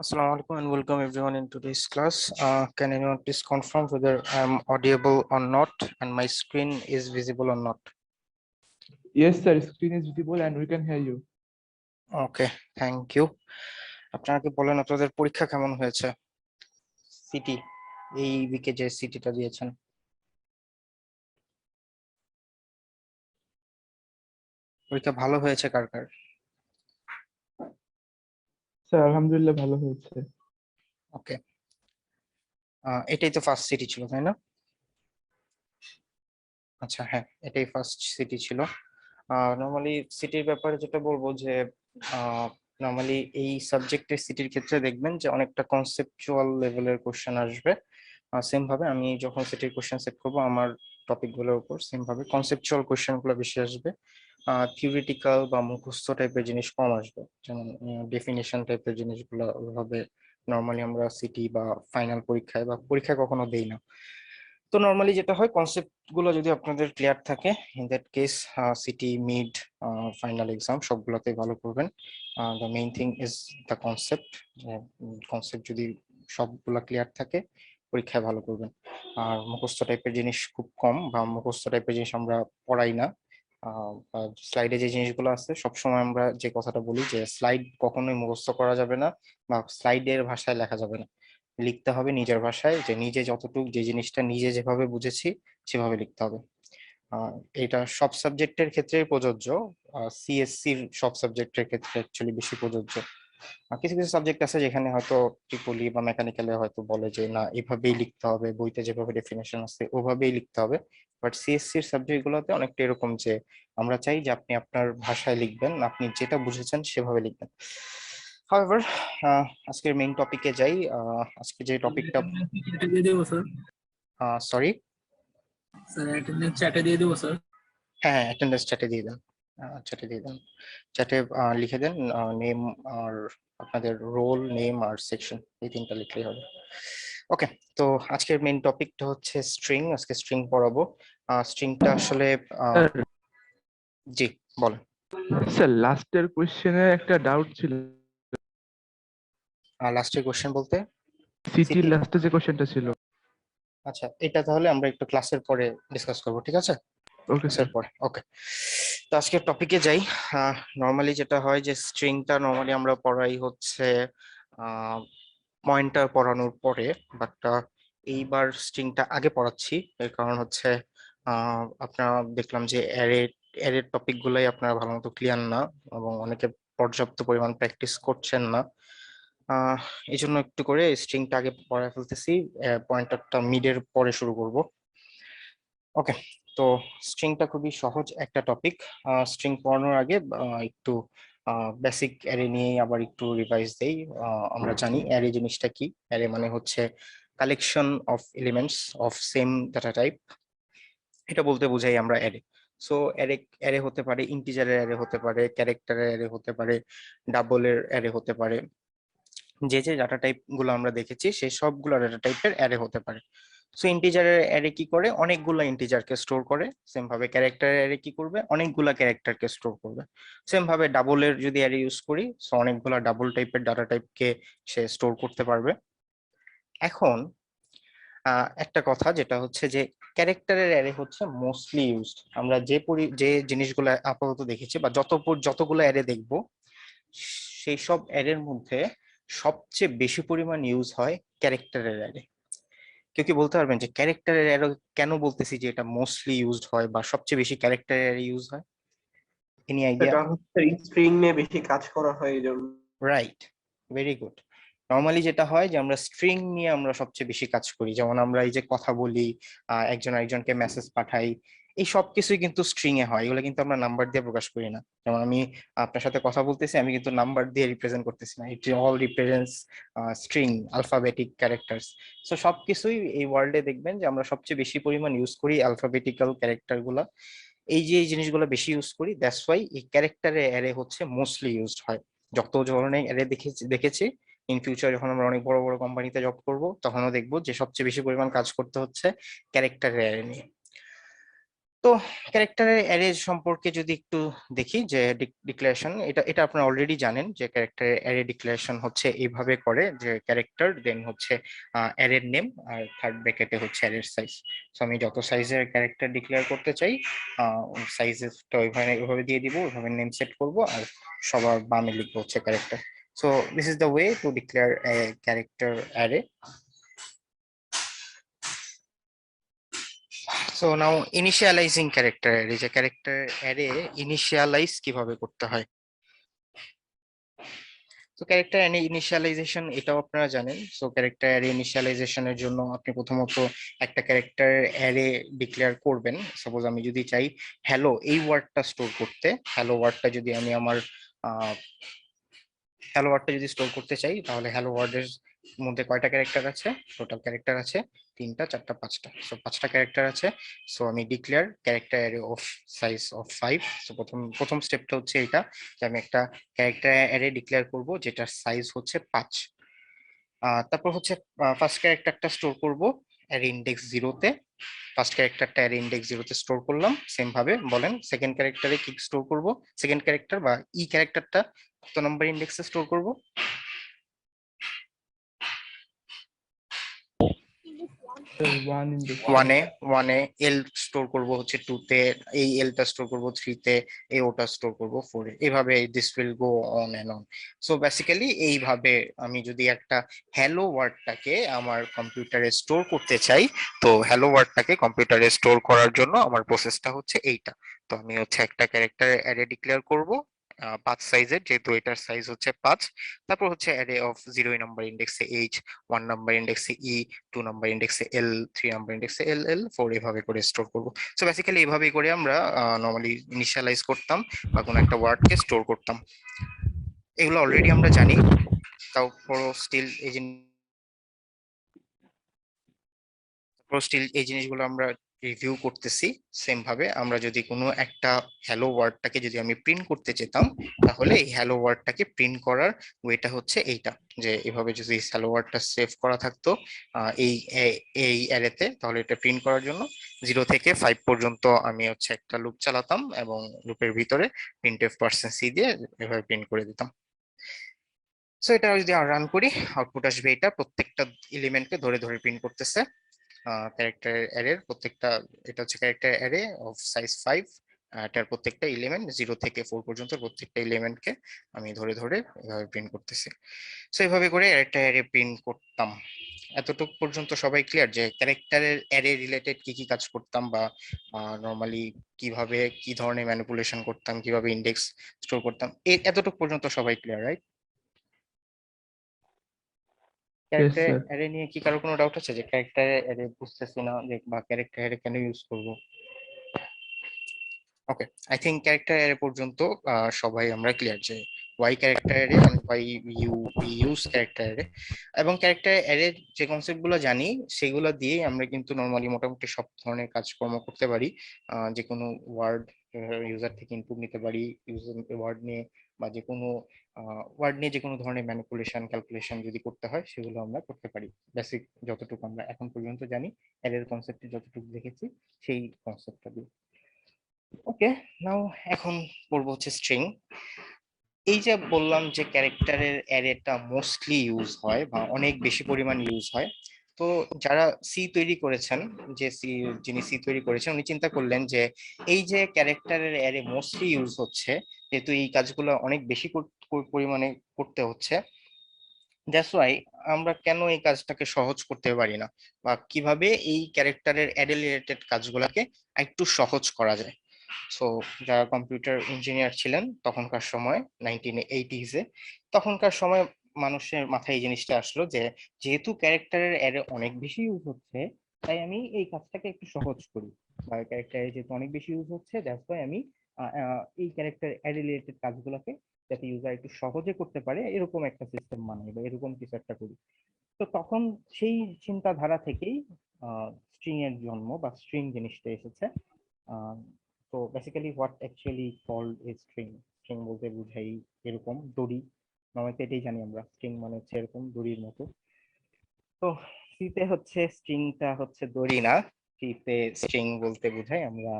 Assalamu alaikum and welcome everyone in today's class. Can anyone please confirm whether I'm audible or not and my screen is visible or not? Yes, sir. Screen is visible and we can hear you. Okay, thank you. আপনারা কি বলেন আপনাদের পরীক্ষা কেমন হয়েছে? City এই উইকে যে সিটিটা দিয়েছেন। পরীক্ষা ভালো হয়েছে কার কার? স্যার আলহামদুলিল্লাহ ভালো হয়েছে। ওকে, এটাই তো ফার্স্ট সিটি ছিল তাই না? আচ্ছা হ্যাঁ, এটাই ফার্স্ট সিটি ছিল। নর্মালি সিটির ব্যাপারে যেটা বলবো যে নর্মালি এই সাবজেক্টের সিটির ক্ষেত্রে দেখবেন যে অনেকটা কনসেপচুয়াল লেভেলের কোশ্চেন আসবে। সেম ভাবে আমি যখন সিটির কোশ্চেন সেট করবো আমার টপিক গুলোর উপর সেম ভাবে কনসেপচুয়াল কোশ্চেন গুলো বেশি আসবে। থিওরিটিক্যাল বা মুখস্থ টাইপের জিনিস কম আসবে, যেমন ডেফিনেশন টাইপের জিনিসগুলো ওইভাবে নর্মালি আমরা সিটি বা ফাইনাল পরীক্ষায় বা পরীক্ষায় কখনো দেই না। তো নর্মালি যেটা হয় কনসেপ্ট গুলো যদি আপনাদের ক্লিয়ার থাকে in that case city mid final exam সবগুলোতে ভালো করবেন। The main thing is the concept. Concept যদি সবগুলা ক্লিয়ার থাকে পরীক্ষায় ভালো করবেন। আর মুখস্থ টাইপের জিনিস খুব কম বা মুখস্থ টাইপের জিনিস আমরা পড়াই না। স্লাইডে যে জিনিসগুলো আছে সবসময় আমরা যে কথাটা বলি যে স্লাইড কখনোই মুখস্থ করা যাবে না বা স্লাইডের ভাষায় লেখা যাবে না, লিখতে হবে নিজের ভাষায়, যে নিজে যতটুকু যে জিনিসটা নিজে যেভাবে বুঝেছি সেভাবে লিখতে হবে। এটা সব সাবজেক্টের ক্ষেত্রেই প্রযোজ্য। সিএসসির সব সাবজেক্টের ক্ষেত্রে অ্যাকচুয়ালি বেশি প্রযোজ্য। কিছু কিছু সাবজেক্ট আছে যেখানে হয়তো ট্রিপলি বা মেকানিক্যালে হয়তো বলে যে না এভাবেই লিখতে হবে, বইতে যেভাবে ডেফিনেশন আছে ওভাবেই লিখতে হবে। বাট সিএসসির সাবজেক্ট গুলোতে অনেকটা এরকম যে আমরা চাই যে আপনি আপনার ভাষায় লিখবেন, আপনি যেটা বুঝেছেন সেভাবে লিখবেন। হাউএভার আজকের মেইন টপিকে যাই। আজকে যে টপিকটা দিয়ে দেবো স্যার। সরি স্যার অ্যাটেন্ডেন্স চ্যাটে দিয়ে দেবো স্যার। হ্যাঁ, অ্যাটেন্ডেন্স চ্যাটে দিয়ে দেন। চ্যাটে দিয়ে দেন, চ্যাটে লিখে দেন নেম আর আপনাদের রোল নেম আর সেকশন, এই তিনটা লিখলেই হবে। ওকে, তো আজকের মেইন টপিকটা হচ্ছে স্ট্রিং। আজকে স্ট্রিং পড়াবো। স্ট্রিংটা আসলে জি বলেন। স্যার লাস্টের কোশ্চেনে একটা ডাউট ছিল। লাস্টের কোশ্চেন বলতে সিটির লাস্টে যে কোশ্চেনটা ছিল। আচ্ছা, এটা তাহলে আমরা একটু ক্লাসের পরে ডিসকাস করবো, ঠিক আছে? Okay sir. পরে ওকে, তো আজকের টপিকে যাই। নর্মালি যেটা হয় যে স্ট্রিংটা নর্মালি আমরা পড়াই হচ্ছে পয়েন্টার পড়ানোর পরে, বাট এইবার স্ট্রিংটা আগে পড়াচ্ছি। এর কারণ হচ্ছে আপনারা দেখলাম যে অ্যারের টপিক গুলাই আপনারা ভালো মতো ক্লিয়ার না এবং অনেকে পর্যাপ্ত পরিমাণ প্র্যাকটিস করছেন না। আহ এই জন্য একটু করে স্ট্রিংটা আগে পড়ায় ফেলতেছি, পয়েন্টারটা মিডের পরে শুরু করব। ওকে, তো স্ট্রিংটা খুবই সহজ একটা টপিক। স্ট্রিং পড়ানোর আগে একটু বেসিক অ্যারে নিয়ে আবার একটু রিভাইজ দেই। আমরা জানি অ্যারে জিনিসটা কি। অ্যারে মানে হচ্ছে collection of elements of same data type, এটা বলতে বোঝাই আমরা অ্যারে। সো অ্যারে অ্যারে হতে পারে ইন্টিজারের অ্যারে হতে পারে, ক্যারেক্টারের অ্যারে হতে পারে, ডাবলের অ্যারে হতে পারে। যে যে ডাটা টাইপ গুলো আমরা দেখেছি সেই সবগুলো ডাটা টাইপের অ্যারে হতে পারে। সো ইন্টিজারের অ্যারে কি করে, অনেকগুলা ইন্টিজারকে স্টোর করে। সেম ভাবে ক্যারেক্টারের অ্যারে কি করবে, অনেকগুলা ক্যারেক্টারকে স্টোর করবে। সেম ভাবে ডাবলের যদি অ্যারে ইউজ করি, সো অনেকগুলা ডাবল টাইপের ডাটা টাইপকে সে স্টোর করতে পারবে। এখন একটা কথা যেটা হচ্ছে যে ক্যারেক্টারের অ্যারে হচ্ছে মোস্টলি ইউজড। আমরা যে জিনিসগুলো আপাতত দেখেছি বা যতগুলো অ্যারে দেখবো সেই সব অ্যারের মধ্যে সবচেয়ে বেশি পরিমাণ ইউজ হয় ক্যারেক্টারের অ্যারে। কেউ কি বলতে পারবেন যে ক্যারেক্টারের অ্যারে কেন বলতেছি যে এটা মোস্টলি ইউজড হয় বা সবচেয়ে বেশি ক্যারেক্টারের অ্যারে ইউজ হয়? Any idea? কারণ হচ্ছে স্ট্রিং নিয়ে বেশি কাজ করা হয় এই জন্য। Right, very good. নর্মালি যেটা হয় যে আমরা স্ট্রিং নিয়ে আমরা সবচেয়ে বেশি কাজ করি, যেমন আমরা এই যে কথা বলি, একজন আরেকজনকে মেসেজ পাঠাই, এই সব কিছুই কিন্তু স্ট্রিং এ হয়। এগুলো কিন্তু আমরা নাম্বার দিয়ে প্রকাশ করি না। যেমন আমি আপনার সাথে কথা বলতেছি, আমি কিন্তু নাম্বার দিয়ে রিপ্রেজেন্ট করতেছি না, it all represents string alphabetic characters. So সবকিছুই এই ওয়ার্ল্ডে দেখবেন যে আমরা সবচেয়ে বেশি পরিমাণ ইউজ করি অ্যালফাবেটিক্যাল ক্যারেক্টার গুলা। এই জিনিসগুলো বেশি ইউজ করি, দ্যাটস ওয়াই এই ক্যারেক্টারের অ্যারে হচ্ছে মোস্টলি ইউজড হয়। যত ধরনের অ্যারে দেখেছি ইন ফিউচার যখন আমরা অনেক বড় বড় কোম্পানিতে জব করব তখনও দেখবো যে সবচেয়ে বেশি পরিমাণ কাজ করতে হচ্ছে ক্যারেক্টারের অ্যারে নিয়ে। তো ক্যারেক্টারের অ্যারে সম্পর্কে যদি একটু দেখি যে ডিক্লারেশন, এটা এটা আপনারা অলরেডি জানেন যে ক্যারেক্টারের অ্যারে ডিক্লারেশন হচ্ছে এইভাবে করে যে ক্যারেক্টার দেন হচ্ছে অ্যারের নেম আর থার্ড ব্র্যাকেটে হচ্ছে অ্যারের সাইজ। সো আমি যত সাইজের ক্যারেক্টার ডিক্লেয়ার করতে চাই সাইজেসটা ওইভাবে দিয়ে দিব, ওইভাবে নেম সেট করব আর সবার বামে লিখবো হচ্ছে character. So this is the way to declare a character array. So now initializing character array, যে ক্যারেক্টার অ্যারে ইনিশিয়ালাইজ কিভাবে করতে হয়। তো ক্যারেক্টার অ্যারে ইনিশিয়ালাইজেশন এটাও আপনারা জানেন। সো ক্যারেক্টার অ্যারে ইনিশিয়ালাইজেশনের জন্য আপনি প্রথমত একটা ক্যারেক্টার অ্যারে ডিক্লেয়ার করবেন। সাপোজ আমি যদি চাই হ্যালো এই ওয়ার্ডটা স্টোর করতে, হ্যালো ওয়ার্ডটা যদি আমি আমার হ্যালো ওয়ার্ডটা যদি স্টোর করতে চাই, তাহলে হ্যালো ওয়ার্ডের মধ্যে কয়টা ক্যারেক্টার আছে? টোটাল ক্যারেক্টার আছে 3টা 4টা 5টা। সো 5টা ক্যারেক্টার আছে। সো আমি declare character array of size of 5। So প্রথম স্টেপটা হচ্ছে এটা, যে আমি একটা ক্যারেক্টার অ্যারে ডিক্লেয়ার করব যেটার সাইজ হচ্ছে 5। তারপর হচ্ছে ফার্স্ট ক্যারেক্টারটা স্টোর করব অ্যারে ইন্ডেক্স 0-তে। ফার্স্ট ক্যারেক্টারটা অ্যারে ইন্ডেক্স 0-তে স্টোর করলাম। সেম ভাবে বলেন সেকেন্ড ক্যারেক্টারে কি স্টোর করব? সেকেন্ড ক্যারেক্টার বা ই ক্যারেক্টারটা কত নম্বর ইন্ডেক্সে স্টোর করব? One in the 1-এ এল স্টোর করব হচ্ছে 2-তে, এই এলটা স্টোর করব 3-তে, এই ওটা স্টোর করব 4-এ। এইভাবে this will go on and on. So basically এইভাবে আমি যদি একটা হ্যালো ওয়ার্ডটাকে আমার কম্পিউটারে স্টোর করতে চাই, তো হ্যালো ওয়ার্ডটাকে কম্পিউটারে স্টোর করার জন্য আমার প্রসেসটা হচ্ছে এইটা। তো আমি হচ্ছে একটা ক্যারেক্টার অ্যারে ডিক্লেয়ার করব 5 সাইজের, যেহেতু এটার সাইজ হচ্ছে 5। তারপর হচ্ছে অ্যারে অফ 0 নাম্বার ইন্ডেক্সে এইচ, 1 নাম্বার ইন্ডেক্সে ই, 2 নাম্বার ইন্ডেক্সে এল, 3 নাম্বার ইন্ডেক্সে এল এল, 4 এভাবে করে স্টোর করব। সো বেসিক্যালি এইভাবেই করে আমরা নর্মালি ইনিশিয়ালাইজ করতাম বা কোনো একটা ওয়ার্ডকে স্টোর করতাম। এগুলো অলরেডি আমরা জানি, তারপরও স্টিল এই জিনিসগুলো আমরা রিভিউ করতেছি। সেম ভাবে আমরা যদি কোনো একটা হ্যালো ওয়ার্ডটাকে যদি আমি প্রিন্ট করতে চেতাম, তাহলে এই হ্যালো ওয়ার্ডটাকে প্রিন্ট করার ওয়েটা হচ্ছে এইটা, যে এভাবে যদি হ্যালো ওয়ার্ডটা সেভ করা থাকতো এই এই অ্যারেতে, তাহলে এটা প্রিন্ট করার জন্য 0 থেকে 5 পর্যন্ত আমি হচ্ছে একটা লুপ চালাতাম এবং লুপের ভিতরে printf%c দিয়ে এভাবে প্রিন্ট করে দিতাম। সো এটা যদি রান করি, আউটপুট আসবে এটা, প্রত্যেকটা এলিমেন্টকে ধরে ধরে প্রিন্ট করতেছে ক্যারেক্টার অ্যারের প্রত্যেকটা। এটা হচ্ছে ক্যারেক্টার অ্যারে অফ সাইজ 5। এটার প্রত্যেকটা এলিমেন্ট 0 থেকে 4 পর্যন্ত প্রত্যেকটা এলিমেন্টকে আমি ধরে ধরে এভাবে প্রিন্ট করতেছি। সো এইভাবে করে একটা অ্যারে প্রিন্ট করতাম। এতটুকু পর্যন্ত সবাই ক্লিয়ার যে ক্যারেক্টারের অ্যারে রিলেটেড কি কি কাজ করতাম, বা নর্মালি কিভাবে কি ধরনের ম্যানিপুলেশন করতাম, কিভাবে ইন্ডেক্স স্টোর করতাম, এতটুকু পর্যন্ত সবাই clear, right? Yes, character sir. Array নিয়ে কি কারো কোনো ডাউট আছে যে ক্যারেক্টার অ্যারে বুঝতেছি না, যে বা ক্যারেক্টার অ্যারে কেন ইউজ করব? Okay, I think character array পর্যন্ত সবাই আমরা ক্লিয়ার যে why character array and why use character array. এবং ক্যারেক্টার অ্যারে যে কনসেপ্ট গুলো জানি সেগুলো দিয়ে আমরা কিন্তু নর্মালি মোটামুটি সব ধরনের কাজকর্ম করতে পারি। যে কোনো ওয়ার্ড ইউজার থেকে ইনপুট নিতে পারি, ইউজার ওয়ার্ড নিয়ে বা যে কোনো ওয়ার্ড নিয়ে যে কোনো ধরনের ম্যানিপুলেশন ক্যালকুলেশন যদি করতে হয় সেগুলো আমরা করতে পারি। বেসিক যতটুকু আমরা এখন পর্যন্ত জানি, অ্যারের কনসেপ্টে যতটুকু দেখেছি সেই কনসেপ্টটা দিয়ে। ওকে, নাও এখন পড়বো হচ্ছে স্ট্রিং। এই যে বললাম যে ক্যারেক্টারের অ্যারেটা মোস্টলি ইউজ হয় বা অনেক বেশি পরিমাণ ইউজ হয়। তো যারা সি তৈরি করেছেন, যিনি সি তৈরি করেছেন উনি চিন্তা করলেন যে এই যে ক্যারেক্টারের অ্যারে মোস্টলি ইউজ হচ্ছে, যেহেতু এই কাজগুলো অনেক বেশি পরিমাণে করতে হচ্ছে, দ্যাটস ওয়াই আমরা কেন এই কাজটাকে সহজ করতে পারি না, বা কিভাবে এই ক্যারেক্টারের অ্যারে রিলেটেড কাজগুলোকে একটু সহজ করা যায়। সো যারা কম্পিউটার ইঞ্জিনিয়ার ছিলেন তখনকার সময় 1980s-এ, তখনকার সময় মানুষের মাথায় এই জিনিসটা আসলো যে যেহেতু ক্যারেক্টারের অ্যারে অনেক বেশি ইউজ হচ্ছে, তাই আমি এই কাজটাকে একটু সহজ করি, বা ক্যারেক্টারে যেহেতু অনেক বেশি ইউজ হচ্ছে দ্যাটস ওয়াই আমি এই ক্যারেক্টার অ্যারে রিলেটেড কাজগুলোকে যাতে ইউজার একটু সহজে করতে পারে এরকম একটা সিস্টেম বানাই বা এরকম কিছু একটা করি। তো তখন সেই চিন্তাধারা থেকেই স্ট্রিং এর জন্ম বা স্ট্রিং জিনিসটা এসেছে। তো basically what actually called a string, string বলতে বুঝাই এরকম দড়ি। নর্মালি এটাই জানি আমরা, স্ট্রিং মানে হচ্ছে এরকম দড়ির মতো। তো সিতে হচ্ছে স্ট্রিংটা হচ্ছে দড়ি না, সিতে স্ট্রিং বলতে বোঝাই আমরা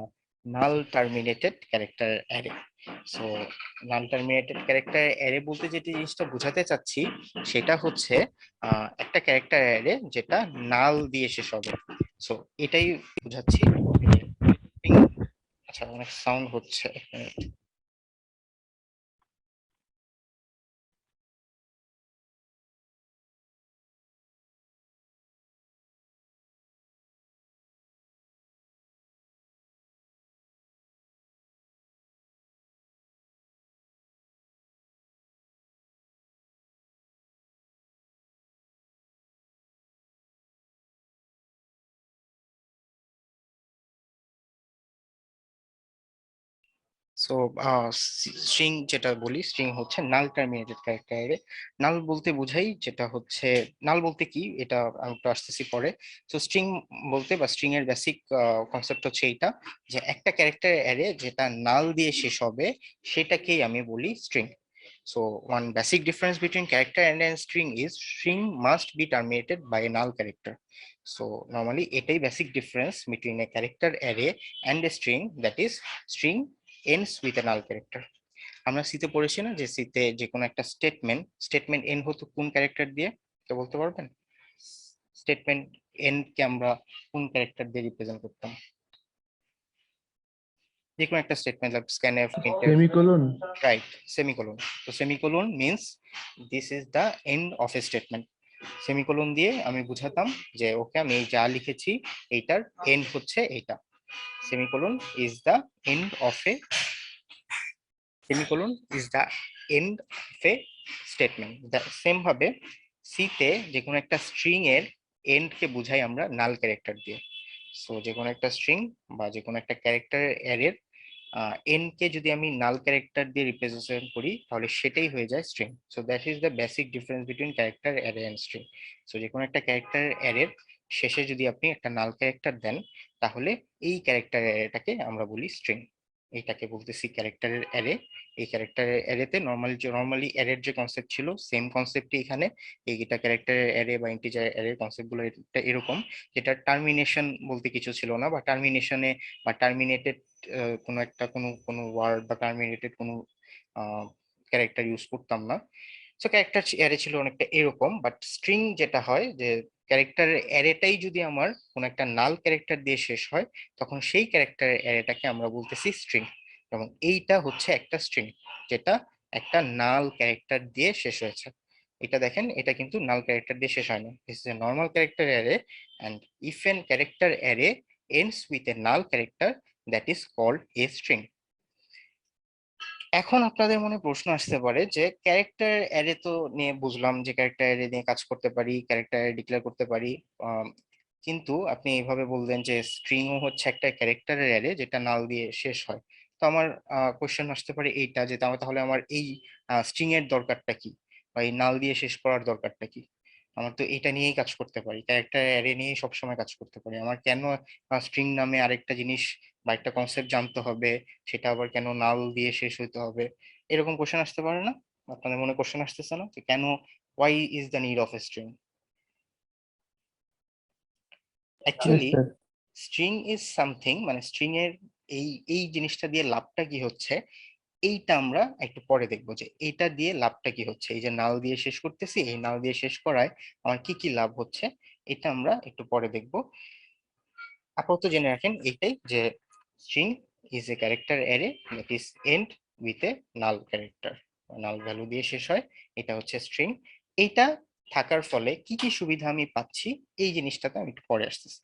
নাল টার্মিনেটেড ক্যারেক্টার অ্যারে। সো নাল টার্মিনেটেড ক্যারেক্টার অ্যারে বলতে যেটি জিনিসটা বোঝাতে চাচ্ছি সেটা হচ্ছে একটা ক্যারেক্টার অ্যারে যেটা নাল দিয়ে শেষ হবে। সো এটাই বোঝাচ্ছি। আচ্ছা, অনেক সাউন্ড হচ্ছে, এক মিনিট। সো স্ট্রিং যেটা বলি, স্ট্রিং হচ্ছে নাল টার্মিনেটেড ক্যারেক্টার অ্যারে। নাল বলতে বোঝাই যেটা হচ্ছে, নাল বলতে কি এটা আমি একটু আসতেছি পরে। তো স্ট্রিং বলতে বা স্ট্রিং এর বেসিক কনসেপ্ট হচ্ছে এইটা, যে একটা ক্যারেক্টার অ্যারে যেটা নাল দিয়ে শেষ হবে সেটাকেই আমি বলি string. So one basic difference between character array and string is string must be terminated by a null character. So normally এটাই basic difference between a character array and a string, that is string ends with a null character. আমরা সিতে পড়েছি না যে সিতে যে কোনো একটা স্টেটমেন্ট এন্ড হতো কোন ক্যারেক্টার দিয়ে, কে বলতে পারবেন? স্টেটমেন্ট এন্ড কে আমরা কোন ক্যারেক্টার দিয়ে রিপ্রেজেন্ট করতাম? যে কোনো একটা statement like scanf, printf, Semicolon. Right, semicolon. তো semicolon means this is the end of a statement. Semicolon দিয়ে আমি বুঝাতাম যে ওকে আমি যা লিখেছি এইটার এন্ড হচ্ছে এইটা। Semicolon is the end of A semicolon is the end of a statement. Same ভাবে সিতে যে কোনো একটা স্ট্রিং এর এন্ড কে বুঝাই আমরা নাল ক্যারেক্টার দিয়ে। সো যে কোনো একটা স্ট্রিং বা যে কোনো একটা ক্যারেক্টার অ্যারের এন কে যদি আমি নাল ক্যারেক্টার দিয়ে রিপ্রেজেন্ট করি তাহলে সেটাই হয়ে যায় string. So that is the basic difference between character array and string. So যে কোনো একটা ক্যারেক্টার অ্যারের শেষে যদি আপনি একটা নাল ক্যারেক্টার দেন তাহলে এই ক্যারেক্টার অ্যারেটাকে আমরা বলি স্ট্রিং। এইটাকে বলতেছি ক্যারেক্টারের অ্যারে। এই ক্যারেক্টারের অ্যারেতে নর্মালি অ্যারের যে কনসেপ্ট ছিল সেম কনসেপ্টই এখানে। এইটা ক্যারেক্টারের অ্যারে বা ইন্টিজার অ্যারে কনসেপ্ট গুলো এটা এরকম, যেটা টার্মিনেশন বলতে কিছু ছিল না, বা টার্মিনেশনে বা টার্মিনেটেড কোনো একটা কোনো ওয়ার্ড বা টার্মিনেটেড কোনো ক্যারেক্টার ইউজ করতাম না। সো ক্যারেক্টার অ্যারে ছিল অনেকটা এরকম, বাট স্ট্রিং যেটা হয় যে ক্যারেক্টার অ্যারেটাই যদি আমার কোনো একটা নাল ক্যারেক্টার দিয়ে শেষ হয় তখন সেই ক্যারেক্টার অ্যারেটাকে আমরা বলতেছি স্ট্রিং। এবং এইটা হচ্ছে একটা স্ট্রিং যেটা একটা নাল ক্যারেক্টার দিয়ে শেষ হয়েছে। এটা দেখেন, এটা কিন্তু নাল ক্যারেক্টার দিয়ে শেষ হয় না, this is a normal character array, and if an character array ends with a null character, that is called a string. এখন আপনাদের মনে প্রশ্ন আসতে পারে যে ক্যারেক্টার অ্যারে তো নিয়ে বুঝলাম যে ক্যারেক্টার অ্যারে নিয়ে কাজ করতে পারি, ক্যারেক্টার অ্যারে ডিক্লেয়ার করতে পারি, কিন্তু আপনি এইভাবে বললেন যে স্ট্রিংও হচ্ছে একটা ক্যারেক্টারের অ্যারে যেটা নাল দিয়ে শেষ হয়। তো আমার কোশ্চেন আসতে পারে এইটা যে তাহলে আমার এই স্ট্রিং এর দরকারটা কি, বা এই নাল দিয়ে শেষ করার দরকারটা কি? আমার তো এটা নিয়েই কাজ করতে পারি, ক্যারেক্টার অ্যারে নিয়েই সবসময় কাজ করতে পারি। আমার কেন স্ট্রিং নামে আরেকটা জিনিস বা একটা কনসেপ্ট জানতে হবে, সেটা আবার কেন নাল দিয়ে শেষ হইতে হবে? এরকম কোশ্চেন আসতে পারে না? আপনাদের মনে কোশ্চেন আসতেছে না যে কেন, why is the need of a string? Yes, actually sir. String is something, মানে স্ট্রিং এর এই এই জিনিসটা দিয়ে লাভটা কি হচ্ছে এইটা আমরা একটু পরে দেখবো, যে এইটা দিয়ে লাভটা কি হচ্ছে। এই যে নাল দিয়ে শেষ করতেছি, এই নাল দিয়ে শেষ করায় আমার কি কি লাভ হচ্ছে এটা আমরা একটু পরে দেখবো। আপাতত জেনে রাখেন এইটাই যে string is a character array that is end with a null character, null value দিয়ে শেষ হয়, এটা হচ্ছে স্ট্রিং। এইটা থাকার ফলে কি কি সুবিধা আমি পাচ্ছি এই জিনিসটাতে আমি একটু পরে আসতেছি।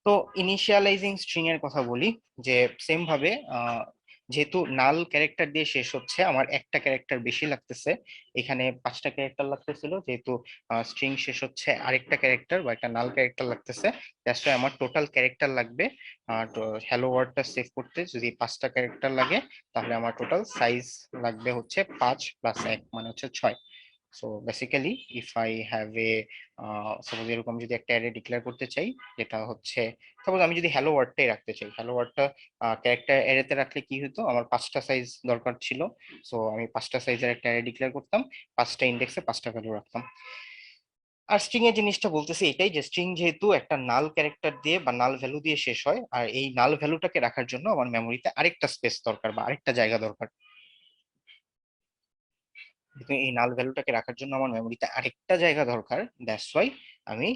তো ইনিশিয়ালাইজিং স্ট্রিং এর কথা বলি, যে সেম ভাবে যেহেতু নাল ক্যারেক্টার দিয়ে শেষ হচ্ছে, আমার একটা ক্যারেক্টার বেশি লাগতেছে, এখানে 5টা ক্যারেক্টার লাগতেছিল, যেহেতু স্ট্রিং শেষ হচ্ছে আরেকটা ক্যারেক্টার বা একটা নাল ক্যারেক্টার লাগতেছে, দ্যাটস ওয়াই আমার টোটাল ক্যারেক্টার লাগবে। হ্যালো ওয়ার্ডটা সেভ করতে যদি 5টা ক্যারেক্টার লাগে তাহলে আমার টোটাল সাইজ লাগবে হচ্ছে 5 + 1 মানে হচ্ছে 6। So basically if I have a suppose এরকম যদি একটা অ্যারে ডিক্লেয়ার করতে চাই, যেটা হচ্ছে সাপোজ আমি যদি হ্যালো ওয়ার্ডটাই রাখতে চাই, হ্যালো ওয়ার্ডটা ক্যারেক্টার অ্যারেতে রাখলে কি হতো, আমার 5টা সাইজ দরকার ছিল। সো আমি 5টা সাইজের একটা অ্যারে ডিক্লেয়ার করতাম, 5টা ইন্ডেক্সে 5টা ভ্যালু রাখতাম। আর স্ট্রিং এর জিনিসটা বলতেছি এটাই যে স্ট্রিং যেহেতু একটা নাল ক্যারেক্টার দিয়ে বা নাল ভ্যালু দিয়ে শেষ হয়, আর এই নাল ভ্যালুটাকে রাখার জন্য আমার মেমোরিতে আরেকটা স্পেস দরকার বা আরেকটা জায়গা দরকার। কিন্তু এই নাল ভ্যালুটাকে রাখার জন্য আমার মেমোরিতে আরেকটা জায়গা দরকার। দ্যাটস ওয়াই আমি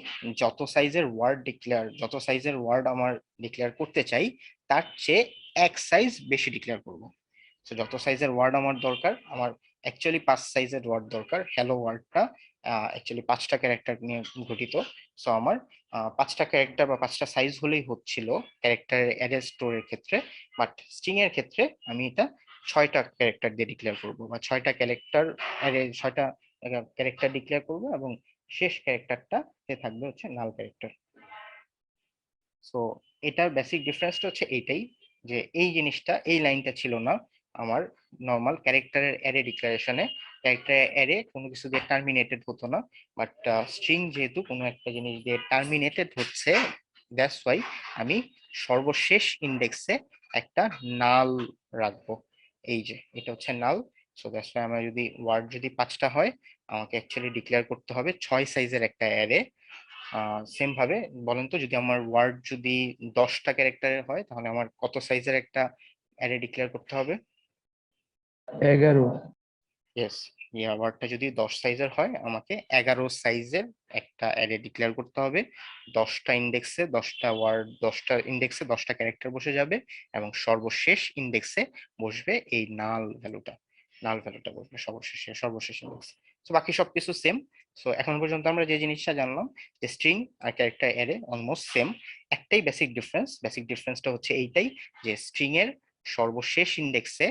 যত সাইজের ওয়ার্ড আমার ডিক্লেয়ার করতে চাই তার চেয়ে এক সাইজ বেশি ডিক্লেয়ার করব। তো যত সাইজের ওয়ার্ড আমার দরকার, আমার অ্যাকচুয়ালি 5 সাইজের ওয়ার্ড দরকার। হ্যালো ওয়ার্ডটা অ্যাকচুয়ালি 5টা ক্যারেক্টার নিয়ে গঠিত। সো আমার 5টা ক্যারেক্টার বা 5টা সাইজ হলেই হচ্ছিল ক্যারেক্টারের অ্যারে স্টোরের ক্ষেত্রে। বাট স্ট্রিং এর ক্ষেত্রে আমি এটা 6টা ক্যারেক্টার দিয়ে ডিক্লেয়ার করবো, বা 6টা ক্যারেক্টার অ্যারে 6টা ক্যারেক্টার ডিক্লেয়ার করবো, এবং শেষ ক্যারেক্টারটা থাকবে হচ্ছে নাল ক্যারেক্টার। সো এটার বেসিক ডিফারেন্সটা হচ্ছে এইটাই, যে এই জিনিসটা এই লাইনটা ছিল না আমার নর্মাল ক্যারেক্টারের অ্যারে ডিক্লারেশনে। ক্যারেক্টারের অ্যারে কোনো কিছু দিয়ে টার্মিনেটেড হতো না, বাট স্ট্রিং যেহেতু কোনো একটা জিনিস দিয়ে টার্মিনেটেড হচ্ছে, দ্যাটস ওয়াই আমি সর্বশেষ ইন্ডেক্সে একটা নাল রাখবো। এই যে এটা হচ্ছে নাল। সো দ্যাটস ওয়াই আমার যদি ওয়ার্ড যদি 5টা হয়, আমাকে অ্যাকচুয়ালি ডিক্লেয়ার করতে হবে 6 সাইজের একটা অ্যারে। সেম ভাবে বলেন তো, যদি আমার ওয়ার্ড যদি 10টা ক্যারেক্টারের হয়, তাহলে আমার কত সাইজের একটা অ্যারে ডিক্লেয়ার করতে হবে? 11। ইয়েস, ওয়ার্ডটা যদি 10 সাইজের হয়, আমাকে 11 সাইজের একটা অ্যারে ডিক্লেয়ার করতে হবে। 10টা ইন্ডেক্সে 10টা ওয়ার্ড, 10টা ইন্ডেক্সে 10টা ক্যারেক্টার বসে যাবে, এবং সর্বশেষ ইন্ডেক্সে বসবে এই নাল ভ্যালুটা বসবে সর্বশেষ ইন্ডেক্সে। তো বাকি সবকিছু সেম। সো এখন পর্যন্ত আমরা যে জিনিসটা জানলাম, যে স্ট্রিং আর ক্যারেক্টার অ্যারে অলমোস্ট সেম। একটাই বেসিক ডিফারেন্সটা হচ্ছে এইটাই, যে স্ট্রিং এর সর্বশেষ ইন্ডেক্সে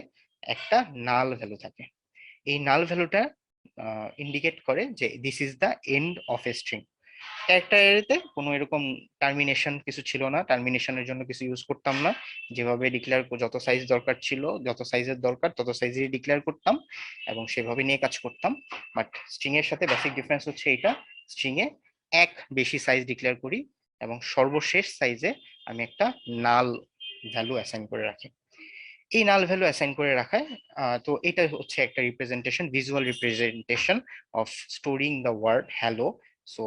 একটা নাল ভ্যালু থাকে। এই নাল ভ্যালুটা ইন্ডিকেট করে যে this is the end of a string. Character অ্যারেতে কোনো এরকম টার্মিনেশন কিছু ছিল না, টার্মিনেশনের জন্য কিছু ইউজ করতাম না। যেভাবে ডিক্লেয়ার যত সাইজ দরকার ছিল, যত সাইজের দরকার তত সাইজেরই ডিক্লেয়ার করতাম, এবং সেভাবে নিয়ে কাজ করতাম। বাট স্ট্রিং এর সাথে বেসিক ডিফারেন্স হচ্ছে এটা, স্ট্রিং এ এক বেশি সাইজ ডিক্লেয়ার করি, এবং সর্বশেষ সাইজে আমি একটা নাল ভ্যালু অ্যাসাইন করে রাখি। এই নাল ভ্যালু অ্যাসাইন করে রাখায় তো এটা হচ্ছে একটা representation, visual representation of storing the word hello. So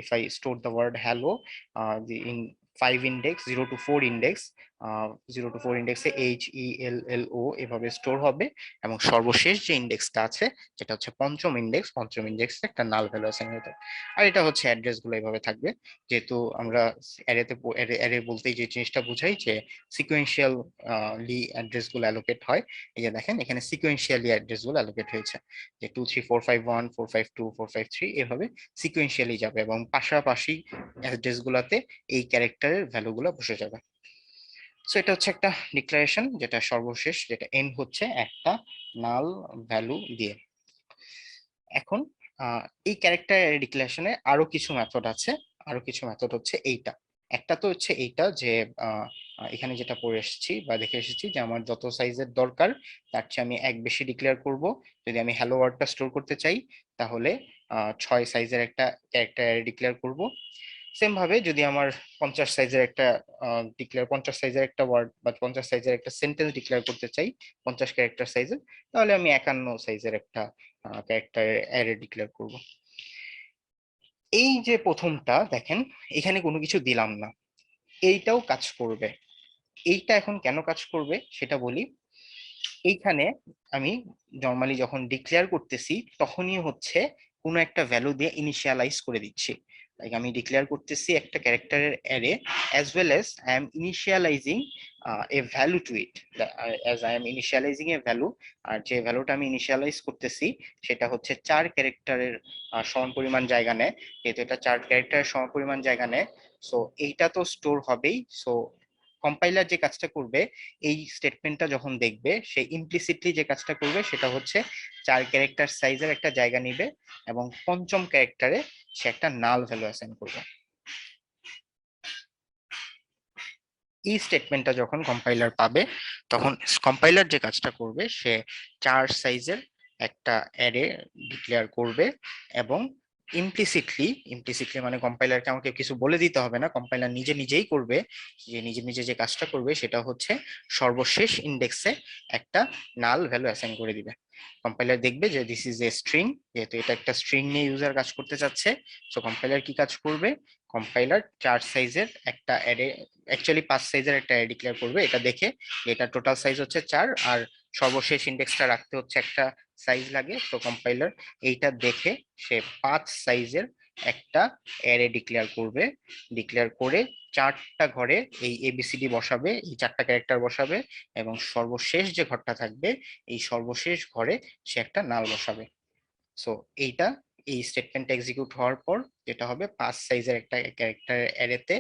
if I store the word hello in 5 index 0 to 4 index, 0 to 4 ইন্ডেক্সে HELLO এভাবে স্টোর হবে, এবং সর্বশেষ যে ইন্ডেক্সটা আছে যেটা হচ্ছে পঞ্চম ইন্ডেক্সে একটা নাল ভ্যালু অ্যাসাইন হতে। আর এটা হচ্ছে অ্যাড্রেস গুলো এভাবে থাকবে। যেহেতু আমরা অ্যারে বলতেই যে জিনিসটা বুঝাই যে সিকোয়েন্সিয়াল লি অ্যাড্রেস গুলো অ্যালোকেট হয়। এই যে দেখেন এখানে সিকোয়েন্সিয়ালি অ্যাড্রেস গুলো অ্যালোকেট হয়েছে, যে 2 3 4 5 1 4 5 2 4 5 3 এভাবে সিকোয়েন্সিয়ালি যাবে, এবং পাশাপাশি অ্যাড্রেস গুলাতে এই ক্যারেক্টারের ভ্যালু গুলো বসে যাবে। সো এটা হচ্ছে একটা ডিক্লারেশন, যেটা সর্বশেষ, যেটা এন্ড হচ্ছে একটা নাল ভ্যালু দিয়ে। এখন এই ক্যারেক্টার ডিক্লারেশনে আরো কিছু মেথড আছে। হচ্ছে এইটা। একটা তো হচ্ছে এইটা যে এখানে যেটা পড়ে এসেছি বা দেখে এসেছি, যে আমার যত সাইজের দরকার তার চেয়ে আমি এক বেশি ডিক্লেয়ার করব। যদি আমি হ্যালো ওয়ার্ডটা স্টোর করতে চাই, তাহলে 6 সাইজের একটা ক্যারেক্টার ডিক্লেয়ার করব। সেম ভাবে যদি আমার 50 সাইজের একটা ওয়ার্ড বা 50 সাইজের একটা সেন্টেন্স ডিক্লেয়ার করতে চাই 50 ক্যারেক্টার সাইজের, তাহলে আমি 51 সাইজের একটা ক্যারেক্টার অ্যারে ডিক্লেয়ার করব। এই যে প্রথমটা দেখেন, এখানে কোনো কিছু দিলাম না, এইটাও কাজ করবে। এইটা এখন কেন কাজ করবে সেটা বলি। এইখানে আমি নর্মালি যখন ডিক্লেয়ার করতেছি, তখনই হচ্ছে কোনো একটা ভ্যালু দিয়ে ইনিশিয়ালাইজ করে দিচ্ছি। লাইক আমি ডিক্লেয়ার করতেছি একটা ক্যারেক্টারের array, as well as I am initializing a value to it, as I am initializing a value. আর যে ভ্যালুটা আমি ইনিশিয়ালাইজ করতেছি সেটা হচ্ছে 4 ক্যারেক্টারের সমান পরিমাণ জায়গা নেয়। যেহেতু এটা 4 ক্যারেক্টারের সমান পরিমাণ জায়গা নেয়, সো এইটা তো স্টোর হবেই। সো কম্পাইলার যে কাজটা করবে, এই স্টেটমেন্টটা যখন দেখবে, সে ইমপ্লিসিটলি যে কাজটা করবে সেটা হচ্ছে 4 ক্যারেক্টার সাইজের একটা জায়গা নিবে, এবং পঞ্চম ক্যারেক্টারে সে একটা নাল ভ্যালু অ্যাসাইন করবে। এই স্টেটমেন্টটা যখন কম্পাইলার পাবে, তখন কম্পাইলার যে কাজটা করবে, সে 4 সাইজের একটা অ্যারে ডিক্লেয়ার করবে, এবং ইমপ্লিসিটলি মানে কম্পাইলারকে আমাকে কিছু বলে দিতে হবে না, কম্পাইলার নিজে নিজেই করবে, যে নিজে নিজে যে কাজটা করবে সেটা হচ্ছে সর্বশেষ ইন্ডেক্সে একটা নাল ভ্যালু অ্যাসাইন করে দিবে। কম্পাইলার দেখবে যে দিস ইজ এ স্ট্রিং, যেহেতু এটা একটা স্ট্রিং নিয়ে ইউজার কাজ করতে চাচ্ছে, সো কম্পাইলার কি কাজ করবে, কম্পাইলার 4 সাইজের একটা অ্যারে, অ্যাকচুয়ালি 5 সাইজের একটা অ্যারে ডিক্লেয়ার করবে, এটা দেখে এটা টোটাল সাইজ হচ্ছে 4 আর সর্বশেষ ইন্ডেক্সটা রাখতে হচ্ছে একটা সাইজ লাগে, তো কম্পাইলার এইটা দেখে সে 5 সাইজের একটা অ্যারে ডিক্লেয়ার করবে, ডিক্লেয়ার করে 4টা ঘরে এই এবিসিডি বসাবে, এই 4টা ক্যারেক্টার বসাবে, এবং সর্বশেষ যে ঘরটা থাকবে এই সর্বশেষ ঘরে সে একটা নাল বসাবে। সো এইটা, এই স্টেটমেন্ট এক্সিকিউট হওয়ার পর যেটা হবে 5 সাইজের একটা ক্যারেক্টার অ্যারেতে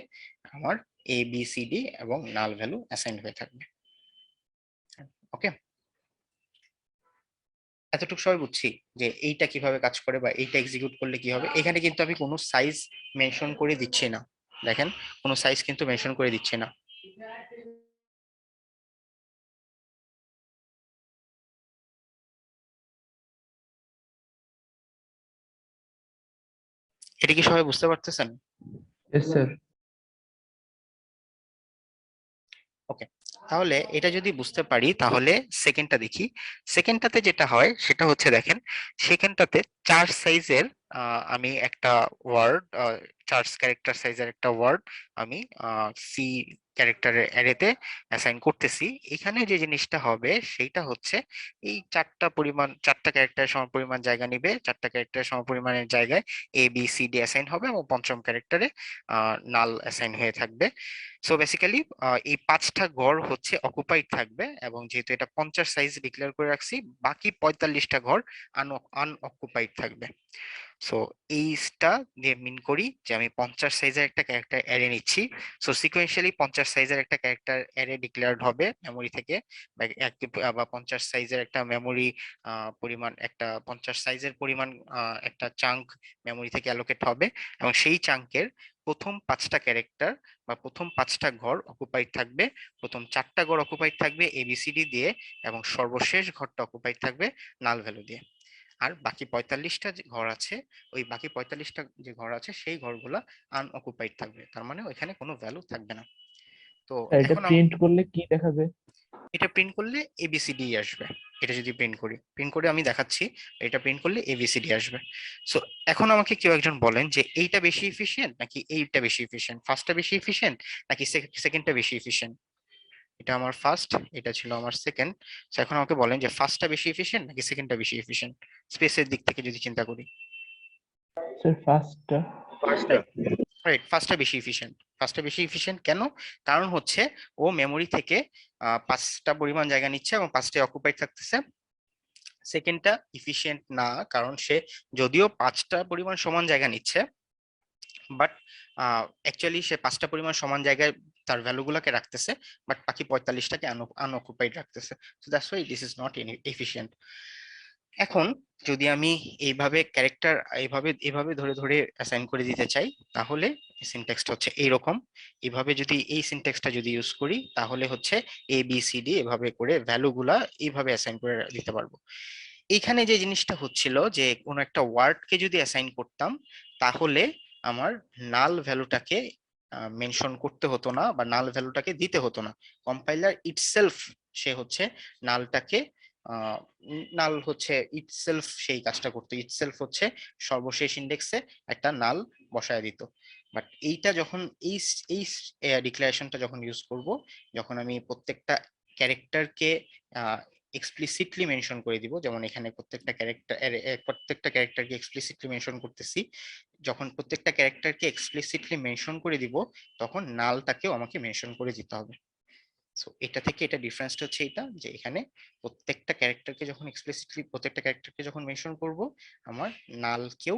আমার এ বি সি ডি এবং নাল ভ্যালু অ্যাসাইন হয়ে থাকবে। ওকে, এতটুকু সবাই বুঝছি যে এইটা কিভাবে কাজ করে বা এইটা এক্সিকিউট করলে কি হবে। এখানে কিন্তু আমি কোনো সাইজ মেনশন করে দিচ্ছি না, দেখেন কোনো সাইজ কিন্তু মেনশন করে দিচ্ছি না। এটা কি সবাই বুঝতে পারতেছেন? Yes, sir. ওকে, তাহলে এটা যদি বুঝতে পারি তাহলে সেকেন্ডটা দেখি। সেকেন্ডটাতে যেটা হয় সেটা হচ্ছে দেখেন, সেকেন্ডটাতে 4 সাইজের আমি একটা ওয়ার্ড, 4 ক্যারেক্টার সাইজের একটা ওয়ার্ড আমি সি ক্যারেক্টারের অ্যারেতে অ্যাসাইন করতেছি। এখানে যে জিনিসটা হবে সেইটা হচ্ছে এই 4টা ক্যারেক্টারের সমপরিমাণ জায়গা নিবে, 4টা ক্যারেক্টারের সমপরিমাণের জায়গায় A B C D assign হবে এবং পঞ্চম ক্যারেক্টারে নাল অ্যাসাইন হয়ে থাকবে। সো বেসিক্যালি এই 5টা ঘর হচ্ছে অকুপাইড থাকবে, এবং যেহেতু এটা 50 সাইজ ডিক্লেয়ার করে রাখছি, বাকি 45টা ঘর আনঅকুপাইড থাকবে। সো এইটা দিয়ে মিন করি যে আমি 50 সাইজের একটা ক্যারেক্টার অ্যারে নিচ্ছি। সো সিকোয়েন্সিয়ালি 50 সাইজের একটা ক্যারেক্টার অ্যারে ডিক্লেয়ার্ড হবে মেমোরি থেকে, বা 50 সাইজের একটা মেমোরি পরিমাণ, একটা 50 সাইজের পরিমাণ একটা চাঙ্ক মেমোরি থেকে অ্যালোকেট হবে, এবং সেই চাঙ্কের প্রথম 5টা ক্যারেক্টার বা প্রথম 5টা ঘর অকুপাইড থাকবে, প্রথম 4টা ঘর অকুপাইড থাকবে এবিসিডি দিয়ে, এবং সর্বশেষ ঘরটা অকুপাইড থাকবে নাল ভ্যালু দিয়ে। আর বাকি 45টা যে ঘর আছে, ওই বাকি 45টা যে ঘর আছে সেই ঘরগুলা আনঅকুপাইড থাকবে, তার মানে ওইখানে কোনো ভ্যালু থাকবে না। তো এটা এখন প্রিন্ট করলে কি দেখাবে? এটা প্রিন্ট করলে এবিসিডি আসবে। এটা যদি প্রিন্ট করে আমি দেখাচ্ছি, এটা প্রিন্ট করলে এবিসিডি আসবে। সো এখন আমাকে কেউ একজন বলেন যে এইটা বেশি এফিশিয়েন্ট নাকি এইটা বেশি এফিশিয়েন্ট, ফার্স্টটা বেশি এফিশিয়েন্ট নাকি সেকেন্ডটা বেশি এফিশিয়েন্ট। এটা আমার ফার্স্ট, এটা ছিল আমার সেকেন্ড। এখন আমাকে বলেন যে ফার্স্টটা বেশি এফিশিয়েন্ট নাকি সেকেন্ডটা বেশি এফিশিয়েন্ট, স্পেসের দিক থেকে যদি চিন্তা করি। স্যার ফার্স্টটা। রাইট, ফার্স্টটা বেশি এফিশিয়েন্ট কেন? কারণ হচ্ছে ও মেমোরি থেকে 5টা পরিমাণ জায়গা নিচ্ছে এবং 5টাই অকুপাইড থাকতেছে। সেকেন্ডটা ইফিশিয়েন্ট না, কারণ সে যদিও 5টা পরিমাণ সমান জায়গা নিচ্ছে, বাট অ্যাকচুয়ালি সে 5টা পরিমাণ সমান জায়গায় তার ভ্যালুগুলোকে রাখতেছে, বাট বাকি 45টাকে আনঅকুপাইড রাখতেছে। So that's why this is not efficient. এখন যদি আমি এইভাবে ক্যারেক্টার এইভাবে ধরে ধরে অ্যাসাইন করে দিতে চাই, তাহলে সিনট্যাক্সটা হচ্ছে এইরকম। এইভাবে যদি এই সিনট্যাক্সটা যদি ইউজ করি তাহলে হচ্ছে এ বি সি ডি এভাবে করে ভ্যালুগুলা এইভাবে অ্যাসাইন করে দিতে পারবো। এইখানে যে জিনিসটা হচ্ছিল যে কোনো একটা ওয়ার্ডকে যদি অ্যাসাইন করতাম তাহলে আমার নাল ভ্যালুটাকে মেনশন করতে হতো না বা নাল ভ্যালুটাকে দিতে হতো না। কম্পাইলার ইটসেলফ সে হচ্ছে নালটাকে নাল হচ্ছে ইটসেলফ সেই কাজটা করতো, ইটসেলফ হচ্ছে সর্বশেষ ইন্ডেক্সে একটা নাল বসায় দিত। বাট এইটা যখন এই এই ডিক্লারেশনটা যখন ইউজ করব, যখন আমি প্রত্যেকটা ক্যারেক্টারকে এক্সপ্লিসিটলি মেনশন করে দিব, যেমন এখানে প্রত্যেকটা ক্যারেক্টারকে এক্সপ্লিসিটলি মেনশন করতেছি, যখন প্রত্যেকটা ক্যারেক্টারকে এক্সপ্লিসিটলি মেনশন করে দিব তখন নালটাকেও আমাকে মেনশন করে দিতে হবে। সো এটা থেকে এটা ডিফারেন্সটা হচ্ছে এটা, যে এখানে প্রত্যেকটা ক্যারেক্টারকে যখন মেনশন করব আমার নালকেও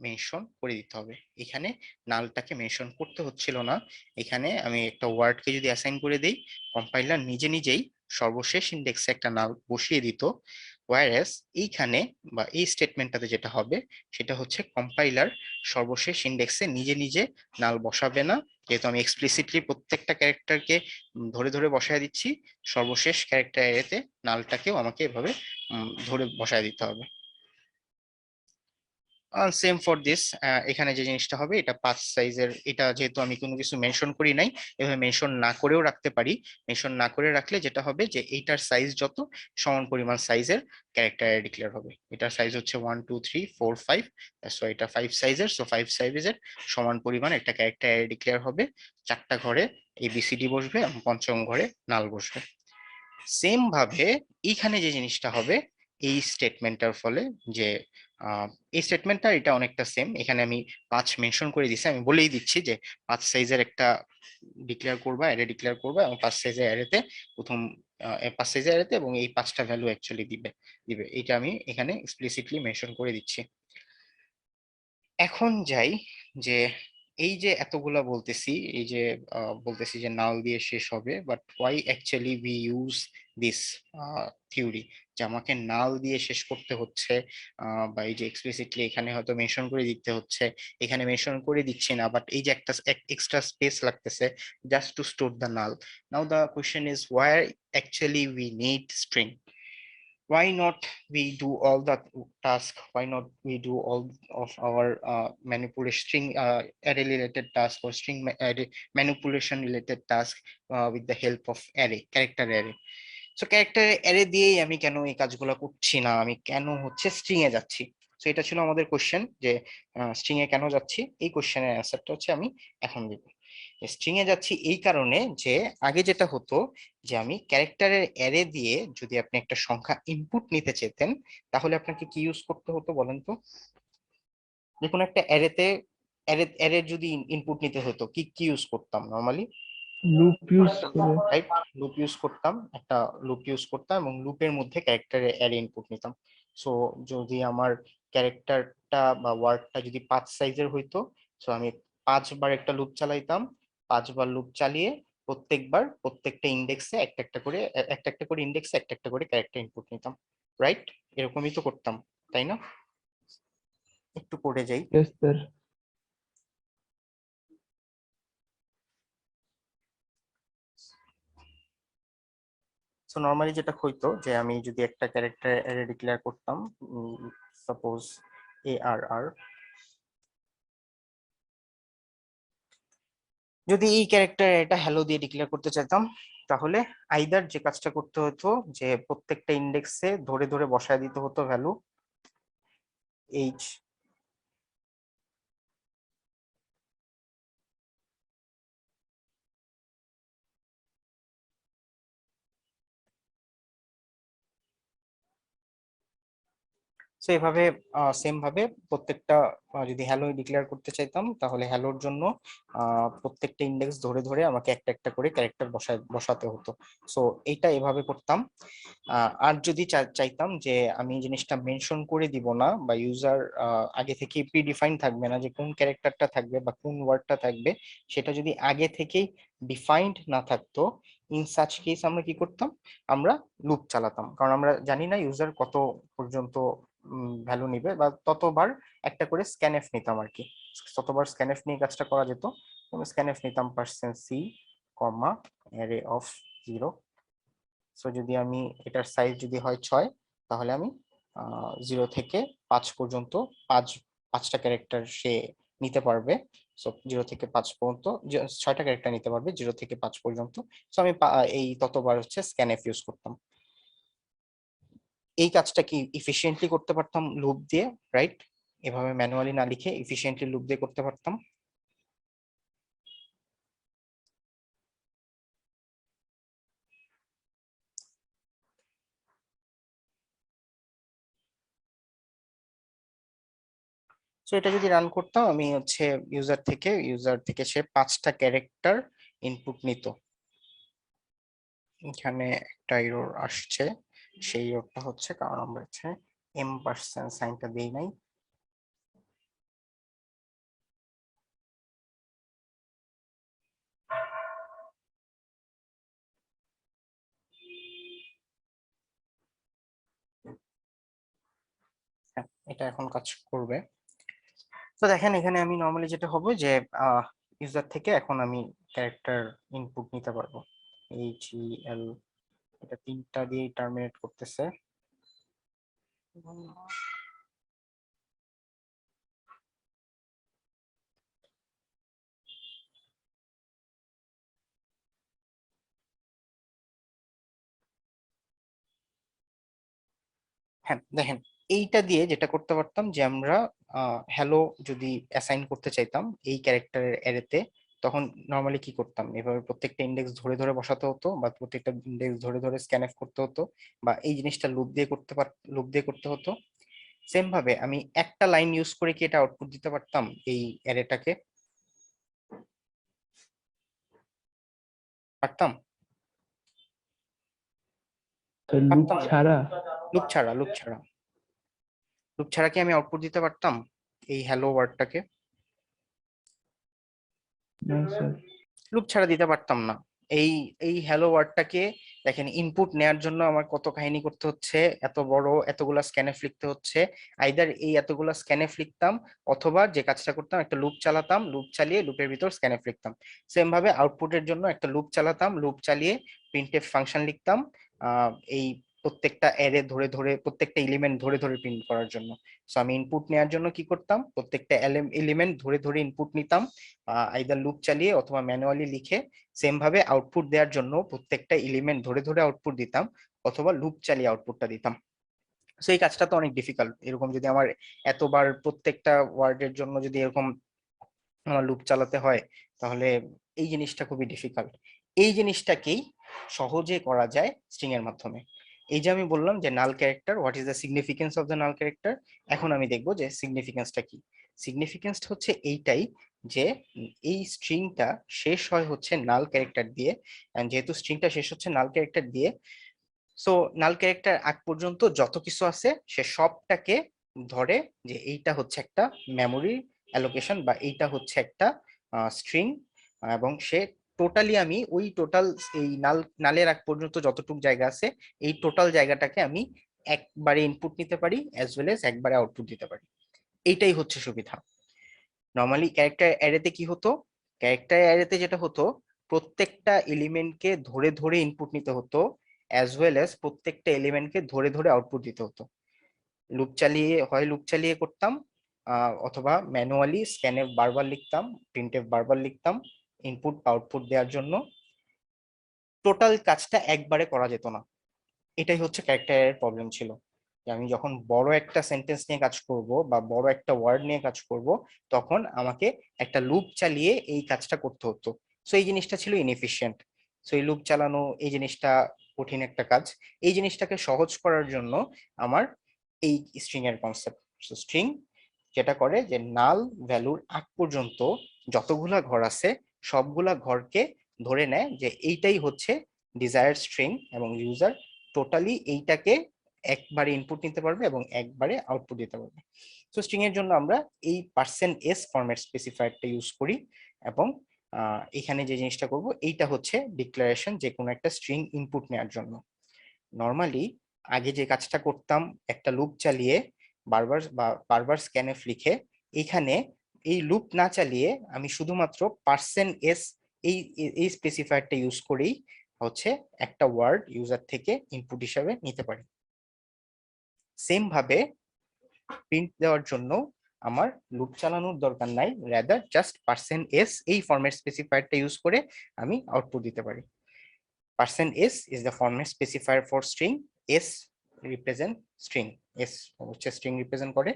মেনশন করে দিতে হবে। এখানে নালটাকে মেনশন করতে হচ্ছিল না, এখানে আমি একটা ওয়ার্ডকে যদি অ্যাসাইন করে দেই কম্পাইলার নিজে নিজেই সর্বশেষ ইন্ডেক্সে একটা নাল বসিয়ে দিত। ওয়্যারএস এইখানে বা এই স্টেটমেন্টটাতে যেটা হবে সেটা হচ্ছে কম্পাইলার সর্বশেষ ইন্ডেক্সে নিজে নিজে নাল বসাবে না, যেহেতু আমি এক্সপ্লিসিটলি প্রত্যেকটা ক্যারেক্টারকে ধরে ধরে বসায় দিচ্ছি, সর্বশেষ ক্যারেক্টার এতে নালটাকেও আমাকে এভাবে ধরে বসায় দিতে হবে। সেম ফর দিস, এখানে যে জিনিসটা হবে এটা 5 সাইজের, এটা যেহেতু আমি কোনো কিছু মেনশন করি নাই, এভাবে মেনশন না করেও রাখতে পারি। মেনশন না করে রাখলে যেটা হবে যে এইটার সাইজ যত সমান পরিমাণ সাইজের ক্যারেক্টার ডিক্লেয়ার হবে। এটার সাইজ হচ্ছে 1 2 3 4 5, সো এটা 5 সাইজের, সো 5 সাইজের সমান পরিমাণ একটা ক্যারেক্টার ডিক্লেয়ার হবে। 4টা ঘরে এবিসিডি বসবে এবং পঞ্চম ঘরে নাল বসবে। সেম ভাবে এইখানে যে জিনিসটা হবে এই স্টেটমেন্টটার ফলে, যে এই স্টেটমেন্টটা এটা অনেকটা সেম। এখানে আমি 5 মেনশন করে দিছি, আমি বলেই দিচ্ছি যে 5 সাইজের একটা ডিক্লেয়ার করবা, অ্যারে ডিক্লেয়ার করবা, এবং 5 সাইজের অ্যারেতে প্রথম 5 সাইজের অ্যারেতে, এবং এই 5টা ভ্যালু অ্যাকচুয়ালি দিবে দিবে এটা আমি এখানে এক্সপ্লিসিটলি মেনশন করে দিচ্ছি। এখন যাই যে এই যে এতগুলা বলতেছি, এই যে বলতেছি যে নাল দিয়ে শেষ হবে, but why actually we use this theory, যে আমাকে নাল দিয়ে শেষ করতে হচ্ছে, বা এই যে এক্সপ্লিসিটলি এখানে হয়তো মেনশন করে দিতে হচ্ছে, এখানে মেনশন করে দিচ্ছি না, বাট এই যে একটা এক্সট্রা স্পেস লাগতেছে just two store the null. Now the question is Y actually we need string? Why not we do all the task? Why not we do all of our manipulation string array related task, or string array manipulation related task with the help of array, character array? So character array দিয়েই আমি কেন এই কাজগুলো করছি না, আমি কেন হচ্ছে স্ট্রিং এ যাচ্ছি? তো এটা ছিল আমাদের কোশ্চেন, যে স্ট্রিং এ কেন যাচ্ছি। এই কোশ্চেনের অ্যান্সারটা হচ্ছে আমি এখন দিব। স্ট্রিং এ যাচ্ছি এই কারণে যে আগে যেটা হতো, যে আমি ক্যারেক্টারের অ্যারে দিয়ে যদি আপনি একটা সংখ্যা ইনপুট নিতে চেতেন, তাহলে আপনাকে কি ইউজ করতে হতো বলেন তো? যে কোনো একটা অ্যারেতে অ্যারে যদি ইনপুট নিতে হতো, কি কি ইউজ করতাম নরমালি? লুপ ইউজ করে। রাইট, লুপ ইউজ করতাম, একটা লুপ ইউজ করতাম, এবং লুপের মধ্যে ক্যারেক্টারের অ্যারে ইনপুট নিতাম। সো যদি আমার ক্যারেক্টারটা বা ওয়ার্ডটা যদি 5 সাইজের হইতো, সো আমি 5 বার একটা লুপ চালাইতাম। 5 বার লুপ চালিয়ে প্রত্যেকবার প্রত্যেকটা ইন্ডেক্সে একটা একটা করে ইন্ডেক্সে একটা একটা করে ক্যারেক্টার ইনপুট নিতাম। রাইট, এরকমই তো করতাম, তাই না? একটু করে যাই। Yes, sir. সো নর্মালি যেটা হইতো, যে আমি যদি একটা ক্যারেক্টার অ্যারে ডিক্লেয়ার করতাম, সাপোজ ARR, যদি এই ক্যারেক্টার এটা হ্যালো দিয়ে ডিক্লেয়ার করতে চাইতাম, তাহলে আইদার যে কাজটা করতে হতো, যে প্রত্যেকটা ইন্ডেক্সে ধরে ধরে বসায় দিতে হতো ভ্যালু এইচ, সো এভাবে সেম ভাবে প্রত্যেকটা যদি হ্যালো ডিক্লেয়ার করতে চাইতাম, তাহলে হ্যালোর জন্য প্রত্যেকটা ইন্ডেক্স ধরে ধরে আমাকে একটা একটা করে ক্যারেক্টার বসাতে হতো। সো এইটা এভাবে করতাম। আর যদি চাইতাম যে আমি জিনিসটা মেনশন করে দিব না, বা ইউজার আগে থেকে প্রিডিফাইন থাকবে না যে কোন ক্যারেক্টারটা থাকবে বা কোন ওয়ার্ডটা থাকবে, সেটা যদি আগে থেকেই ডিফাইন্ড না থাকতো, ইন সাচ কেস আমরা কি করতাম? আমরা লুপ চালাতাম, কারণ আমরা জানি না ইউজার কত পর্যন্ত ভ্যালু নিবে, বা ততবার একটা করে স্ক্যানএফ নিতাম আর কি। ততবার স্ক্যানএফ নিয়ে কাজটা করা যেত। স্ক্যানএফ নিতাম %c, অ্যারে অফ 0। সো যদি আমি এটার সাইজ যদি হয় 6, তাহলে আমি 0 থেকে 5 পর্যন্ত 5টা ক্যারেক্টার সে নিতে পারবে। সো 0 থেকে 5 পর্যন্ত 6টা ক্যারেক্টার নিতে পারবে 0 থেকে 5 পর্যন্ত। সো আমি এই ততবার হচ্ছে স্ক্যানএফ ইউজ করতাম। এই কাজটা কি ইফিশিয়েন্টলি করতে পারতাম লুপ দিয়ে, রাইট? এভাবে ম্যানুয়ালি না লিখে ইফিশিয়েন্টলি লুপ দিয়ে করতে পারতাম। সো এটা যদি রান করতাম, আমি হচ্ছে ইউজার থেকে সে 5টা ক্যারেক্টার ইনপুট নিত। এখানে একটা এরর আসছে, সেই এররটা হচ্ছে কারণ আমরা হচ্ছে M% সাইনটা দেই নাই। হ্যাঁ, এটা এখন কাজ করবে। তো দেখেন এখানে আমি নর্মালি যেটা হবে যে ইউজার থেকে এখন আমি ক্যারেক্টার ইনপুট নিতে পারবো। HEL, এটা 3টা দিয়ে টার্মিনেট করতেছে। হ্যাঁ দেখেন, এইটা দিয়ে যেটা করতে পারতাম যে আমরা হ্যালো যদি অ্যাসাইন করতে চাইতাম এই ক্যারেক্টারের অ্যারেতে, তখন নর্মালি কি করতাম, এভাবে প্রত্যেকটা ইন্ডেক্স ধরে ধরে বসাতে হতো, বা প্রত্যেকটা ইন্ডেক্স ধরে ধরে স্ক্যানএফ করতে হতো, বা এই জিনিসটা লুপ দিয়ে করতে হতো। সেম ভাবে আমি একটা লাইন ইউজ করে কি এটা আউটপুট দিতে পারতাম এই অ্যারেটাকে? পারতাম? তো লুপ পারতাম না। ছাড়া? লুপ ছাড়া কি আমি আউটপুট দিতে পারতাম এই হ্যালো ওয়ার্ডটাকে? না স্যার। লুপ ছাড়া দিতে পারতাম না। এই এই হ্যালো ওয়ার্ডটাকে দেখেন, ইনপুট নেয়ার জন্য আমার কত কাহিনী করতে হচ্ছে, এত বড় এতগুলা স্ক্যানএফ লিখতে হচ্ছে। আইদার এই এতগুলা স্ক্যানএফ লিখতাম, অথবা যে কাজটা করতাম একটা লুপ চালাতাম, লুপ চালিয়ে লুপের ভিতর স্ক্যানএফ লিখতাম। সেম ভাবে আউটপুটের জন্য একটা লুপ চালাতাম, লুপ চালিয়ে প্রিন্টএফ ফাংশন লিখতাম এই প্রত্যেকটা অ্যারে ধরে ধরে, প্রত্যেকটা এলিমেন্ট ধরে ধরে প্রিন্ট করার জন্য। সো আমি ইনপুট নেওয়ার জন্য কি করতাম, প্রত্যেকটা এলিমেন্ট ধরে ধরে ইনপুট নিতাম, আইদার লুপ চালিয়ে অথবা ম্যানুয়ালি লিখে। সেম ভাবে আউটপুট দেওয়ার জন্য প্রত্যেকটা এলিমেন্ট ধরে ধরে আউটপুট দিতাম, অথবা লুপ চালিয়ে আউটপুটটা দিতাম। সো এই কাজটা তো অনেক ডিফিকাল্ট। এরকম যদি আমার এতবার প্রত্যেকটা ওয়ার্ডের জন্য যদি এরকম আমার লুপ চালাতে হয়, তাহলে এই জিনিসটা খুবই ডিফিকাল্ট। এই জিনিসটাকেই সহজে করা যায় স্ট্রিং এর মাধ্যমে। এই যে আমি বললাম যে null character, what is the significance of the null character. এখন আমি দেখবো যে সিগনিফিকেন্সটা কি। সিগনিফিকেন্স হচ্ছে এইটাই যে এই স্ট্রিংটা শেষ হয় হচ্ছে নাল ক্যারেক্টার দিয়ে, and যেহেতু স্ট্রিংটা শেষ হচ্ছে নাল ক্যারেক্টার দিয়ে, সো নাল ক্যারেক্টার আগ পর্যন্ত যত কিছু আছে সে সবটাকে ধরে যে এইটা হচ্ছে একটা মেমোরি অ্যালোকেশন, বা এইটা হচ্ছে একটা স্ট্রিং, এবং সে টোটালি, আমি ওই টোটাল এই নালের আগ পর্যন্ত যতটুকু জায়গা আছে এই টোটাল জায়গাটাকে আমি একবারে ইনপুট নিতে পারি, অ্যাজ ওয়েল এজ একবারে আউটপুট দিতে পারি। এইটাই হচ্ছে সুবিধা। নর্মালি ক্যারেক্টার অ্যারেতে কি হতো, ক্যারেক্টার অ্যারেতে যেটা হতো, প্রত্যেকটা এলিমেন্টকে ধরে ধরে ইনপুট নিতে হতো, অ্যাজ ওয়েল এজ প্রত্যেকটা এলিমেন্টকে ধরে ধরে আউটপুট দিতে হতো। লুপ চালিয়ে করতাম, অথবা ম্যানুয়ালি স্ক্যানএফ বারবার লিখতাম, প্রিন্টএফ বারবার লিখতাম ইনপুট আউটপুট দেওয়ার জন্য। টোটাল কাজটা একবারে করা যেত না। এটাই হচ্ছে ক্যারেক্টারের প্রবলেম ছিল, যে আমি যখন বড় একটা সেন্টেন্স নিয়ে কাজ করব বা বড় একটা ওয়ার্ড নিয়ে কাজ করব, তখন আমাকে একটা লুপ চালিয়ে এই কাজটা করতে হতো। সো এই জিনিসটা ছিল ইনএফিশিয়েন্ট। সো এই লুপ চালানো এই জিনিসটা কঠিন একটা কাজ। এই জিনিসটাকে সহজ করার জন্য আমার এই স্ট্রিং এর কনসেপ্ট। স্ট্রিং যেটা করে যে নাল ভ্যালুর আগ পর্যন্ত যতগুলা ঘর আছে সবগুলা ঘরকে ধরে নেয় যে এইটাই হচ্ছে ডিজায়ার স্ট্রিং, এবং ইউজার টোটালি এইটাকে একবারে ইনপুট নিতে পারবে এবং একবারে আউটপুট দিতে পারবে। তো স্ট্রিং এর জন্য আমরা এই %s ফরম্যাট স্পেসিফায়ারটা ইউজ করি, এবং এখানে যে জিনিসটা করব এইটা হচ্ছে ডিক্লারেশন যে কোনো একটা স্ট্রিং ইনপুট নেওয়ার জন্য। নর্মালি আগে যে কাজটা করতাম একটা লুপ চালিয়ে বারবার স্ক্যানএফ লিখে, এখানে এই লুপ না চালিয়ে আমি শুধুমাত্র %s এই এই স্পেসিফায়ারটা ইউজ করেই হচ্ছে একটা ওয়ার্ড ইউজার থেকে ইনপুট হিসাবে নিতে পারি। সেম ভাবে প্রিন্ট দেওয়ার জন্য আমার লুপ চালানোর দরকার নাই, রাদার জাস্ট %s এই ফরম্যাট স্পেসিফায়ারটা ইউজ করে আমি আউটপুট দিতে পারি। %s is the format specifier for string, s represent string, s হচ্ছে স্ট্রিং রিপ্রেজেন্ট করে।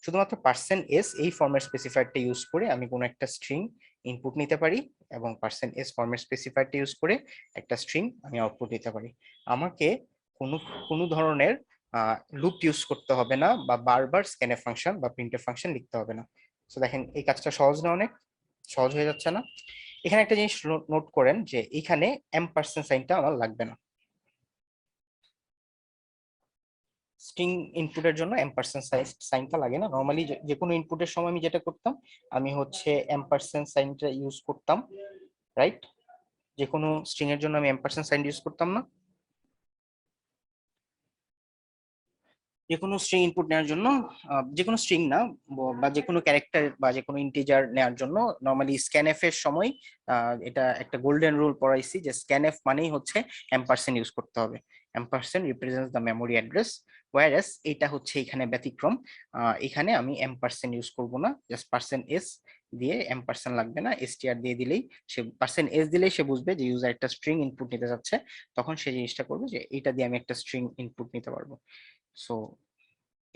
শুধুমাত্র %s এই ফরম্যাট স্পেসিফায়ারটা ইউজ করে আমি কোনো একটা স্ট্রিং ইনপুট নিতে পারি, এবং %s ফরম্যাট স্পেসিফায়ারটা ইউজ করে একটা স্ট্রিং আমি আউটপুট দিতে পারি। আমাকে কোনো কোনো ধরনের লুপ ইউজ করতে হবে না, বা বারবার স্ক্যানএফ ফাংশন বা প্রিন্টএফ ফাংশন লিখতে হবে না। তো দেখেন এই কাজটা সহজ না, অনেক সহজ হয়ে যাচ্ছে না? এখানে একটা জিনিস নোট করেন যে এখানে এম্পারসেন্ট সাইনটা আমার লাগবে না। স্ট্রিং ইনপুটের জন্য এম্পারসেন্ট সাইনটা লাগে না। নরমালি যে কোনো ইনপুটের সময় আমি যেটা করতাম, আমি হচ্ছে এম্পারসেন্ট সাইনটা ইউজ করতাম, রাইট? যে কোনো স্ট্রিং এর জন্য আমি এম্পারসেন্ট সাইন ইউজ করতাম না? যে কোনো স্ট্রিং ইনপুট নেওয়ার জন্য, যে কোনো স্ট্রিং না, বা যে কোনো ক্যারেক্টার বা যে কোনো ইন্টিজার নেওয়ার জন্য নরমালি স্ক্যানএফ এর সময় এটা একটা গোল্ডেন রুল পড়াইছি যে স্ক্যানএফ মানেই হচ্ছে এম্পারসেন্ট ইউজ করতে হবে। এম্পারসেন্ট রিপ্রেজেন্টস দ্য মেমোরি অ্যাড্রেস, ওয়্যারএস এটা হচ্ছে এখানে ব্যতিক্রম। এখানে আমি এম্পারসেন্ট ইউজ করব না, জাস্ট %s দিয়ে, এম্পারসেন্ট লাগবে না, str দিয়ে দিলেই সে, %s দিলেই সে বুঝবে যে ইউজার একটা স্ট্রিং ইনপুট নিতে যাচ্ছে, তখন সে জিনিসটা করবে যে এটা দিয়ে আমি একটা স্ট্রিং ইনপুট নিতে পারবো। সো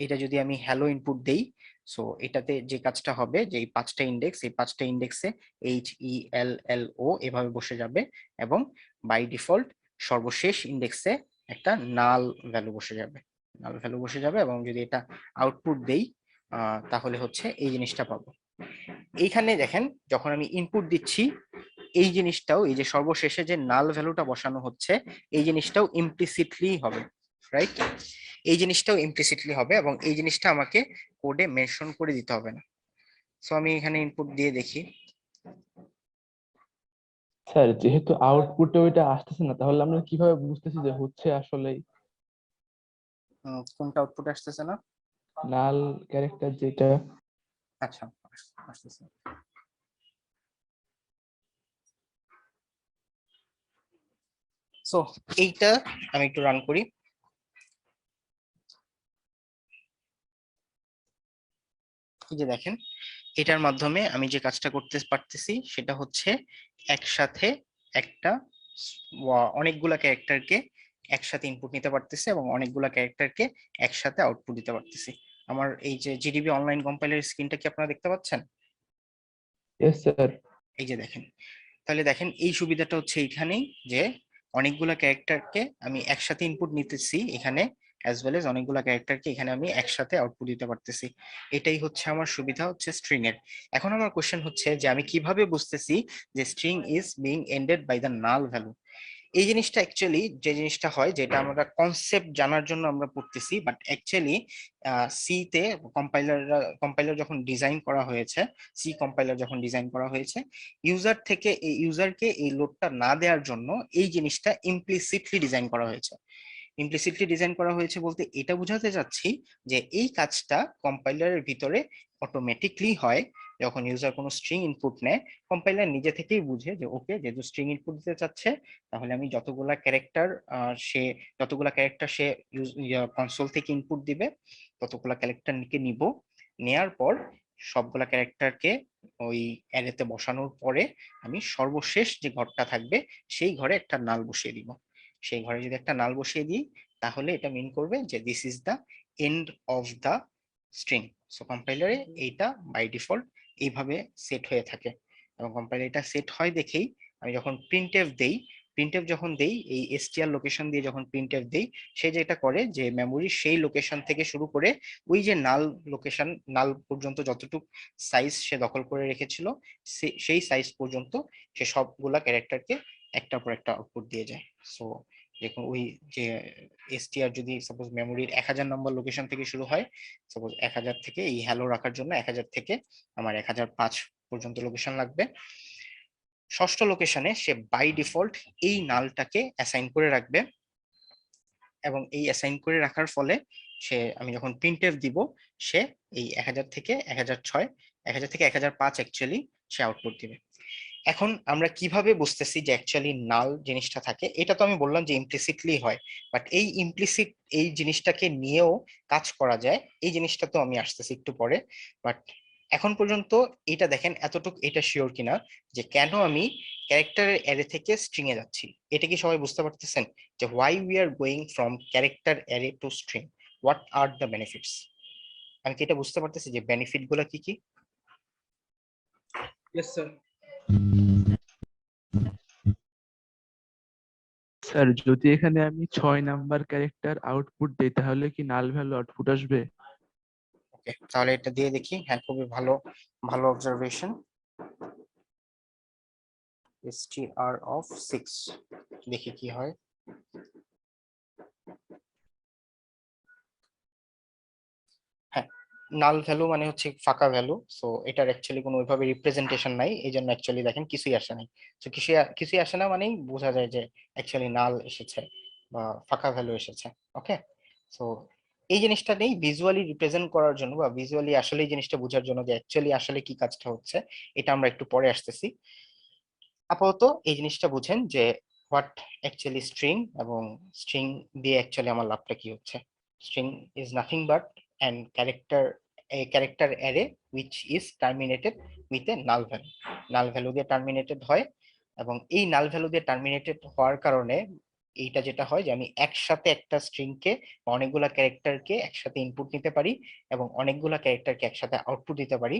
এটা যদি আমি হ্যালো ইনপুট দেই, সো এটাতে যে কাজটা হবে যে এই 5টা ইন্ডেক্স, এই 5টা ইন্ডেক্সে HELLO এভাবে বসে যাবে এবং বাই ডিফল্ট সর্বশেষ ইন্ডেক্সে একটা নাল ভ্যালু বসে যাবে, নাল ভ্যালু বসে যাবে। এবং যদি এটা আউটপুট দেই তাহলে হচ্ছে এই জিনিসটা পাবো। এইখানে দেখেন যখন আমি ইনপুট দিচ্ছি এই জিনিসটাও, এই যে সর্বশেষে যে নাল ভ্যালুটা বসানো হচ্ছে এই জিনিসটাও ইমপ্লিসিটলি হবে, রাইট? এই জিনিসটাও ইমপ্লিসিটলি হবে এবং এই জিনিসটা আমাকে কোডে মেনশন করে দিতে হবে না। সো আমি এখানে ইনপুট দিয়ে দেখি। স্যার যেহেতু আউটপুটে ওইটা আসতেছে না, তাহলে আমরা কিভাবে বুঝতেছি যে হচ্ছে আসলে কোনটা আউটপুট আসতেছে না? নাল ক্যারেক্টার যেটা? আচ্ছা, আসতেছে। সো এইটা আমি একটু রান করি। এই যে দেখেন, এটার মাধ্যমে আমি যে কাজটা করতে পারতেছি সেটা হচ্ছে একসাথে একটা অনেকগুলা ক্যারেক্টারকে একসাথে ইনপুট নিতে পারতেছি এবং অনেকগুলা ক্যারেক্টারকে একসাথে আউটপুট দিতে পারতেছি। আমার এই যে জিডিবি অনলাইন কম্পাইলার স্ক্রিনটা কি আপনারা দেখতে পাচ্ছেন? Yes sir. এই যে দেখেন, তাহলে দেখেন এই সুবিধাটা হচ্ছে এইখানেই যে অনেকগুলা ক্যারেক্টারকে আমি একসাথে ইনপুট নিতেছি এখানে, অ্যাজ ওয়েল এজ অনেকগুলা ক্যারেক্টারকে এখানে আমি একসাথে আউটপুট দিতে পারতেছি। এটাই হচ্ছে আমার সুবিধা হচ্ছে স্ট্রিং এর। এখন আমার কোশ্চেন হচ্ছে যে আমি কিভাবে বুঝতেছি যে string is being ended by the null value? এই জিনিসটা অ্যাকচুয়ালি যে জিনিসটা হয়, যেটা আমরা কনসেপ্ট জানার জন্য আমরা পড়তেছি, বাট অ্যাকচুয়ালি সি তে কম্পাইলার যখন ডিজাইন করা হয়েছে, সি কম্পাইলার যখন ডিজাইন করা হয়েছে ইউজার থেকে এই ইউজারকে এই লোডটা না দেওয়ার জন্য এই জিনিসটা ইমপ্লিসিটলি ডিজাইন করা হয়েছে। ইমপ্লিসিটলি ডিজাইন করা হয়েছে বলতে এটা বোঝাতে চাচ্ছি যে এই কাজটা কম্পাইলারের ভিতরে অটোমেটিকলি হয়। যখন ইউজার কোনো স্ট্রিং ইনপুট নেয় কম্পাইলার নিজে থেকেই বুঝে যে ওকে যেহেতু স্ট্রিং ইনপুট দিতে চাচ্ছে তাহলে আমি যতগুলা ক্যারেক্টার সে কনসোল থেকে ইনপুট দিবে ততগুলা ক্যারেক্টার নিব। নেয়ার পর সবগুলা ক্যারেক্টারকে ওই অ্যারেতে বসানোর পরে আমি সর্বশেষ যে ঘরটা থাকবে সেই ঘরে একটা নাল বসিয়ে দিব। সেই ঘরে যদি একটা নাল বসিয়ে দিই তাহলে এটা মিন করবে যে this is the end of the string. So কম্পাইলারে এইটা বাই ডিফল্ট এইভাবে সেট হয়ে থাকে এবং কম্পাইলার এটা সেট হয় দেখেই আমি যখন প্রিন্টএফ দেই, প্রিন্টএফ যখন দেই এই এসটিআর লোকেশন দিয়ে যখন প্রিন্টএফ দেই সে যেটা করে যে মেমোরির সেই লোকেশন থেকে শুরু করে ওই যে নাল লোকেশন, নাল পর্যন্ত যতটুকু সাইজ সে দখল করে রেখেছিল সেই সাইজ পর্যন্ত সে সবগুলা ক্যারেক্টারকে একটার পর একটা আউটপুট দিয়ে যায়। সো দেখুন ওই যে এসটিআর যদি সাপোজ মেমোরির 1000 নম্বর লোকেশন থেকে শুরু হয়, সাপোজ 1000 থেকে এই হ্যালো রাখার জন্য 1000 থেকে আমার 1005 পর্যন্ত লোকেশন লাগবে। ষষ্ঠ লোকেশনে সে বাই ডিফল্ট এই নালটাকে অ্যাসাইন করে রাখবে এবং এই অ্যাসাইন করে রাখার ফলে আমি যখন প্রিন্টএফ দিব সে এই 1000 থেকে 1006, 1000 থেকে 1005 অ্যাকচুয়ালি সে আউটপুট দিবে। এখন আমরা কিভাবে বুঝতেছি যে অ্যাকচুয়ালি নাল জিনিসটা থাকে? এটা তো আমি বললাম যে ইমপ্লিসিটলি হয়, বাট এই ইমপ্লিসিট এই জিনিসটাকে নিয়েও কাজ করা যায়, এই জিনিসটা তো আমি আসতেছি একটু পরে। বাট এখন পর্যন্ত এটা দেখেন এতটুকু এটা শিওর কিনা যে কেন আমি ক্যারেক্টারের অ্যারে থেকে স্ট্রিং এ যাচ্ছি, এটা কি সবাই বুঝতে পারতেছেন যে why we are going from character array two string, what are the benefits? আমি কি এটা বুঝতে পারতেছি যে বেনিফিট গুলা কি কি? Yes sir. স্যার যদি এখানে আমি 6 নাম্বার ক্যারেক্টার আউটপুট দেই তাহলে কি নাল ভ্যালু আউটপুট আসবে? ওকে, তাহলে এটা দিয়ে দেখি। হ্যাঁ, খুবই ভালো ভালো অবজারভেশন। str of 6 দেখি কি হয়। হ্যাঁ, নাল ভ্যালু মানে হচ্ছে ফাঁকা ভ্যালু। সো এটার অ্যাকচুয়ালি কোনো ওইভাবে রিপ্রেজেন্টেশন নাই, এই জন্য অ্যাকচুয়ালি দেখেন কিছুই আসে নাই। তো কিছুই আসে না মানেই বোঝা যায় যে অ্যাকচুয়ালি নাল এসেছে বা ফাঁকা ভ্যালু এসেছে। ওকে, সো এই জিনিসটা নেই ভিজুয়ালি রিপ্রেজেন্ট করার জন্য বা ভিজুয়ালি আসলে এই জিনিসটা বোঝার জন্য যে অ্যাকচুয়ালি আসলে কি কাজটা হচ্ছে, এটা আমরা একটু পরে আসতেছি। আপাতত এই জিনিসটা বুঝেন যে হোয়াট অ্যাকচুয়ালি স্ট্রিং এবং স্ট্রিং দিয়ে অ্যাকচুয়ালি আমার লাভটা কি হচ্ছে। String is nothing but an character array which is terminated with a null value। Null value দিয়ে টার্মিনেটেড হয় এবং এই নাল ভ্যালু দিয়ে টার্মিনেটেড হওয়ার কারণে এইটা যেটা হয় যে আমি একসাথে একটা স্ট্রিংকে বা অনেকগুলা ক্যারেক্টারকে একসাথে ইনপুট নিতে পারি এবং অনেকগুলা ক্যারেক্টারকে একসাথে আউটপুট দিতে পারি,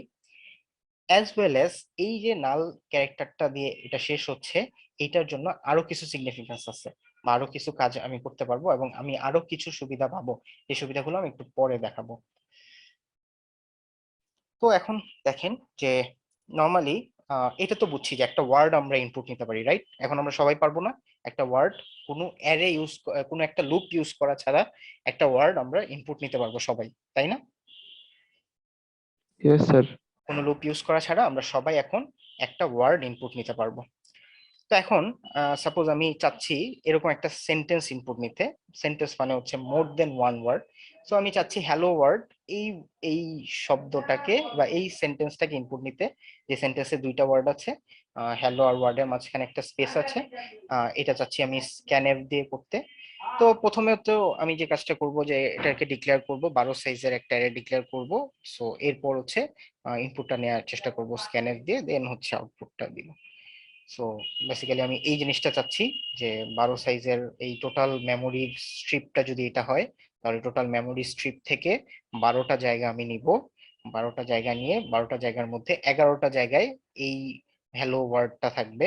অ্যাজ ওয়েল অ্যাজ এই যে নাল ক্যারেক্টারটা দিয়ে এটা শেষ হচ্ছে, এটার জন্য আরো কিছু সিগনিফিকেন্স আছে বা আরো কিছু কাজ আমি করতে পারবো এবং আমি আরো কিছু সুবিধা পাবো। এই সুবিধাগুলো আমি একটু পরে দেখাবো। তো এখন দেখেন যে নর্মালি এটা তো বুঝছি যে একটা ওয়ার্ড আমরা ইনপুট নিতে পারি, রাইট? এখন আমরা সবাই পারবো না একটা ওয়ার্ড কোনো অ্যারে ইউজ, কোনো একটা লুপ ইউজ করা ছাড়া একটা ওয়ার্ড আমরা ইনপুট নিতে পারবো সবাই, তাই না? Yes sir. কোনো লুপ ইউজ করা ছাড়া আমরা সবাই এখন একটা ওয়ার্ড ইনপুট নিতে পারবো। তো এখন সাপোজ আমি চাচ্ছি এরকম একটা সেন্টেন্স ইনপুট নিতে, সেন্টেন্স মানে হচ্ছে মোর দেন ওয়ান ওয়ার্ড। সো আমি চাচ্ছি হ্যালো ওয়ার্ল্ড এই এই শব্দটাকে বা এই সেন্টেন্সটাকে ইনপুট নিতে, যে সেন্টেন্সে দুইটা ওয়ার্ড আছে, হ্যালো আর ওয়ার্ডের মাঝখানে একটা স্পেস আছে। এটা চাচ্ছি আমি স্ক্যানএফ দিয়ে করতে। তো প্রথমে তো আমি যে কাজটা করব যে এটাকে ডিক্লেয়ার করব, 12 সাইজের একটা অ্যারে ডিক্লেয়ার করব। সো এরপর হচ্ছে ইনপুটটা নেওয়ার চেষ্টা করব স্ক্যানএফ দিয়ে, দেন হচ্ছে আউটপুটটা দিব। সো বেসিক্যালি আমি এই জিনিসটা চাচ্ছি যে 12 সাইজের এই টোটাল মেমোরি স্ট্রিপটা যদি এটা হয়, তাহলে টোটাল মেমোরি স্ট্রিপ থেকে 12টা জায়গা আমি নিব। 12টা জায়গা নিয়ে 12টা জায়গার মধ্যে 11টা জায়গায় এই হ্যালো ওয়ার্ডটা থাকবে,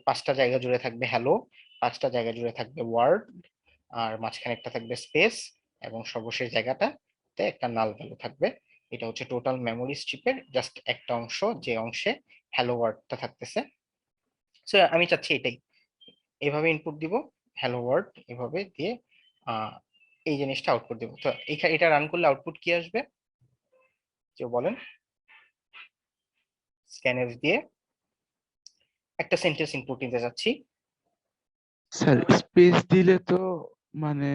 পাঁচটা জায়গা জুড়ে থাকবে হ্যালো, 5টা জায়গা জুড়ে থাকবে ওয়ার্ড, আর মাঝখানে একটা থাকবে স্পেস, এবং সর্বশেষ জায়গাটাতে একটা নাল ভ্যালু থাকবে। এটা হচ্ছে টোটাল মেমোরি স্ট্রিপের জাস্ট একটা অংশ, যে অংশে হ্যালো ওয়ার্ডটা থাকতেছে। সো আমি চাচ্ছি এটাই, এভাবে ইনপুট দিব হ্যালো ওয়ার্ল্ড, এভাবে দিয়ে আহ এই জিনিসটা আউটপুট দিব। তো এখানে এটা রান করলে আউটপুট কি আসবে কেউ বলেন? স্ক্যানএফ দিয়ে একটা সেন্টেন্স ইনপুট নিতে যাচ্ছি। স্যার স্পেস দিলে তো মানে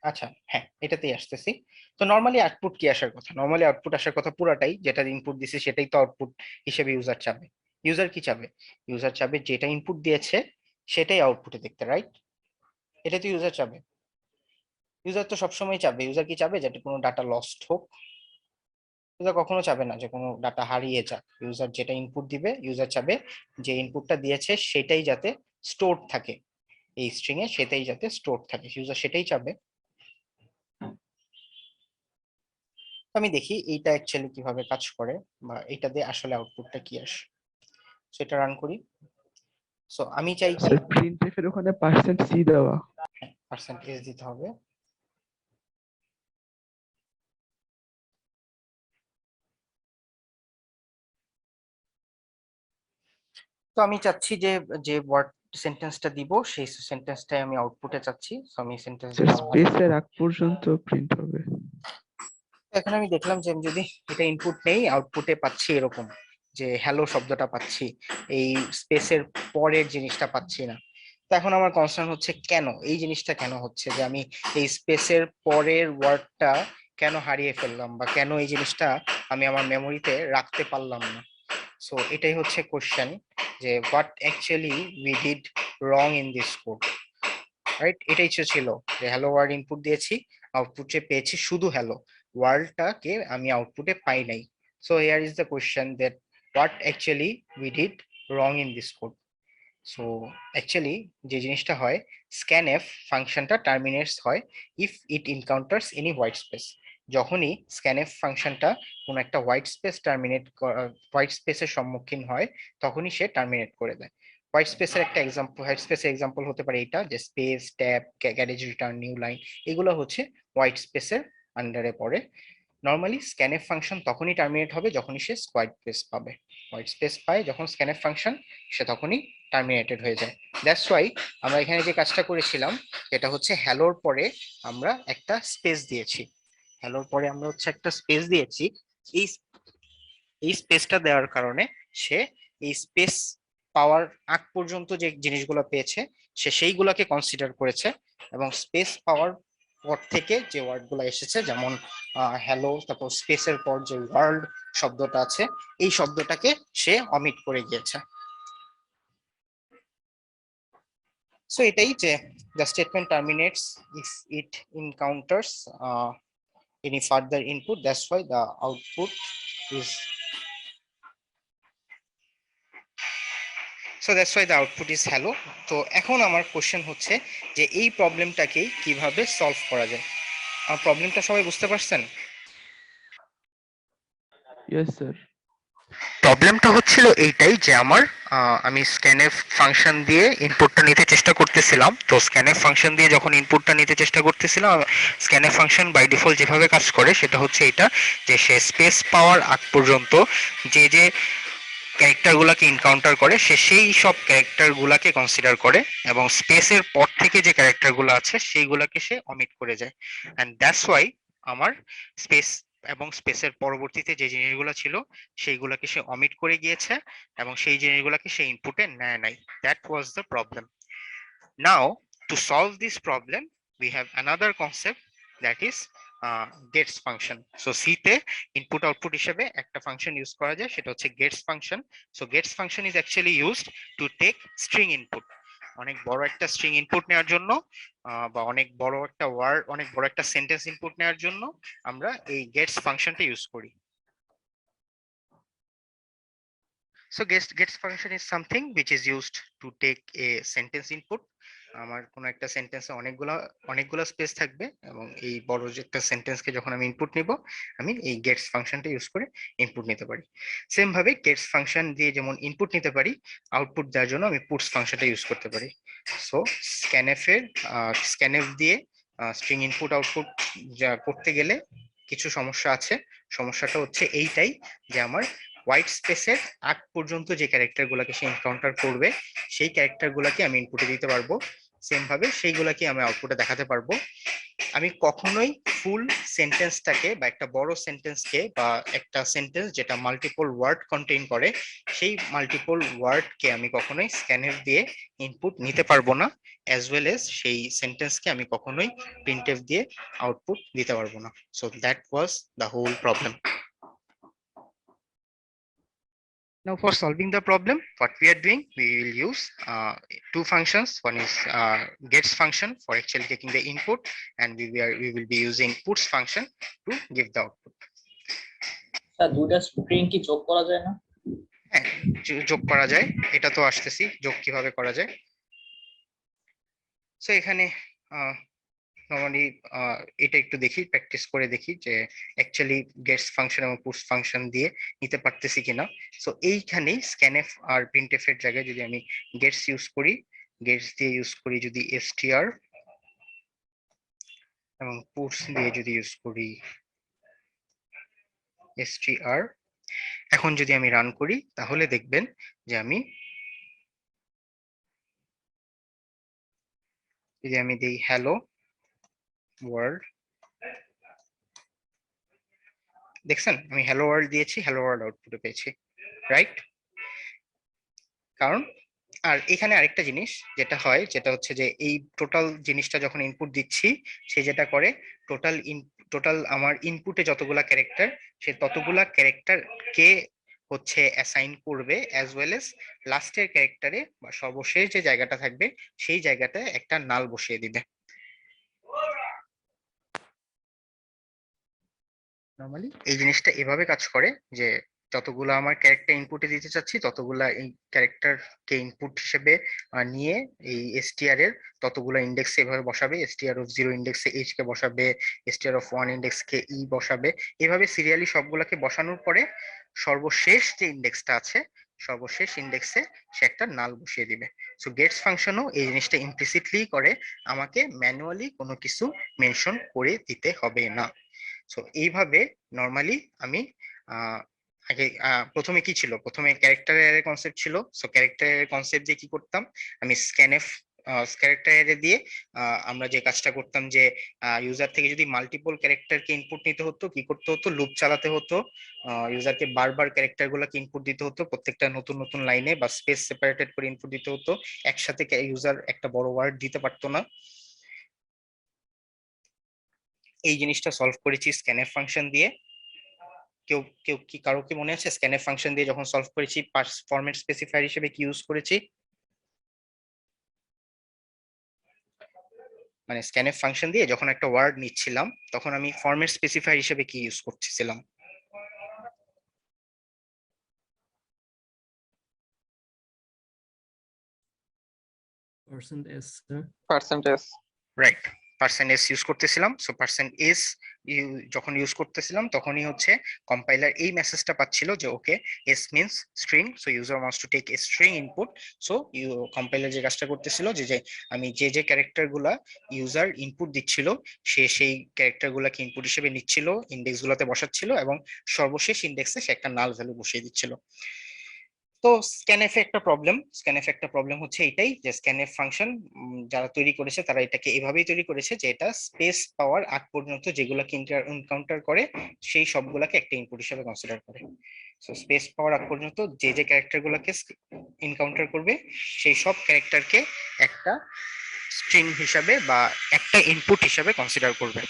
আচ্ছা হ্যাঁ, এটাতেই আসতেছি। তো নর্মালি আউটপুট কি আসার কথা? নর্মালি আউটপুট আসার কথা পুরাটাই, যেটা ইনপুট দিছে সেটাই তো আউটপুট হিসেবে ইউজার চাবে। ইউজার কি চাবে? ইউজার চাবে যেটা ইনপুট দিয়েছে সেটাই আউটপুটে দেখতে, রাইট? এটা তো ইউজার চাবে। ইউজার তো সবসময় চাবে, ইউজার কি চাবে? যাতে কোনো ডাটা লস্ট হোক। ইউজার কখনো চাবে না যে কোনো ডাটা হারিয়ে যাক। ইউজার যেটা ইনপুট দিবে, ইউজার চাবে যে ইনপুটটা দিয়েছে সেটাই যাতে স্টোর থাকে, এই স্ট্রিং এ সেটাই যাতে স্টোর থাকে, ইউজার সেটাই চাবে। আমি দেখি এইটা অ্যাকচুয়ালি কিভাবে কাজ করে বা এটা দিয়ে আসলে আউটপুটটা কি আসে। সেটা রান করি। সো আমি চাই কি, স্যার প্রিন্টএফ এর ওখানে %c দেওয়া। পার্সেন্টেজ দিতে হবে। তো আমি চাচ্ছি যে যে ওয়ার্ড সেন্টেন্সটা দিব সেই সেন্টেন্সটাই আমি আউটপুটে চাচ্ছি। সো আমি সেন্টেন্স স্যার স্পেসের আগ পর্যন্ত প্রিন্ট হবে। এখন আমি দেখলাম যে আমি যদি এটা ইনপুট নেই, আউটপুটে পাচ্ছি এরকম যে হ্যালো শব্দটা পাচ্ছি, এই স্পেসের পরের জিনিসটা পাচ্ছি না। তো এখন আমার কনসার্ন হচ্ছে কেন এই জিনিসটা কেন হচ্ছে, যে আমি এই স্পেসের পরের ওয়ার্ডটা কেন হারিয়ে ফেললাম বা কেন এই জিনিসটা আমি আমার মেমোরিতে রাখতে পারলাম না। সো এটাই হচ্ছে কোশ্চেন, যে what actually we did wrong in this code, right? এটাই ছিল যে হ্যালো ওয়ার্ড ইনপুট দিয়েছি, আউটপুটে পেয়েছি শুধু হ্যালো, ওয়ার্ল্ডটাকে আমি আউটপুটে পাই নাই। So here is the question that what actually we did wrong in this code. So actually যে জিনিসটা হয়, স্ক্যানএফ ফাংশনটা টার্মিনেটস হয় if it encounters any white space. যখনই স্ক্যানএফ ফাংশনটা কোনো একটা হোয়াইট স্পেসের সম্মুখীন হয়, তখনই সে টার্মিনেট করে দেয়। হোয়াইট স্পেসের এক্সাম্পল হতে পারে এটা, যে space, tab, garage return, new line, এগুলো হচ্ছে হোয়াইট স্পেসের আন্ডারে পড়ে। নর্মালি স্ক্যানএফ ফাংশন তখনই টার্মিনেট হবে যখনই সে হোয়াইট স্পেস পাবে। হোয়াইট স্পেস পায় যখন স্ক্যানএফ ফাংশন, সে তখনই টার্মিনেটেড হয়ে যায়। দ্যাটস ওয়াই আমরা এখানে যে কাজটা করেছিলাম এটা হচ্ছে হ্যালোর পরে আমরা একটা স্পেস দিয়েছি। হ্যালোর পরে আমরা হচ্ছে একটা স্পেস দিয়েছি। এই এই স্পেসটা দেওয়ার কারণে সে এই স্পেস পাওয়ার আগ পর্যন্ত যে জিনিসগুলো পেয়েছে সে সেইগুলোকে কনসিডার করেছে, এবং স্পেস পাওয়ার পর থেকে যে ওয়ার্ডগুলো এসেছে, যেমন হ্যালো, তারপর স্পেসের পর যে ওয়ার্ল্ড শব্দটা আছে, এই শব্দটাকে সে অমিট করে গিয়েছে। সো এটাই যে the statement terminates if it encounters any further input. That's why the output is so that's why the output is hello. তো এখন আমার কোশ্চেন হচ্ছে যে এই প্রবলেমটাকেই কিভাবে সলভ করা যায়। আমার প্রবলেমটা সবাই বুঝতে পারছেন? Yes sir. প্রবলেমটা হচ্ছিল এইটাই যে আমার আমি স্ক্যানএফ ফাংশন দিয়ে ইনপুটটা নিতে চেষ্টা করতেছিলাম। তো স্ক্যানএফ ফাংশন দিয়ে যখন ইনপুটটা নিতে চেষ্টা করতেছিলাম, স্ক্যানএফ ফাংশন বাই ডিফল্ট যেভাবে কাজ করে সেটা হচ্ছে এটা, যে সে স্পেস পাওয়ার আগ পর্যন্ত যে যে ক্যারেক্টারগুলোকে এনকাউন্টার করে সে সেই সব ক্যারেক্টারগুলোকে কনসিডার করে, এবং স্পেসের পর থেকে যে ক্যারেক্টারগুলো আছে সেইগুলোকে সে অমিট করে যায়। অ্যান্ড দ্যাটস ওয়াই আমার স্পেস এবং স্পেসের পরবর্তীতে যে জিনিসগুলো ছিল সেইগুলোকে সে অমিট করে গিয়েছে, এবং সেই জিনিসগুলোকে সে ইনপুটে নেয় নাই। That was the problem. Now to solve this problem we have another concept, that is gets function. So C তে ইনপুট আউটপুট হিসেবে একটা ফাংশন ইউজ করা যায়, সেটা হচ্ছে gets function. So gets function is actually used to take string input. অনেক বড় একটা স্ট্রিং ইনপুট নেওয়ার জন্য বা অনেক বড় একটা ওয়ার্ড, অনেক বড় একটা সেন্টেন্স ইনপুট নেওয়ার জন্য আমরা এই গেটস ফাংশনটা ইউজ করি। So gets function is something which is used to take a sentence input. আমার কোন একটা সেন্টেন্সে অনেকগুলো স্পেস থাকবে, এবং এই বড় যে একটা সেন্টেন্সকে যখন আমি ইনপুট নিব, আমি এই গেটস ফাংশনটা ইউজ করে ইনপুট নিতে পারি। সেম ভাবে গেটস ফাংশন দিয়ে যেমন ইনপুট নিতে পারি, আউটপুট দেওয়ার জন্য আমি পুটস ফাংশনটা ইউজ করতে পারি। সো স্ক্যানএফ দিয়ে স্ট্রিং ইনপুট আউটপুট যা করতে গেলে কিছু সমস্যা আছে। সমস্যাটা হচ্ছে এইটাই যে আমার হোয়াইট স্পেসের আগ পর্যন্ত যে ক্যারেক্টার গুলাকে সে এনকাউন্টার করবে সেই ক্যারেক্টার গুলাকে আমি ইনপুটে দিতে পারবো, সেম ভাবে সেইগুলাকে আমি আউটপুটে দেখাতে পারবো। আমি কখনোই ফুল সেন্টেন্সটাকে বা একটা বড় সেন্টেন্সকে বা একটা সেন্টেন্স যেটা মাল্টিপল ওয়ার্ড কন্টেইন করে সেই মাল্টিপল ওয়ার্ডকে আমি কখনোই স্ক্যানএফ দিয়ে ইনপুট নিতে পারবো না, অ্যাজ ওয়েল এজ সেই সেন্টেন্সকে আমি কখনোই প্রিন্টএফ দিয়ে আউটপুট দিতে পারবো না। So that was the whole problem. Now for solving the problem, what we are doing, we will use two functions. One is gets function for actually taking the input, and we will be using puts function to give the output. Sir দুইটা string কি যোগ করা যায় না? হ্যাঁ, যোগ করা যায়। এটা তো আসতেছি যোগ কিভাবে করা যায়। সো এখানে নরমালি এটা একটু দেখি, প্র্যাকটিস করে দেখি যে অ্যাকচুয়ালি গেটস ফাংশন এবং পুটস ফাংশন দিয়ে নিতে পারতেছি কিনা। সো এইখানেই স্ক্যানএফ আর প্রিন্টএফ এর জায়গায় যদি আমি গেটস ইউজ করি, গেটস দিয়ে ইউজ করি যদি str, এবং পুটস দিয়ে যদি ইউজ করি str, এখন যদি আমি রান করি তাহলে দেখবেন যে আমি যদি আমি দেই হ্যালো ওয়ার্ল্ড, দেখছেন আমি হ্যালো ওয়ার্ল্ড দিয়েছি, হ্যালো ওয়ার্ল্ড আউটপুটে পেয়েছি, রাইট? কারণ আর এখানে আরেকটা জিনিস যেটা হয়, যেটা হচ্ছে যে এই টোটাল জিনিসটা যখন ইনপুট দিচ্ছি, সে যেটা করে টোটাল আমার ইনপুটে যতগুলা ক্যারেক্টার, সে ততগুলা ক্যারেক্টার কে হচ্ছে অ্যাসাইন করবে, অ্যাজ ওয়েল এজ লাস্টের ক্যারেক্টারে বা সর্বশেষ যে জায়গাটা থাকবে সেই জায়গাটায় একটা নাল বসিয়ে দিবে। নরমালি এই জিনিসটা এভাবে কাজ করে যে যতগুলো আমার ক্যারেক্টার ইনপুটে দিতে চাচ্ছি ততগুলা এই ক্যারেক্টারকে ইনপুট হিসেবে নিয়ে এই str এর ততগুলো ইন্ডেক্স এভাবে বসাবে, str অফ 0 ইন্ডেক্সে h কে বসাবে, str of 1 index K e বসাবে, এভাবে সিরিয়ালি সবগুলাকে বসানোর পরে সর্বশেষ যে ইন্ডেক্সটা আছে সর্বশেষ ইন্ডেক্সে সে একটা নাল বসিয়ে দিবে। সো গেটস ফাংশনও এই জিনিসটা ইমপ্লিসিটলি করে, আমাকে ম্যানুয়ালি কোনো কিছু মেনশন করে দিতে হবে না। সো এইভাবে নরমালি আমি আগে প্রথমে কি ছিল, প্রথমে ক্যারেক্টার অ্যারে কনসেপ্ট ছিল। সো ক্যারেক্টার অ্যারে কনসেপ্ট দিয়ে কি করতাম, আমি স্ক্যানএফ ক্যারেক্টার অ্যারে দিয়ে আমরা যে কাজটা করতাম যে ইউজার থেকে যদি মাল্টিপল ক্যারেক্টারকে ইনপুট নিতে হতো, কি করতে হতো, লুপ চালাতে হতো, ইউজারকে বারবার ক্যারেক্টার গুলোকে ইনপুট দিতে হতো, প্রত্যেকটা নতুন নতুন লাইনে বা স্পেস সেপারেটেড করে ইনপুট দিতে হতো, একসাথে ইউজার একটা বড় ওয়ার্ড দিতে পারতো না। এই জিনিসটা সলভ করেছি স্ক্যানএফ ফাংশন দিয়ে। কেউ কেউ কি কারো কি মনে আছে স্ক্যানএফ ফাংশন দিয়ে যখন সলভ করেছি ফরম্যাট স্পেসিফায়ার হিসেবে কি ইউজ করেছি? মানে স্ক্যানএফ ফাংশন দিয়ে যখন একটা ওয়ার্ড নিচ্ছিলাম তখন আমি ফরম্যাট স্পেসিফায়ার হিসেবে কি ইউজ করতেছিলাম? percent s sir percentage. Right, percent S use করতেছিলাম। সো পার্সেন্ট এস যখন ইউজ করতেছিলাম তখনই হচ্ছে কম্পাইলার এই মেসেজটা পাচ্ছিল যে okay S means string, so user wants to take a string input. So compiler যে কাজটা করতেছিল যে আমি যে ক্যারেক্টার গুলা ইউজার ইনপুট দিচ্ছিল সে সেই ক্যারেক্টার গুলাকে ইনপুট হিসেবে নিচ্ছিল, ইন্ডেক্স গুলাতে বসাচ্ছিল এবং সর্বশেষ ইন্ডেক্সে সে একটা নাল ভ্যালু বসিয়ে দিচ্ছিল। তো স্ক্যানএফ একটা প্রবলেম হচ্ছে এটাই যে স্ক্যানএফ ফাংশন যারা তৈরি করেছে তারা এটাকে এভাবেই তৈরি করেছে যে এটা স্পেস পাওয়ার আগ পর্যন্ত যেগুলাকে এনকাউন্টার করে সেই সবগুলাকে একটা ইনপুট হিসেবে কনসিডার করে। সো স্পেস পাওয়ার আগ পর্যন্ত যে ক্যারেক্টার গুলাকে এনকাউন্টার করবে সেই সব ক্যারেক্টারকে একটা স্ট্রিং হিসাবে বা একটা ইনপুট হিসাবে কনসিডার করবে।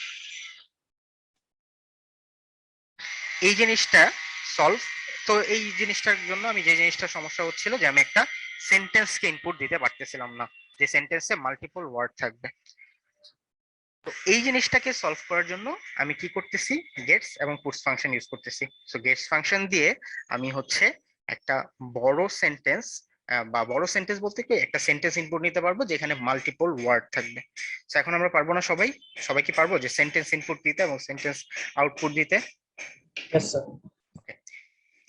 এই জিনিসটা সলভ, তো এই জিনিসটার জন্য আমি যে জিনিসটার সমস্যা হচ্ছিল যে আমি একটা সেন্টেন্সকে ইনপুট দিতে পারতেছিলাম না, যে সেন্টেন্সে মাল্টিপল ওয়ার্ড থাকবে। তো এই জিনিসটাকে সলভ করার জন্য আমি কি করতেছি, গেটস এবং পুটস ফাংশন ইউজ করতেছি। সো গেটস ফাংশন দিয়ে আমি হচ্ছে একটা বড় সেন্টেন্স বা বড় সেন্টেন্স বলতে কি একটা সেন্টেন্স ইনপুট নিতে পারবো যেখানে মাল্টিপল ওয়ার্ড থাকবে। তো এখন আমরা পারবো না সবাই কি পারবো যে সেন্টেন্স ইনপুট দিতে এবং সেন্টেন্স আউটপুট দিতে? Yes sir.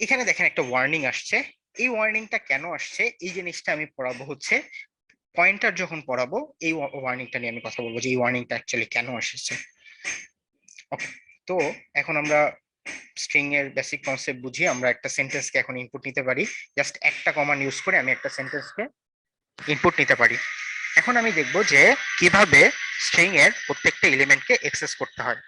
এখানে দেখেন একটা ওয়ার্নিং আসছে। এই ওয়ার্নিংটা কেন আসছে এই জিনিসটা আমি পড়াবো হচ্ছে পয়েন্টার যখন পড়াবো, এই ওয়ার্নিংটা নিয়ে আমি কথা বলবো যে এই ওয়ার্নিংটা অ্যাকচুয়ালি কেন আসছে। ওকে, তো এখন আমরা স্ট্রিং এর বেসিক কনসেপ্ট বুঝি। আমরা একটা সেন্টেন্সকে এখন ইনপুট নিতে পারি, জাস্ট একটা কমান্ড ইউজ করে আমি একটা সেন্টেন্সকে ইনপুট নিতে পারি। এখন আমি দেখবো যে কিভাবে স্ট্রিং এর প্রত্যেকটা এলিমেন্টকে অ্যাক্সেস করতে হয়।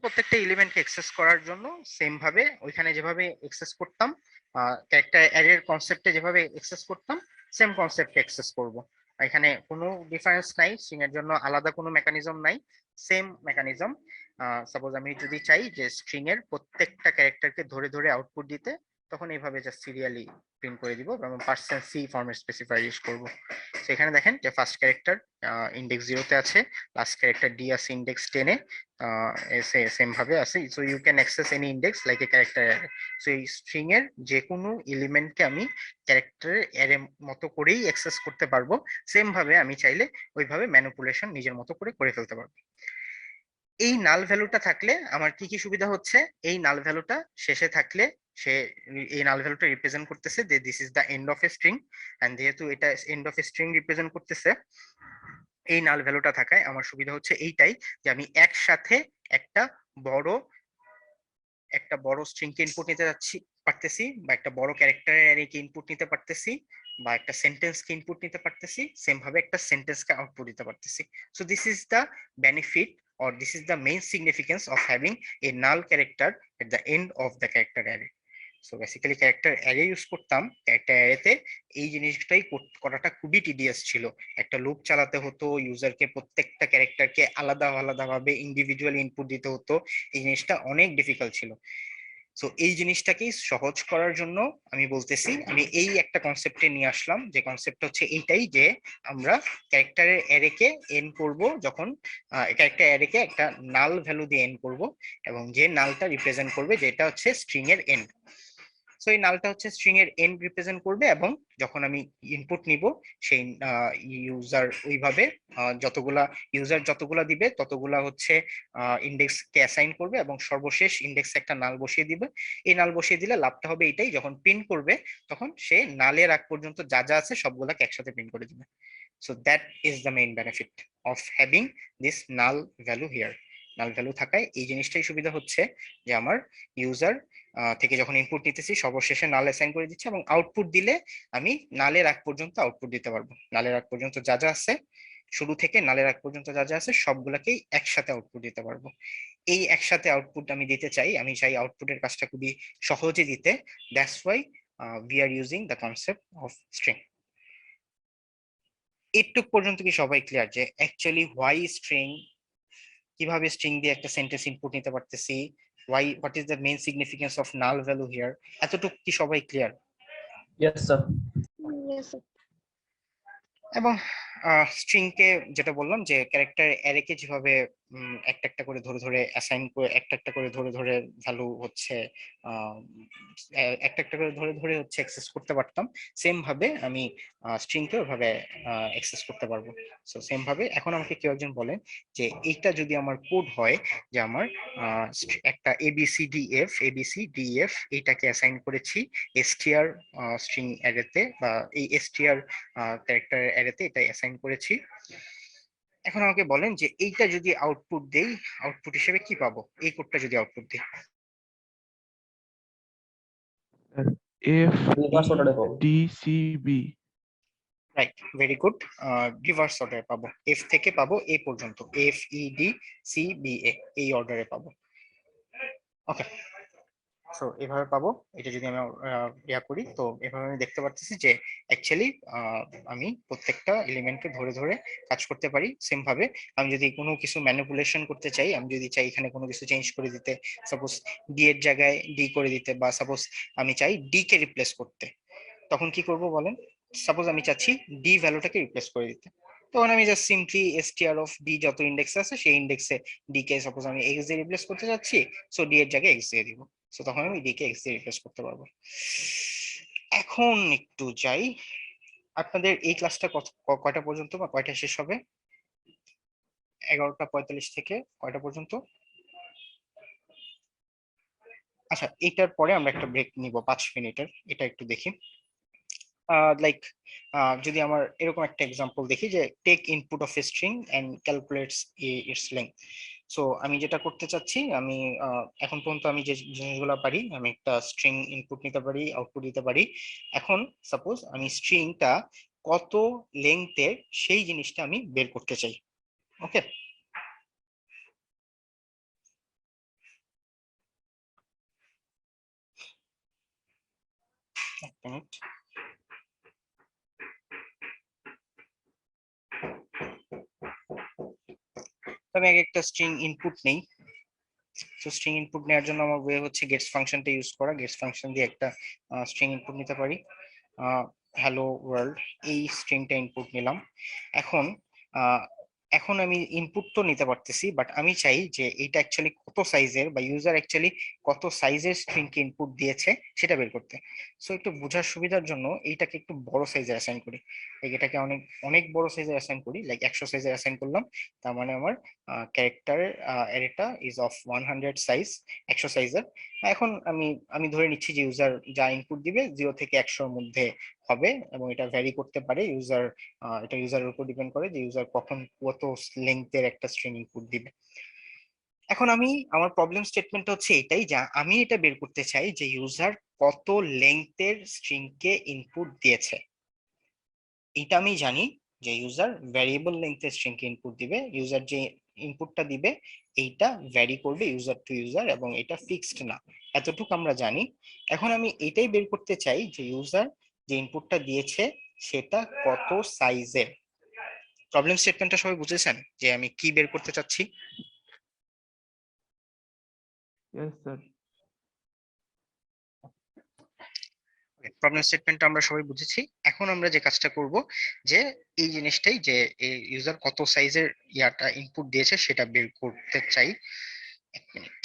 প্রত্যেকটা এলিমেন্টকে অ্যাক্সেস করার জন্য সেম ভাবে ওইখানে যেভাবে অ্যাক্সেস করতাম, ক্যারেক্টার অ্যারের কনসেপ্টে যেভাবে অ্যাক্সেস করতাম সেম কনসেপ্টে অ্যাক্সেস করব। এখানে কোনো ডিফারেন্স নাই, স্ট্রিং এর জন্য আলাদা কোনো মেকানিজম নাই, সেম মেকানিজম। সাপোজ আমি যদি চাই যে স্ট্রিং এর প্রত্যেকটা ক্যারেক্টারকে ধরে ধরে আউটপুট দিতে, তখন এইভাবে জাস্ট সিরিয়ালি প্রিন্ট করে দিব এবং %c ফরম্যাট স্পেসিফায়ার ইউজ করব। তো এখানে দেখেন যে ফার্স্ট ক্যারেক্টার ইনডেক্স 0 তে আছে, লাস্ট ক্যারেক্টার ডি আছে ইনডেক্স 10 এ, সেম ভাবে আছে। So you can access any index like a character array. So এই স্ট্রিং এর যে কোনো এলিমেন্টকে আমি ক্যারেক্টারের অ্যারে মতো করেই অ্যাক্সেস করতে পারবো। সেম ভাবে আমি চাইলে ওইভাবে ম্যানিপুলেশন নিজের মতো করে ফেলতে পারবো। এই নাল ভ্যালুটা থাকলে আমার কি কি সুবিধা হচ্ছে, এই নাল ভ্যালুটা শেষে থাকলে সে এই নাল ভ্যালুটা রিপ্রেজেন্ট করতেছে যে this is the end of a string, and যেহেতু এটা end of a string represent করতেছে, এই নাল ভ্যালুটা থাকায় আমার সুবিধা হচ্ছে এইটাই যে আমি একসাথে একটা বড় স্ট্রিং কে ইনপুট নিতে পারতেছি, বা একটা বড় ক্যারেক্টারের অ্যারেকে ইনপুট নিতে পারতেছি, বা একটা সেন্টেন্স কে ইনপুট নিতে পারতেছি, সেম ভাবে একটা সেন্টেন্স কে আউটপুট দিতে পারতেছি। So this is the benefit or this is the main significance of having a null character at the end of the character array. So basically character array use করতাম, character arrayতে এই জিনিসটাই করাটা খুবই tedious ছিল। একটা loop চালাতে হতো, ইউজারকে প্রত্যেকটা ক্যারেক্টারকে আলাদা ভাবে ইন্ডিভিজুয়ালি ইনপুট দিতে হতো, এই জিনিসটা অনেক ডিফিকাল্ট ছিল। সো এই জিনিসটাকেই সহজ করার জন্য আমি বলতেছি, আমি এই একটা কনসেপ্টে নিয়ে আসলাম, যে কনসেপ্ট হচ্ছে এইটাই যে আমরা ক্যারেক্টারের অ্যারেকে এন করব, যখন ক্যারেক্টার অ্যারেকে একটা নাল ভ্যালু দিয়ে এন করব, এবং যে নালটা রিপ্রেজেন্ট করবে যেটা হচ্ছে স্ট্রিং এর এন্ড। সো এই নালটা হচ্ছে স্ট্রিং এর এন্ড রিপ্রেজেন্ট করবে, এবং যখন আমি ইনপুট নিব সেই ইউজার ওইভাবে যতগুলা দিবে ততগুলা হচ্ছে ইনডেক্স কে অ্যাসাইন করবে, এবং সর্বশেষ ইনডেক্স একটা নাল বসিয়ে দিবে। এই নাল বসিয়ে দিলে লাভটা হবে এটাই, যখন প্রিন্ট করবে তখন সে নালের আগ পর্যন্ত যা যা আছে সবগুলাকে একসাথে প্রিন্ট করে দিবে। So that is the main benefit of having this null value here. Null value থাকায় এই জিনিসটাই সুবিধা হচ্ছে যে আমার ইউজার থেকে যখন ইনপুট নিতেছি সর্বশেষে নাল অ্যাসাইন করে দিচ্ছে, এবং আউটপুট দিলে আমি নালের আগ পর্যন্ত আউটপুট দিতে পারবো। নালের আগ পর্যন্ত যা যা আছে, শুরু থেকে নালের আগ পর্যন্ত যা যা আছে সবগুলাকেই একসাথে আউটপুট দিতে পারবো। এই একসাথে আউটপুট আমি দিতে চাই, আমি চাই আউটপুটের কাজটা খুবই সহজে দিতে। That's why we are using the concept of string. এইটুক পর্যন্ত কি সবাই ক্লিয়ার যে অ্যাকচুয়ালি হোয়াই স্ট্রিং, কিভাবে স্ট্রিং দিয়ে একটা সেন্টেন্স ইনপুট নিতে পারতেছি, what is the main significance of null value here? এতটুকু কি সবাই ক্লিয়ার? Yes sir. এবং স্ট্রিং কে যেটা বললাম যে ক্যারেক্টার অ্যারে কে যেভাবে একটা একটা করে ধরে ধরে অ্যাসাইন করে একটা একটা করে ধরে ধরে ভ্যালু হচ্ছে একটা একটা করে ধরে ধরে হচ্ছে অ্যাক্সেস করতে পারতাম, সেম ভাবে আমি স্ট্রিংকে ওইভাবে অ্যাক্সেস করতে পারবো। সো সেম ভাবে এখন আমাকে কেউ একজন বলেন যে এইটা যদি আমার কোড হয়, যে আমার একটা ABCDF এইটাকে অ্যাসাইন করেছি str স্ট্রিং অ্যারেতে, বা এই str ক্যারেক্টার অ্যারেতে এটা অ্যাসাইন করেছি। এখন আমাকে বলেন যে এইটা যদি আউটপুট দেই, আউটপুট হিসেবে কি পাবো এই কোডটা যদি আউটপুট দিই? এফ রিভার্স অর্ডারে পাবো। DCB. Right, very good. Reverse অর্ডারে পাবো, এফ থেকে পাবো এ পর্যন্ত, FEDCBA এই অর্ডারে পাবো। ওকে, সো এভাবে পাবো। এটা যদি আমি ইয়া করি, তো এভাবে আমি দেখতে পাচ্ছি যে অ্যাকচুয়ালি আমি প্রত্যেকটা এলিমেন্টকে ধরে ধরে কাজ করতে পারি। সেম ভাবে আমি যদি কোনো কিছু ম্যানিপুলেশন করতে চাই, আমি যদি চাই এখানে কোনো কিছু চেঞ্জ করে দিতে, সাপোজ ডি এর জায়গায় ডি করে দিতে, বা সাপোজ আমি চাই ডি কে রিপ্লেস করতে, তখন কি করব বলেন? সাপোজ আমি চাচ্ছি ডি ভ্যালুটাকে রিপ্লেস করে দিতে, তখন আমি just simply str of D যত ইন্ডেক্স আছে সেই ইন্ডেক্সে ডি কে সাপোজ আমি এক্স দিয়ে রিপ্লেস করতে যাচ্ছি, সো ডি এর জায়গায় এক্স দিয়ে দিব, সো তখন আমি ডি কে এক্স দিয়ে রিপ্লেস করতে পারবো। এখন একটু যাই, আপনাদের এই ক্লাসটা কয়টা পর্যন্ত বা কয়টা শেষ হবে? 11:45 থেকে কয়টা পর্যন্ত? আচ্ছা, এটার পরে আমরা একটা ব্রেক নিব 5 মিনিটের, এটা একটু দেখি। লাইক যদি আমার এরকম একটা এক্সাম্পল দেখি যে take input of a string and calculates its length. So আমি যেটা করতে চাচ্ছি, আমি এখন পর্যন্ত আমি যে জিনিসগুলো পারি, আমি একটা স্ট্রিং ইনপুট নিতে পারি, আউটপুট দিতে পারি। এখন সাপোজ আমি স্ট্রিংটা কত লেংথের সেই জিনিসটা আমি বের করতে চাই। ওকে, এক মিনিট। আমি আগে একটা স্ট্রিং ইনপুট নেই। তো স্ট্রিং ইনপুট নেওয়ার জন্য আমার ওয়ে হচ্ছে গেটস ফাংশনটা ইউজ করা। গেটস ফাংশন দিয়ে একটা স্ট্রিং ইনপুট নিতে পারি। হ্যালো ওয়ার্ল্ড, এই স্ট্রিংটা ইনপুট নিলাম। এখন আহ, এখন আমি ইনপুট তো নিতে পারতেছি, বাট আমি চাই যে এটা অ্যাকচুয়ালি কত সাইজের, বা ইউজার অ্যাকচুয়ালি কত সাইজের স্ট্রিংকে ইনপুট দিয়েছে সেটা বের করতে। সো একটু বোঝার সুবিধার জন্য এইটাকে একটু বড় সাইজে অ্যাসাইন করি, লাইক এটাকে অনেক অনেক বড় সাইজে অ্যাসাইন করি, লাইক 100 সাইজে অ্যাসাইন করলাম। তার মানে আমার ক্যারেক্টার অ্যারেটা ইজ অফ 100 সাইজ, 100 সাইজের। এখন আমি আমি ধরে নিচ্ছি যে ইউজার যা ইনপুট দিবে 0 থেকে 100-র মধ্যে হবে, এবং এটা ভ্যারি করতে পারে ইউজার, এটা ইউজারের উপর ডিপেন্ড করে যে ইউজার কখন কত লেংথের একটা স্ট্রিং ইনপুট দিবে। এখন আমি আমার প্রবলেম স্টেটমেন্ট হচ্ছে এটাই, যা আমি এটা বের করতে চাই যে ইউজার কত লেংথের স্ট্রিং কে ইনপুট দিয়েছে। এটা আমি জানি যে ইউজার ভ্যারিয়েবল লেংথের স্ট্রিং কে ইনপুট দিবে, ইউজার যে ইনপুটটা দিবে এইটা ভ্যারি করবে ইউজার টু ইউজার, এবং এটা ফিক্সড না, এতটুকু আমরা জানি। এখন আমি এটাই বের করতে চাই যে ইউজার যে ইনপুটটা দিয়েছে সেটা কত সাইজের। প্রবলেম স্টেটমেন্টটা সবাই বুঝেছেন যে আমি কি বের করতে চাচ্ছি? Yes sir. প্রবলেম স্টেটমেন্টটা আমরা সবাই বুঝেছি। এখন আমরা যে কাজটা করব, যে এই জিনিসটাই যে ইউজার কত সাইজের ইয়াটা ইনপুট দিয়েছে সেটা বের করতে চাই। এক মিনিট।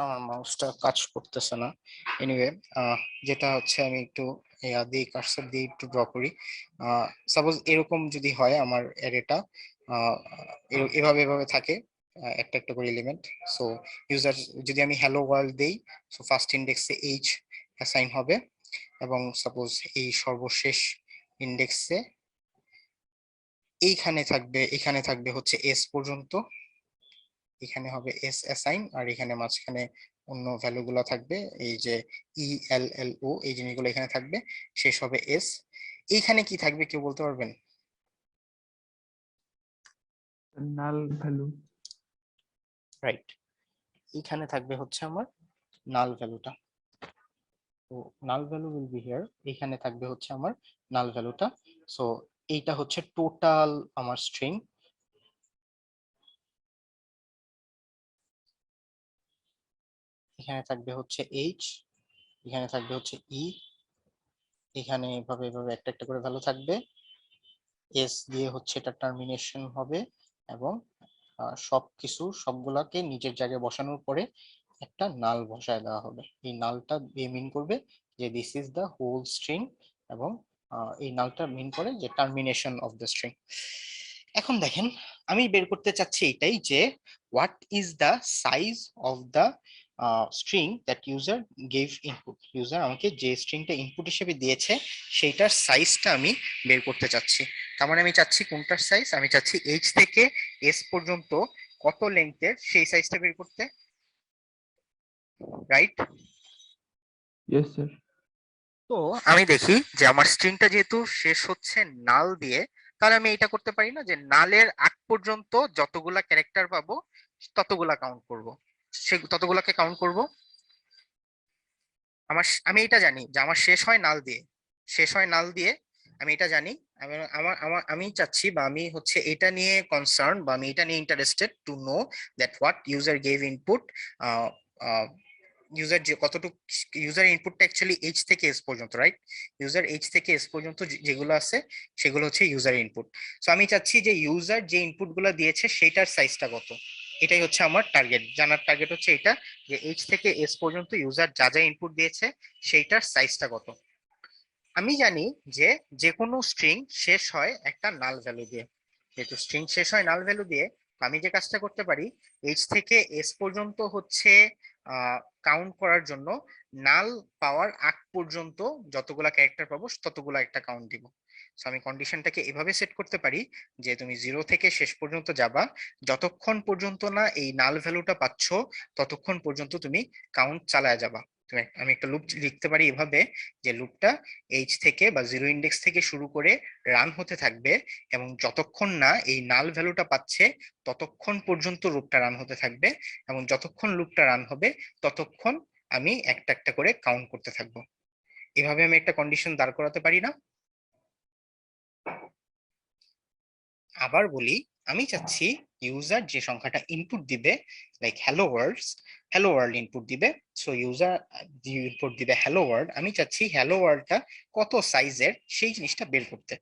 আমার মাউসটা কাজ করতেছে না। এনিওয়ে, যেটা হচ্ছে আমি একটু ইয়া দিয়ে কার্সর দিয়ে একটু ড্র করি। সাপোজ এরকম যদি হয় আমার অ্যারেটা, এভাবে এভাবে থাকে, একটা একটা করে এলিমেন্ট। সো ইউজার যদি আমি হ্যালো ওয়ার্ল্ড দেই, সো ফার্স্ট ইন্ডেক্সে এইচ অ্যাসাইন হবে, এবং সাপোজ এই সর্বশেষ ইন্ডেক্সে এখানে থাকবে হচ্ছে এস পর্যন্ত, এখানে হবে এস অ্যাসাইন, আর এখানে মাঝখানে অন্য ভ্যালু গুলো থাকবে, এই যে ELLO এই জিনিসগুলো এখানে থাকবে, শেষ হবে এস। এইখানে কি থাকবে কেউ বলতে পারবেন? Null value. রাইট, এইখানে থাকবে হচ্ছে আমার নাল ভ্যালুটা। তো null value will be here, এখানে থাকবে হচ্ছে আমার নাল ভ্যালুটা। সো এইটা হচ্ছে টোটাল আমার স্ট্রিং। এখানে থাকবে হচ্ছে এইচ, এখানে থাকবে হচ্ছে ই, এখানে এভাবে এভাবে একটা একটা করে ভ্যালু থাকবে, এস দিয়ে হচ্ছে এটা টার্মিনেশন হবে, এবং সবকিছু সবগুলাকে নিজের জায়গায় বসানোর পরে একটা নাল বসায় দেওয়া হবে। এই নালটা দিয়ে মিন করবে যে this is the whole string, এবং এই নালটা মিন করে যে টার্মিনেশন অফ দ্য স্ট্রিং। এখন দেখেন, আমি বের করতে চাচ্ছি এটাই যে what is the size of the string that user gave input. User আমাকে যে স্ট্রিংটা ইনপুট হিসেবে দিয়েছে সেইটার সাইজটা আমি বের করতে চাচ্ছি। তার মানে আমি চাচ্ছি কোনটার সাইজ, আমি চাচ্ছি এইচ থেকে এস পর্যন্ত কত লেন্থের সেই সাইজটা বের করতে, রাইট? Yes sir. তো আমি দেখি যে আমার স্ট্রিংটা যেহেতু শেষ হচ্ছে নাল দিয়ে, তাহলে আমি এটা করতে পারি না যে নালের আগ পর্যন্ত যতগুলা ক্যারেক্টার পাবো ততগুলা কাউন্ট করব, সে ততগুলাকে কাউন্ট করব। আমি এটা জানি যে আমার শেষ হয় নাল দিয়ে, শেষ হয় নাল দিয়ে, আমি এটা জানি। আমি আমার আমার আমি চাচ্ছি বা আমি হচ্ছে এটা নিয়ে কনসার্ন বা আমি এটা নিয়ে interested to know that what user gave input. User যে কতটুকু ইউজার ইনপুটটা অ্যাকচুয়ালি এইচ থেকে এস পর্যন্ত, রাইট? ইউজার এইচ থেকে এস পর্যন্ত যেগুলো আছে সেগুলো হচ্ছে ইউজার ইনপুট। সো আমি চাচ্ছি যে ইউজার যে ইনপুট গুলো দিয়েছে সেটার সাইজটা কত, এটাই হচ্ছে আমার টার্গেট। জানার টার্গেট হচ্ছে এটা যে এইচ থেকে এস পর্যন্ত ইউজার যা যা ইনপুট দিয়েছে সেইটার সাইজটা কত। আমি জানি যে যে কোনো স্ট্রিং শেষ হয় একটা নাল ভ্যালু দিয়ে, যেহেতু স্ট্রিং শেষ হয় নাল ভ্যালু দিয়ে, তো আমি যে কাজটা করতে পারি এইচ থেকে এস পর্যন্ত হচ্ছে কাউন্ট করার জন্য নাল পাওয়ার আগ পর্যন্ত যতগুলা ক্যারেক্টার পাবো ততগুলা একটা কাউন্ট দিব। সো আমি কন্ডিশনটাকে এভাবে সেট করতে পারি যে তুমি 0 থেকে শেষ পর্যন্ত যাবা, যতক্ষণ পর্যন্ত না এই নাল ভ্যালুটা পাচ্ছ ততক্ষণ পর্যন্ত তুমি কাউন্ট চালায় যাবা। আমি একটা লুপ লিখতে পারি এভাবে যে লুপটা এইচ থেকে বা 0 ইন্ডেক্স থেকে শুরু করে রান হতে থাকবে, এবং যতক্ষণ না এই নাল ভ্যালুটা পাচ্ছে ততক্ষণ পর্যন্ত লুপটা রান হতে থাকবে, এবং যতক্ষণ লুপটা রান হবে ততক্ষণ আমি একটা একটা করে কাউন্ট করতে থাকবো। এভাবে আমি একটা কন্ডিশন দাঁড় করাতে পারি না? আবার বলি, আমি চাচ্ছি ইউজার যে সংখ্যাটা ইনপুট দিবে, লাইক হ্যালো ওয়ার্ল্ড ইনপুট দিবে। সো ইউজার ইনপুট দিবে হ্যালো ওয়ার্ল্ড, আমি চাচ্ছি হ্যালো ওয়ার্ল্ডটা কত সাইজের সেই জিনিসটা বের করতে।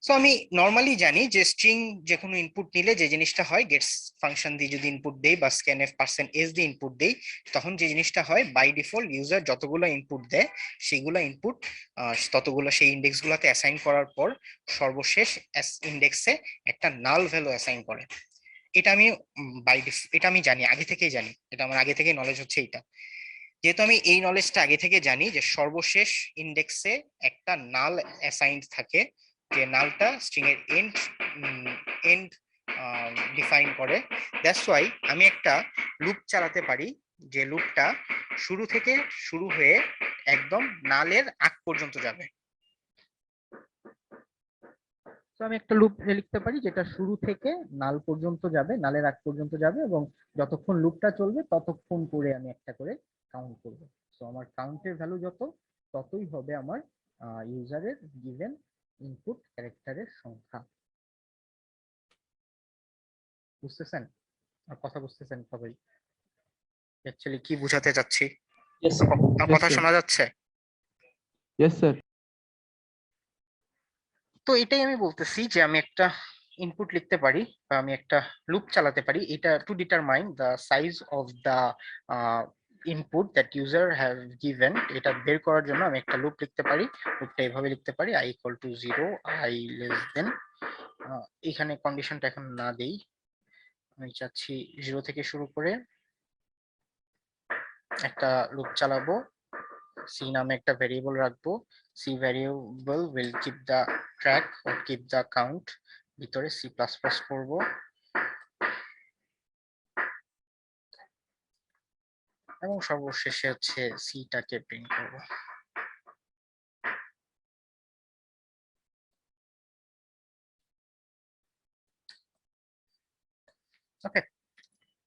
সো আমি নর্মালি জানি যে স্ট্রিং যে কোনো ইনপুট নিলে যে জিনিসটা হয়, গেটস ফাংশন দিয়ে যদি ইনপুট দেই বা স্ক্যানএফ %s দিয়ে ইনপুট দেই, তখন যে জিনিসটা হয় বাই ডিফল্ট ইউজার যতগুলো ইনপুট দেয় সেইগুলো ইনপুট ততগুলো সেই ইন্ডেক্স গুলাতে অ্যাসাইন করার পর সর্বশেষ ইন্ডেক্সে একটা নাল ভ্যালু অ্যাসাইন করে। এটা আমি এটা আমি জানি, আগে থেকেই জানি, এটা আমার আগে থেকেই নলেজ হচ্ছে এটা। যেহেতু আমি এই নলেজটা আগে থেকে জানি যে সর্বশেষ ইন্ডেক্সে একটা নাল অ্যাসাইন্ড থাকে, যে নালটা স্ট্রিং এর এন্ড এন্ড ডিফাইন করে, দ্যাটস ওয়াই আমি একটা লুপ চালাতে পারি যে লুপটা শুরু থেকে শুরু হয়ে একদম নালের আগ পর্যন্ত যাবে। তো আমি একটা লুপ লিখতে পারি যেটা শুরু থেকে নাল পর্যন্ত যাবে, নালের আগ পর্যন্ত যাবে, এবং যতক্ষণ লুপটা চলবে ততক্ষণ করে আমি একটা করে কাউন্ট করব। সো আমার কাউন্টের ভ্যালু যত, ততই হবে আমার ইউজারের গিভেন ইনপুট ক্যারেক্টারের সংখ্যা। বুঝতেছেন? আর কথা বুঝতেছেন সবাই অ্যাকচুয়ালি কি বোঝাতে চাচ্ছি? Yes, sir. আমার কথা sir. শোনা যাচ্ছে? Yes sir. তো এটাই আমি বলতেছি যে আমি একটা ইনপুট লিখতে পারি বা আমি একটা লুপ চালাতে পারি, এটা to determine the size of the input that user have given. এটা বের করার জন্য আমি একটা লুপ লিখতে পারি। লুপটা এভাবে লিখতে পারি i equal to 0, i less than, এখানে কন্ডিশনটা এখন না দেই, আমি চাচ্ছি 0 থেকে শুরু করে একটা লুপ চালাবো, c নামে একটা ভেরিয়েবল রাখবো, c variable will keep the track or keep the count, ভিতরে c++ করব, এবং সর্বশেষে হচ্ছে সিটাকে প্রিন্ট করব। ওকে,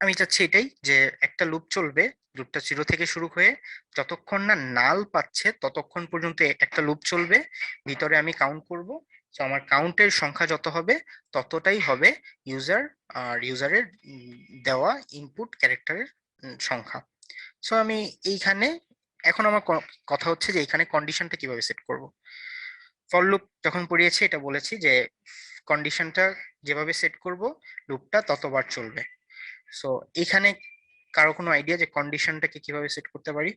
আমি চাচ্ছি এটাই যে একটা লুপ চলবে লুপটা 0 থেকে শুরু হয়ে যতক্ষণ না নাল পাচ্ছে ততক্ষণ পর্যন্ত একটা লুপ চলবে, ভিতরে আমি কাউন্ট করব। তো আমার কাউন্টের সংখ্যা যত হবে ততটাই হবে ইউজার আর ইউজারের দেওয়া ইনপুট ক্যারেক্টারের সংখ্যা। সো আমি এইখানে এখন আমার কথা হচ্ছে যে এইখানে কন্ডিশনটা কিভাবে সেট করব। ফর লুপ যখন পড়িয়েছি এটা বলেছি যে কন্ডিশনটা যেভাবে সেট করব লুপটা ততবার চলবে। সো এখানে কারো কোনো আইডিয়া যে কন্ডিশনটাকে কিভাবে সেট করতে পারি?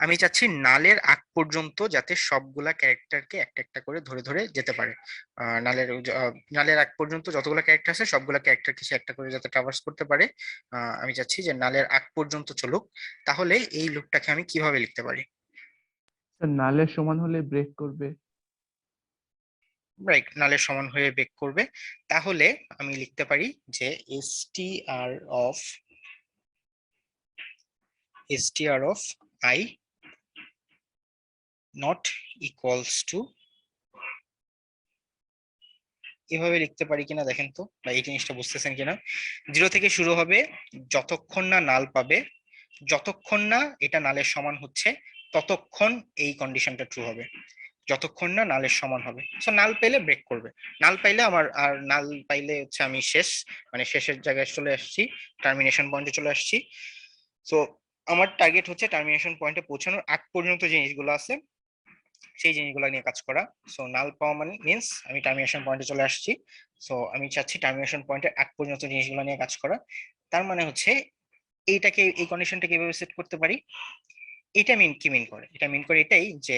আমি চাচ্ছি নালের আগ পর্যন্ত যাতে সবগুলা ক্যারেক্টারকে একটা একটা করে ধরে ধরে যেতে পারে। নালের আগ পর্যন্ত যতগুলো ক্যারেক্টার আছে সবগুলা ক্যারেক্টারকে সে একটা করে যাতে ট্রাভার্স করতে পারে। আমি চাচ্ছি যে নালের আগ পর্যন্ত চলুক। তাহলে এই লুপটাকে আমি কিভাবে লিখতে পারি? স্যার নালের সমান হলে ব্রেক করবে। রাইট, নালের সমান হয়ে ব্রেক করবে। তাহলে আমি লিখতে পারি যে str of I not equals to, এভাবে লিখতে পারি কিনা দেখেন তো, বা এই জিনিসটা বুঝতেছেন কিনা। 0 থেকে শুরু হবে, যতক্ষণ না নাল পাবে, যতক্ষণ না এটা নালের সমান হচ্ছে ততক্ষণ এই কন্ডিশনটা ট্রু হবে, যতক্ষণ না নালের সমান হবে। সো নাল পেলে ব্রেক করবে, নাল পাইলে আমার, আর নাল পাইলে হচ্ছে আমি শেষ, মানে শেষের জায়গায় চলে আসছি, টার্মিনেশন পয়েন্টে চলে আসছি। সো আমার টার্গেট হচ্ছে টার্মিনেশন পয়েন্টে পৌঁছানোর আগ পর্যন্ত যে জিনিসগুলো আছে সেই জিনিসগুলো নিয়ে কাজ করা। সো নাল পাওয়া মানে মিনস আমি টার্মিনেশন পয়েন্টে চলে আসছি। সো আমি চাচ্ছি টার্মিনেশন পয়েন্টের আগ পর্যন্ত জিনিসগুলো নিয়ে কাজ করা। তার মানে হচ্ছে এইটাকে, এই কন্ডিশনটাকে কিভাবে সেট করতে পারি? এটা মিন করে, এটা মিন করে এটাই যে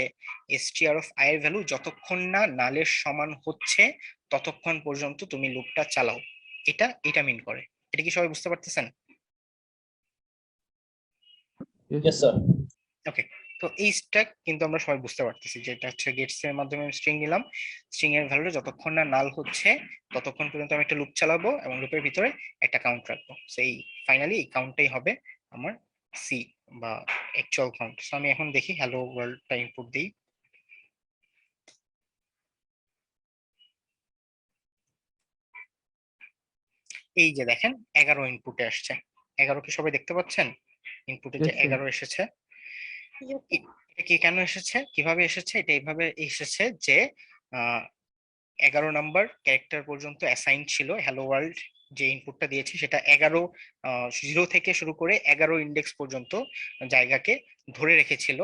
str of i এর ভ্যালু যতক্ষণ না নালের সমান হচ্ছে ততক্ষণ পর্যন্ত তুমি লুপটা চালাও, এটা মিন করে। এটা কি সবাই বুঝতে পারতেছেন? Yes sir. ওকে, তো এই স্ট্যাক কিন্তু আমরা সবাই বুঝতে পারতেছি যে এটা হচ্ছে গেটস এর মাধ্যমে স্ট্রিং নিলাম, স্ট্রিং এর ভ্যালু যতক্ষণ না নাল হচ্ছে ততক্ষণ পর্যন্ত আমি একটা লুপ চালাবো এবং লুপের ভিতরে একটা কাউন্ট রাখবো। সেই ফাইনালি এই কাউন্টটাই হবে আমার সি বা অ্যাকচুয়াল কাউন্ট। সো আমি এখন দেখি হ্যালো ওয়ার্ল্ডটা ইনপুট দিই। এই যে দেখেন 11 ইনপুটে আসছে। 11 কি সবাই দেখতে পাচ্ছেন? ইনপুটে যে Yes, sir. 11 এসেছে, এটা কি কেন এসেছে, কিভাবে এসেছে? এটা এইভাবে এসেছে যে 11 নাম্বার ক্যারেক্টার পর্যন্ত অ্যাসাইন ছিল হ্যালো ওয়ার্ল্ড, যে ইনপুটটা দিয়েছি সেটা 0 থেকে শুরু করে 11 ইন্ডেক্স পর্যন্ত জায়গাকে ধরে রেখেছিল,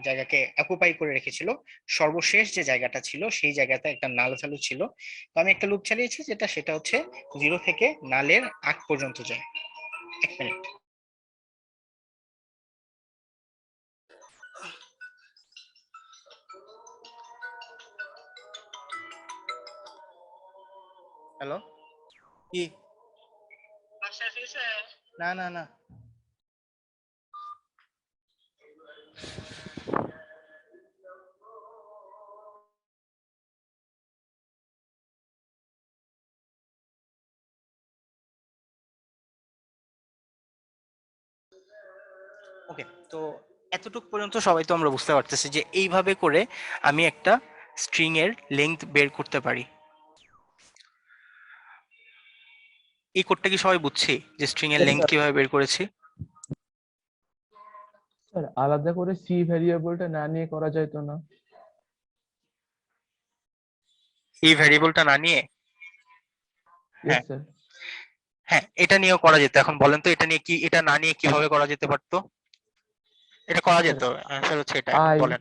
জায়গাকে অকুপাই করে রেখেছিল। সর্বশেষ যে জায়গাটা ছিল সেই জায়গাতে একটা নাল ভ্যালু ছিল। তো আমি একটা লুপ চালিয়েছি সেটা হচ্ছে 0 থেকে নালের আগ পর্যন্ত যায়। 1 মিনিট। হ্যালো, কি? না না না, ওকে। তো এতটুকু পর্যন্ত সবাই তো আমরা বুঝতে পারতেছি যে এইভাবে করে আমি একটা স্ট্রিং এর লেংথ বের করতে পারি। এই কোডটা কি সবাই বুঝছি যে স্ট্রিং এর Yes, লেংথ sir. কিভাবে বের করেছি? স্যার আলাদা করে সি ভ্যারিয়েবলটা না নিয়ে করা যায় তো না? এই ভ্যারিয়েবলটা না নিয়ে? ইয়েস হ্যাঁ স্যার। হ্যাঁ, এটা নিয়েও করা যেত। এখন বলেন তো এটা নিয়ে কি, এটা না নিয়ে কিভাবে করা যেতে পারতো? এটা করা যেত, অ্যান্সার হচ্ছে এটা। এখন আই বলেন।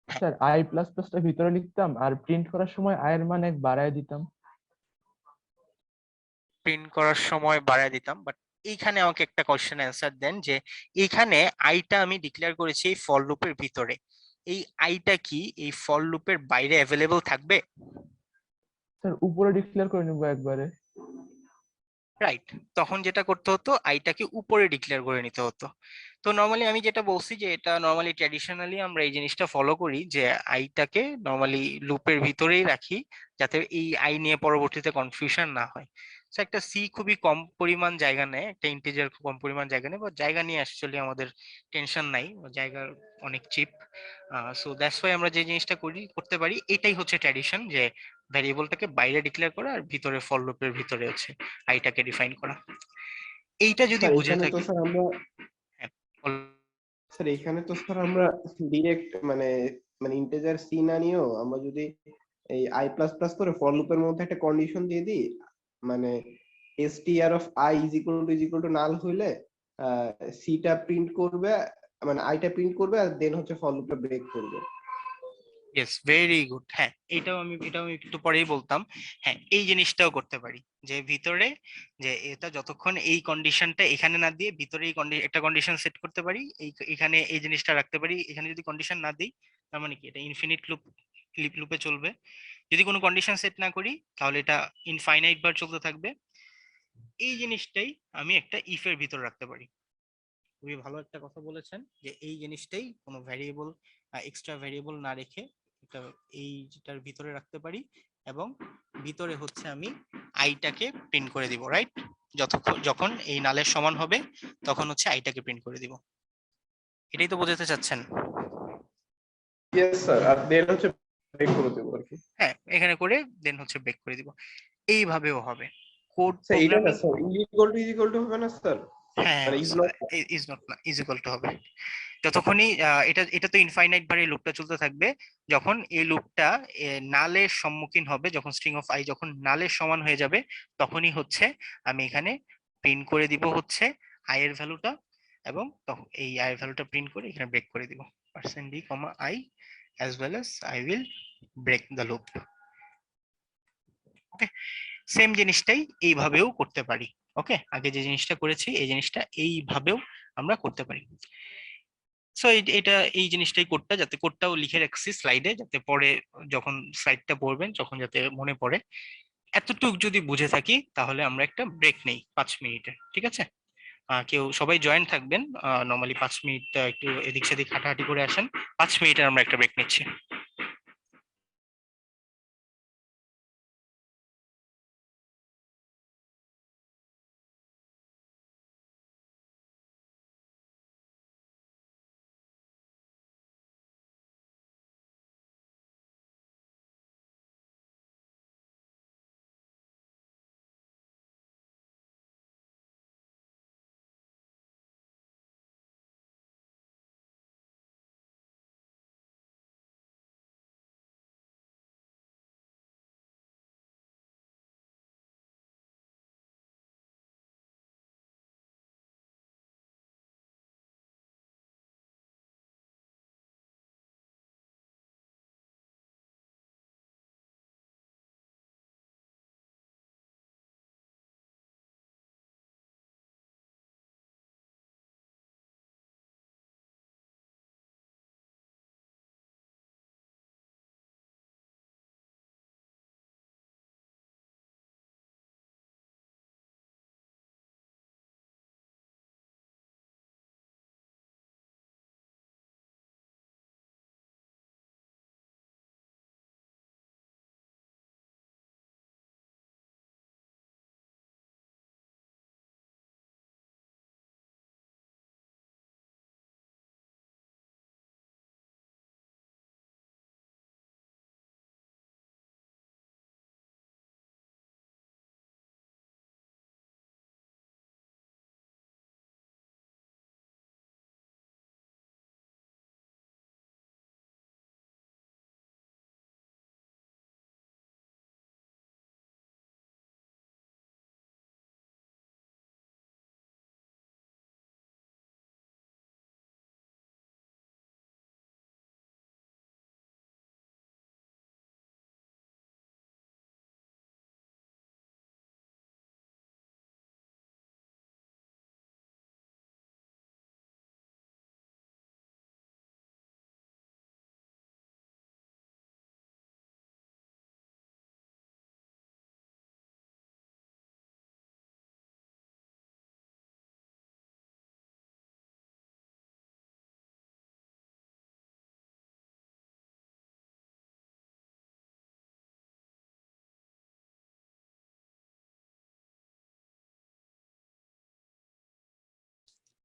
স্যার আই প্লাস প্লাসটা ভিতরে লিখতাম আর প্রিন্ট করার সময় আই এর মান 1 বাড়ায় দিতাম। প্রিন্ট করার সময় বাড়ায় দিতাম, বাট এইখানে আমাকে একটা কোশ্চেন অ্যান্সার দেন যে এইখানে আইটা আমি ডিক্লেয়ার করেছি এই ফর লুপের ভিতরে, এই আইটা কি এই ফর লুপের বাইরে অ্যাভেলেবল থাকবে? স্যার উপরে ডিক্লেয়ার করে নিব একবারে। রাইট, তখন যেটা করতে হতো আইটাকে উপরে ডিক্লেয়ার করে নিতে হতো। তো নর্মালি আমি যেটা বলছি যে এটা নর্মালি ট্র্যাডিশনালি আমরা এই জিনিসটা ফলো করি যে আইটাকে নর্মালি লুপের ভিতরেই রাখি যাতে এই আই নিয়ে পরবর্তীতে কনফিউশন না হয়। তো একটা সি খুবই কম পরিমাণ জায়গা নেয়, একটা ইন্টিজার কম পরিমাণ জায়গা নেয়, বা জায়গা নিয়ে অ্যাকচুয়ালি আমাদের টেনশন নাই, জায়গার অনেক চিপ। সো দ্যাটস ওয়াই আমরা যে জিনিসটা করতে পারি এটাই হচ্ছে ট্র্যাডিশন, যে ভ্যারিয়েবলটাকে বাইরে ডিক্লেয়ার করা আর ভিতরে ফর লুপের ভিতরে হচ্ছে আইটাকে ডিফাইন করা। এইটা যদি স্যার বুঝে এখানে তো থাকি, স্যার আমরা হ্যাঁ, বল- স্যার এখানে তো স্যার আমরা ডিরেক্ট মানে মানে ইন্টিজার সি না নিয়েও আমরা যদি এই আই প্লাস প্লাস করে ফর লুপের মধ্যে একটা কন্ডিশন দিয়ে দিই, মানে str of i is equal to নাল হইলে সিটা প্রিন্ট করবে, মানে আইটা প্রিন্ট করবে আর দেন হচ্ছে ফর লুপটা ব্রেক করবে। Yes, very good. হ্যাঁ, এটাও আমি একটু পরেই বলতাম। হ্যাঁ, এই জিনিসটাও করতে পারি যে ভিতরে, যে এটা যতক্ষণ এই কন্ডিশনটা এখানে না দিয়ে ভিতরে একটা কন্ডিশন সেট করতে পারি, এখানে এই জিনিসটা রাখতে পারি। এখানে যদি কন্ডিশন না দিই, তার মানে কি এটা ইনফিনিট লুপে চলবে। যদি কোনো কন্ডিশন সেট না করি, তাহলে এটা ইনফাইনাইট বার চলতে থাকবে। এই জিনিসটাই আমি একটা ইফ এর ভিতর রাখতে পারি। খুবই ভালো একটা কথা বলেছেন যে এই জিনিসটাই কোনো ভ্যারিয়েবল, এক্সট্রা ভ্যারিয়েবল না রেখে এটা এই যেটার ভিতরে রাখতে পারি, এবং ভিতরে হচ্ছে আমি আইটাকে প্রিন্ট করে দিব, রাইট? যখন এই নালের সমান হবে, তখন হচ্ছে আইটাকে প্রিন্ট করে দিব। এটাই তো বোঝাতে চাচ্ছেন? ইয়েস স্যার, আর দেন হচ্ছে ব্রেক করে দেবো আর কি। হ্যাঁ, এখানে করে দেন হচ্ছে ব্রেক করে দিব। এইভাবেও হবে কোড স্যার এইটা না programming. Sir is equal to হবে না স্যার, হ্যাঁ, মানে ইজ নট। ইজ নট না, ইজ ইকুয়াল টু হবে। যতক্ষণই এটা তো ইনফাইনাইট ভাবে এই লুপটা চলতে থাকবে। যখন এই লুপটা নালের সম্মুখীন হবে, যখন স্ট্রিং অফ আই যখন নালের সমান হয়ে যাবে, তখনই হচ্ছে আমি এখানে প্রিন্ট করে দিব হচ্ছে আই এর ভ্যালুটা, এবং তখন এই আই এর ভ্যালুটা প্রিন্ট করে এখানে ব্রেক করে দিব %d, i as well as I will break the loop. Okay, same জিনিসটাই এইভাবেও করতে পারি। ওকে, আগে যে জিনিসটা করেছি এই জিনিসটা এইভাবেও আমরা করতে পারি। সো এটা এই জিনিসটাই কোডটা, যাতে কোডটাও লিখে রাখছি স্লাইডে, যাতে পরে যখন স্লাইডটা পড়বেন তখন যাতে মনে পড়ে। এতটুক যদি বুঝে থাকি, তাহলে আমরা একটা ব্রেক নেই 5 মিনিটের, ঠিক আছে? কেউ সবাই জয়েন থাকবেন। নর্মালি 5 মিনিট একটু এদিক সেদিক হাঁটাহাঁটি করে আসেন। 5 মিনিটের আমরা একটা ব্রেক নিচ্ছি।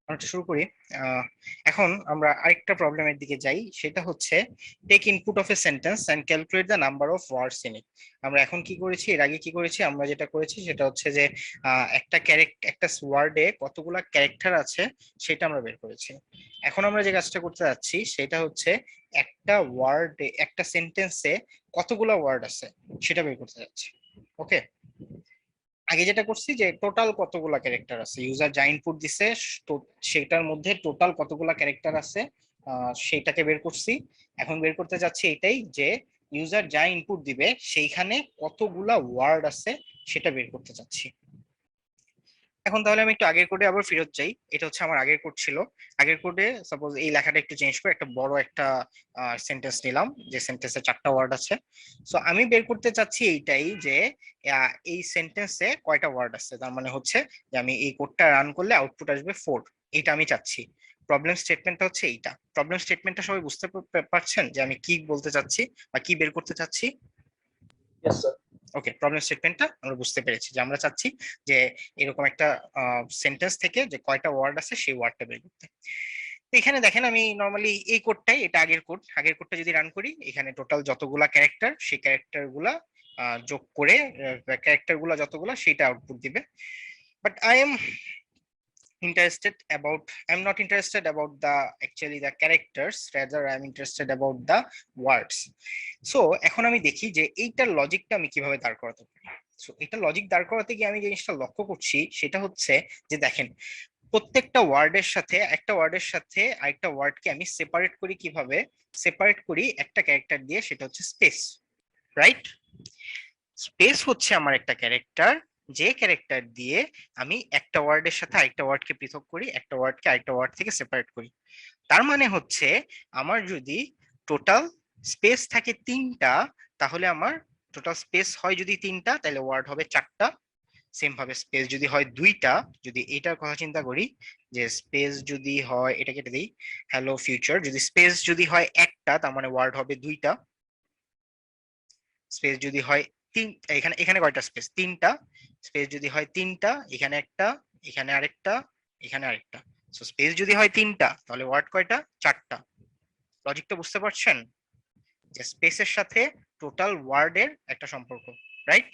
আমরা শুরু করি। এখন আমরা আরেকটা প্রবলেমের দিকে যাই, সেটা হচ্ছে take input of a sentence and calculate the number of words in it. আমরা এখন কি করেছি, এর আগে কি করেছি, আমরা যেটা করেছি সেটা হচ্ছে যে একটা ওয়ার্ডে কতগুলা ক্যারেক্টার আছে সেটা আমরা বের করেছি। এখন আমরা যে কাজটা করতে যাচ্ছি সেটা হচ্ছে একটা ওয়ার্ডে, একটা সেন্টেন্সে কতগুলা ওয়ার্ড আছে সেটা বের করতে যাচ্ছি। ওকে, আগে যেটা করছি যে টোটাল কতগুলা ক্যারেক্টার আছে, ইউজার যা ইনপুট দিছে সেটার মধ্যে টোটাল কতগুলা ক্যারেক্টার আছে সেইটাকে বের করছি। এখন বের করতে যাচ্ছি এটাই যে ইউজার যা ইনপুট দিবে সেইখানে কতগুলা ওয়ার্ড আছে সেটা বের করতে চাচ্ছি। এখন তাহলে আমি একটু আগের কোডে আবার ফেরত যাই। এটা হচ্ছে আমার আগের কোড ছিল। আগের কোডে সাপোজ এই লেখাটা একটু চেঞ্জ করে একটা বড় একটা সেন্টেন্স নিলাম, যে সেন্টেন্সে 4টা ওয়ার্ড আছে। সো আমি বের করতে চাচ্ছি এইটাই যে এই সেন্টেন্সে কয়টা ওয়ার্ড আছে। তার মানে হচ্ছে যে আমি এই কোডটা রান করলে আউটপুট আসবে 4, এটা আমি চাচ্ছি। প্রবলেম স্টেটমেন্টটা হচ্ছে এইটা। প্রবলেম স্টেটমেন্টটা সবাই বুঝতে পারছেন যে আমি কি বলতে চাচ্ছি বা কি বের করতে চাচ্ছি? Yes sir. ওকে, প্রবলেম স্টেটমেন্টটা আমরা বুঝতে পেরেছি যে আমরা চাচ্ছি যে এরকম একটা সেন্টেন্স থেকে যে কয়টা ওয়ার্ড আছে সেই ওয়ার্ডটা বের করতে। তো এখানে দেখেন আমি নরমালি এই কোডটাই, এটা আগের কোড, আগের কোডটা যদি রান করি এখানে টোটাল যতগুলা ক্যারেক্টার সেই ক্যারেক্টার গুলা যোগ করে ক্যারেক্টার গুলা যতগুলা সেটা আউটপুট দিবে। But I'm not interested about the actually the characters, rather I'm interested about the words. So এখন আমি দেখি যে এইটার লজিকটা আমি কিভাবে দাঁড় করাতে পারি। সো এটা লজিক দাঁড় করাতে গিয়ে আমি যে জিনিসটা লক্ষ্য করছি সেটা হচ্ছে যে দেখেন প্রত্যেকটা ওয়ার্ডের সাথে, একটা ওয়ার্ডের সাথে আরেকটা ওয়ার্ডকে আমি সেপারেট করি কিভাবে, সেপারেট করি একটা ক্যারেক্টার দিয়ে, সেটা হচ্ছে স্পেস, রাইট? স্পেস হচ্ছে আমার একটা ক্যারেক্টার, যে ক্যারেক্টার দিয়ে আমি একটা ওয়ার্ডের সাথে আরেকটা ওয়ার্ডকে পৃথক করি, একটা ওয়ার্ডকে আরেকটা ওয়ার্ড থেকে সেপারেট করি। তার মানে হচ্ছে আমার যদি টোটাল স্পেস থাকে 3টা, তাহলে আমার টোটাল স্পেস হয় যদি 3টা, তাহলে ওয়ার্ড হবে 4টা। সেম ভাবে স্পেস যদি হয় 2টা, যদি এটার কথা চিন্তা করি যে স্পেস যদি হয়, এটা কেটে দিই, হ্যালো ফিউচার, যদি স্পেস যদি হয় 1টা তার মানে ওয়ার্ড হবে 2টা। স্পেস যদি হয় এখানে এখানে কয়টা স্পেস? 3টা। স্পেস যদি হয় 3টা, এখানে একটা, এখানে আরেকটা, এখানে আরেকটা। সো স্পেস যদি হয় 3টা তাহলে ওয়ার্ড কয়টা? 4টা। লজিকটা বুঝতে পারছেন যে স্পেসের সাথে টোটাল ওয়ার্ডের একটা সম্পর্ক, রাইট?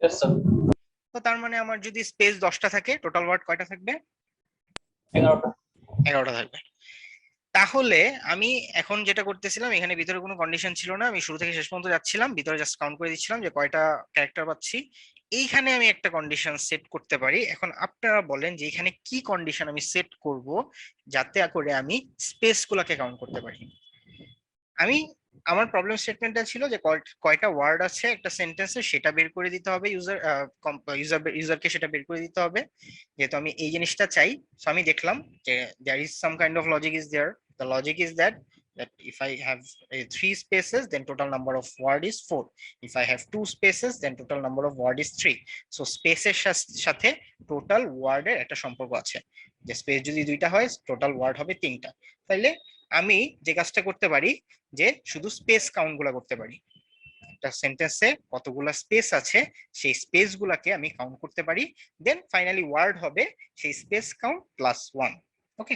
Yes sir. তো তার মানে আমার যদি স্পেস 10টা থাকে, টোটাল ওয়ার্ড কয়টা থাকবে? 11টা। 11টা থাকবে। তাহলে আমি এখন যেটা করতেছিলাম, এখানে ভিতরে কোনো কন্ডিশন ছিল না, আমি শুরু থেকে শেষ পর্যন্ত যাচ্ছিলাম, ভিতরে জাস্ট কাউন্ট করে দিচ্ছিলাম যে কয়টা ক্যারেক্টার পাচ্ছি। এইখানে আমি একটা কন্ডিশন সেট করতে পারি। এখন আপনারা বলেন যে এখানে কি কন্ডিশন আমি সেট করব যাতে করে আমি স্পেস গুলাকে কাউন্ট করতে পারি। আমি আমার প্রবলেম স্টেটমেন্টটা ছিল যে কয়টা ওয়ার্ড আছে একটা সেন্টেন্সে সেটা বের করে দিতে হবে, ইউজারকে সেটা বের করে দিতে হবে, যেহেতু আমি এই জিনিসটা চাই। সো আমি দেখলাম যে there is some kind of logic is there. The logic is that if I have 3 spaces then total number of word is 4. If I have 2 spaces then total number of word is 3. So স্পেসের সাথে total ওয়ার্ডের একটা সম্পর্ক আছে, যে space যদি 2টা হয় টোটাল ওয়ার্ড হবে 3টা। তাইলে আমি যে কাজটা করতে পারি যে শুধু স্পেস কাউন্ট গুলা করতে পারি, একটা সেন্টেন্সে কতগুলা স্পেস আছে সেই স্পেস গুলাকে আমি কাউন্ট করতে পারি, দেন ফাইনালি ওয়ার্ড হবে সেই স্পেস কাউন্ট প্লাস 1। ওকে,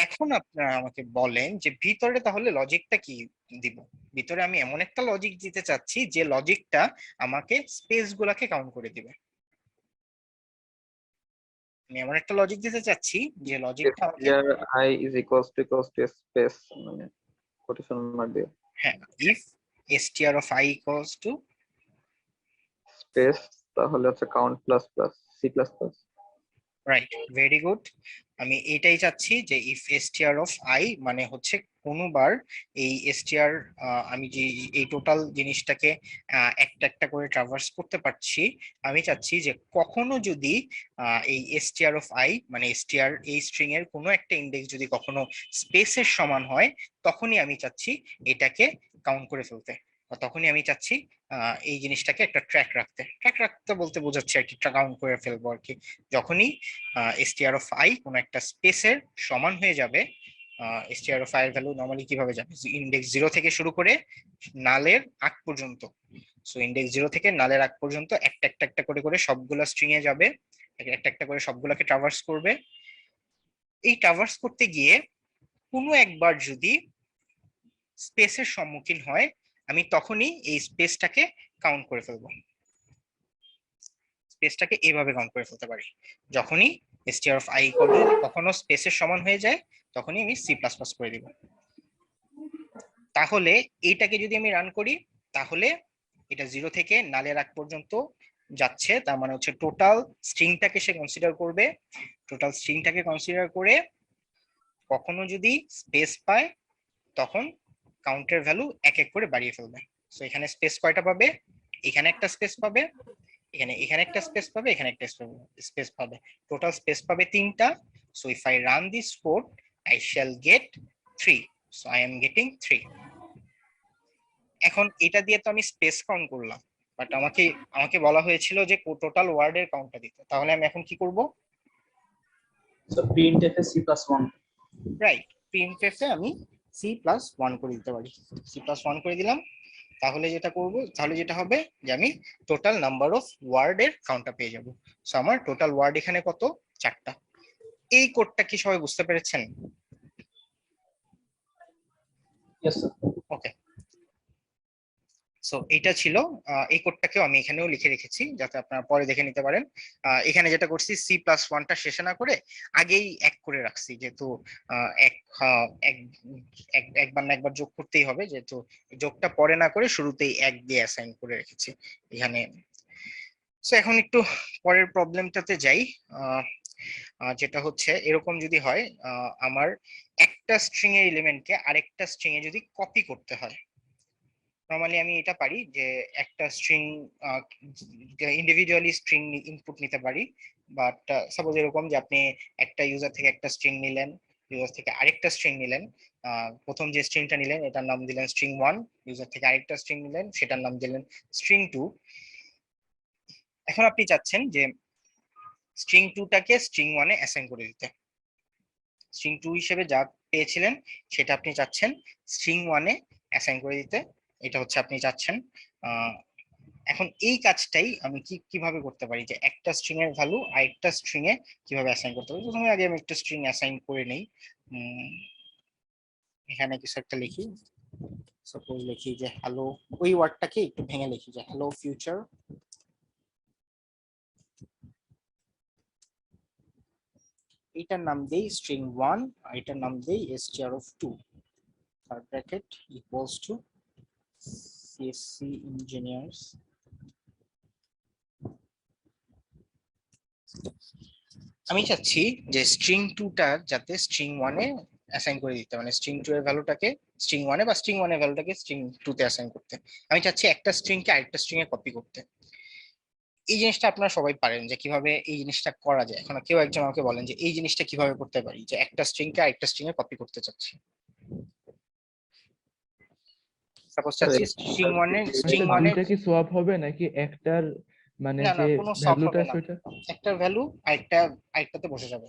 এখন আপনারা আমাকে বলেন যে ভিতরে তাহলে লজিকটা কি দিব। ভিতরে আমি এমন একটা লজিক দিতে চাচ্ছি যে লজিকটা আমাকে স্পেস গুলাকে কাউন্ট করে দিবে। আমি এমন একটা লজিক দিতে চাচ্ছি যে লজিকটা আমাকে, i is equals to space মানে কোটেশন মার্ক দিয়ে হ্যাঁ, if str of I equals to space, তাহলে হচ্ছে count plus plus C plus plus. Right, very good. আমি এটাই চাচ্ছি যে ইফ str of I মানে হচ্ছে কোনোবার এই str আমি যে এই টোটাল জিনিসটাকে একটা একটা করে ট্রাভার্স করতে পারছি, আমি চাচ্ছি যে কখনো যদি এই str of I মানে str এই স্ট্রিং এর কোনো একটা ইন্ডেক্স যদি কখনো স্পেসের সমান হয়, তখনই আমি চাচ্ছি এটাকে কাউন্ট করে ফেলতে, বা তখনই আমি চাচ্ছি এই জিনিসটাকে একটা ট্র্যাক রাখতে বলতে বোঝাচ্ছি আর কি, কাউন্ট করে ফেলবো আর কি। যখনই str of I কোনো একটা স্পেসের সমান হয়ে যাবে, str of I এর ভ্যালু নরমালি কিভাবে যাবে, ইন্ডেক্স 0 থেকে শুরু করে নালের আগ পর্যন্ত। সো ইন্ডেক্স 0 থেকে নালের আগ পর্যন্ত একটা একটা একটা করে করে সবগুলা স্ট্রিং এ যাবে, একটা একটা করে সবগুলোকে ট্রাভার্স করবে। এই ট্রাভার্স করতে গিয়ে কোনো একবার যদি স্পেসের সম্মুখীন হয়, আমি তখনই এই স্পেসটাকে কাউন্ট করে ফেলবো। স্পেসটাকে এইভাবে কাউন্ট করে ফেলতে পারি, যখনই str of i কখনো স্পেসের সমান হয়ে যায় তখনই আমি c++ করে দিব। তাহলে এইটাকে যদি আমি রান করি তাহলে এটা 0 থেকে নালের আগ পর্যন্ত যাচ্ছে, তার মানে হচ্ছে টোটাল স্ট্রিংটাকে সে কনসিডার করবে। টোটাল স্ট্রিংটাকে কনসিডার করে কখনো যদি স্পেস পায় তখন কাউন্টের ভ্যালু এক এক করে বাড়িয়ে ফেলবে। সো এখানে স্পেস কয়টা পাবে, এখানে একটা স্পেস পাবে, এখানে একটা স্পেস পাবে, এখানে একটা স্পেস পাবে, টোটাল স্পেস পাবে 3টা। So if I run this code I shall gate 3, so I am getting 3। এখন এটা দিয়ে তো আমি স্পেস কাউন্ট করলাম, বাট আমাকে বলা হয়েছিল যে টোটাল ওয়ার্ডের কাউন্টটা দিতে। তাহলে আমি এখন কি করব? সো printf এ c+1 রাইট, প্রিন্টএফ এ আমি c+1 করে দিতে পারি। c+1 করে দিলাম। তাহলে যেটা হবে যে আমি টোটাল নাম্বার অফ ওয়ার্ডের কাউন্টটা পেয়ে যাব। সো আমার টোটাল ওয়ার্ড এখানে কত? 4টা। এই কোডটা কি সবাই বুঝতে পেরেছেন? Yes sir. ওকে, সো এটা ছিল। এই কোডটাকেও আমি এখানেও লিখে রেখেছি যাতে আপনারা পরে দেখে নিতে পারেন। এখানে যেটা করছি c+1টা শেষে না করে আগেই এক করে রাখছি, যেহেতু একবার না একবার যোগ করতেই হবে, যেহেতু যোগটা পরে না করে শুরুতেই এক দিয়ে অ্যাসাইন করে রেখেছি এখানে। সো এখন একটু পরের প্রবলেমটাতে যাই। যেটা হচ্ছে এরকম যদি হয়, আমার একটা স্ট্রিং এর এলিমেন্টকে আরেকটা স্ট্রিং এ যদি কপি করতে হয়, নরমালি আমি এটা পারি যে একটা স্ট্রিং ইন্ডিভিজুয়ালি স্ট্রিং ইনপুট নিতে পারি। বাট সাপোজ এরকম যে আপনি একটা ইউজার থেকে একটা স্ট্রিং নিলেন, ইউজার থেকে আরেকটা স্ট্রিং নিলেন। প্রথম যে স্ট্রিংটা নিলেন এটার নাম দিলেন string 1, ইউজার থেকে আরেকটা স্ট্রিং নিলেন সেটার নাম দিলেন string 2। এখন আপনি চাচ্ছেন যে string 2টাকে string 1 এ অ্যাসাইন করে দিতে। string 2 হিসেবে যা পেয়েছিলেন সেটা আপনি চাচ্ছেন string 1 এ অ্যাসাইন করে দিতে, এটা হচ্ছে আপনি চাচ্ছেন। এখন এই কাজটাই আমি কিভাবে করতে পারি, যে একটা স্ট্রিং এর ভ্যালু আরেকটা স্ট্রিং এ কিভাবে অ্যাসাইন করতে পারি। প্রথমে আগে আমি একটা স্ট্রিং অ্যাসাইন করে নেই। এখানে কিছু একটা লিখি, সাপোজ লিখি যে হ্যালো, ওই ওয়ার্ডটাকে একটু ভেঙে লিখি যে হ্যালো ফিউচার। এটার নাম দেই string 1 আর এটার নাম দেই str of 2, third bracket equals to CSC engineers। আমি চাচ্ছি যে string 2টা যাতে string 1 এ অ্যাসাইন করে দিতে, মানে string 2 এর ভ্যালুটাকে string 1 এ বা string 1 এর ভ্যালুটাকে string 2 তে অ্যাসাইন করতে। আমি চাচ্ছি একটা স্ট্রিং কে আরেকটা স্ট্রিং এ কপি করতে। এই জিনিসটা আপনারা সবাই পারেন যে কিভাবে এই জিনিসটা করা যায়। এখন কেউ একজন আমাকে বলেন যে এই জিনিসটা কিভাবে করতে পারি, যে একটা স্ট্রিং কে আরেকটা স্ট্রিং এ কপি করতে চাচ্ছি। সাপোজ চাচ্ছি string 1 এ দুইটা কি সোয়াপ হবে নাকি একটার মানে না যে কোনো সব ভ্যালুটা হবে না, সেটা? একটা ভ্যালু আরেকটাতে বসে যাবে।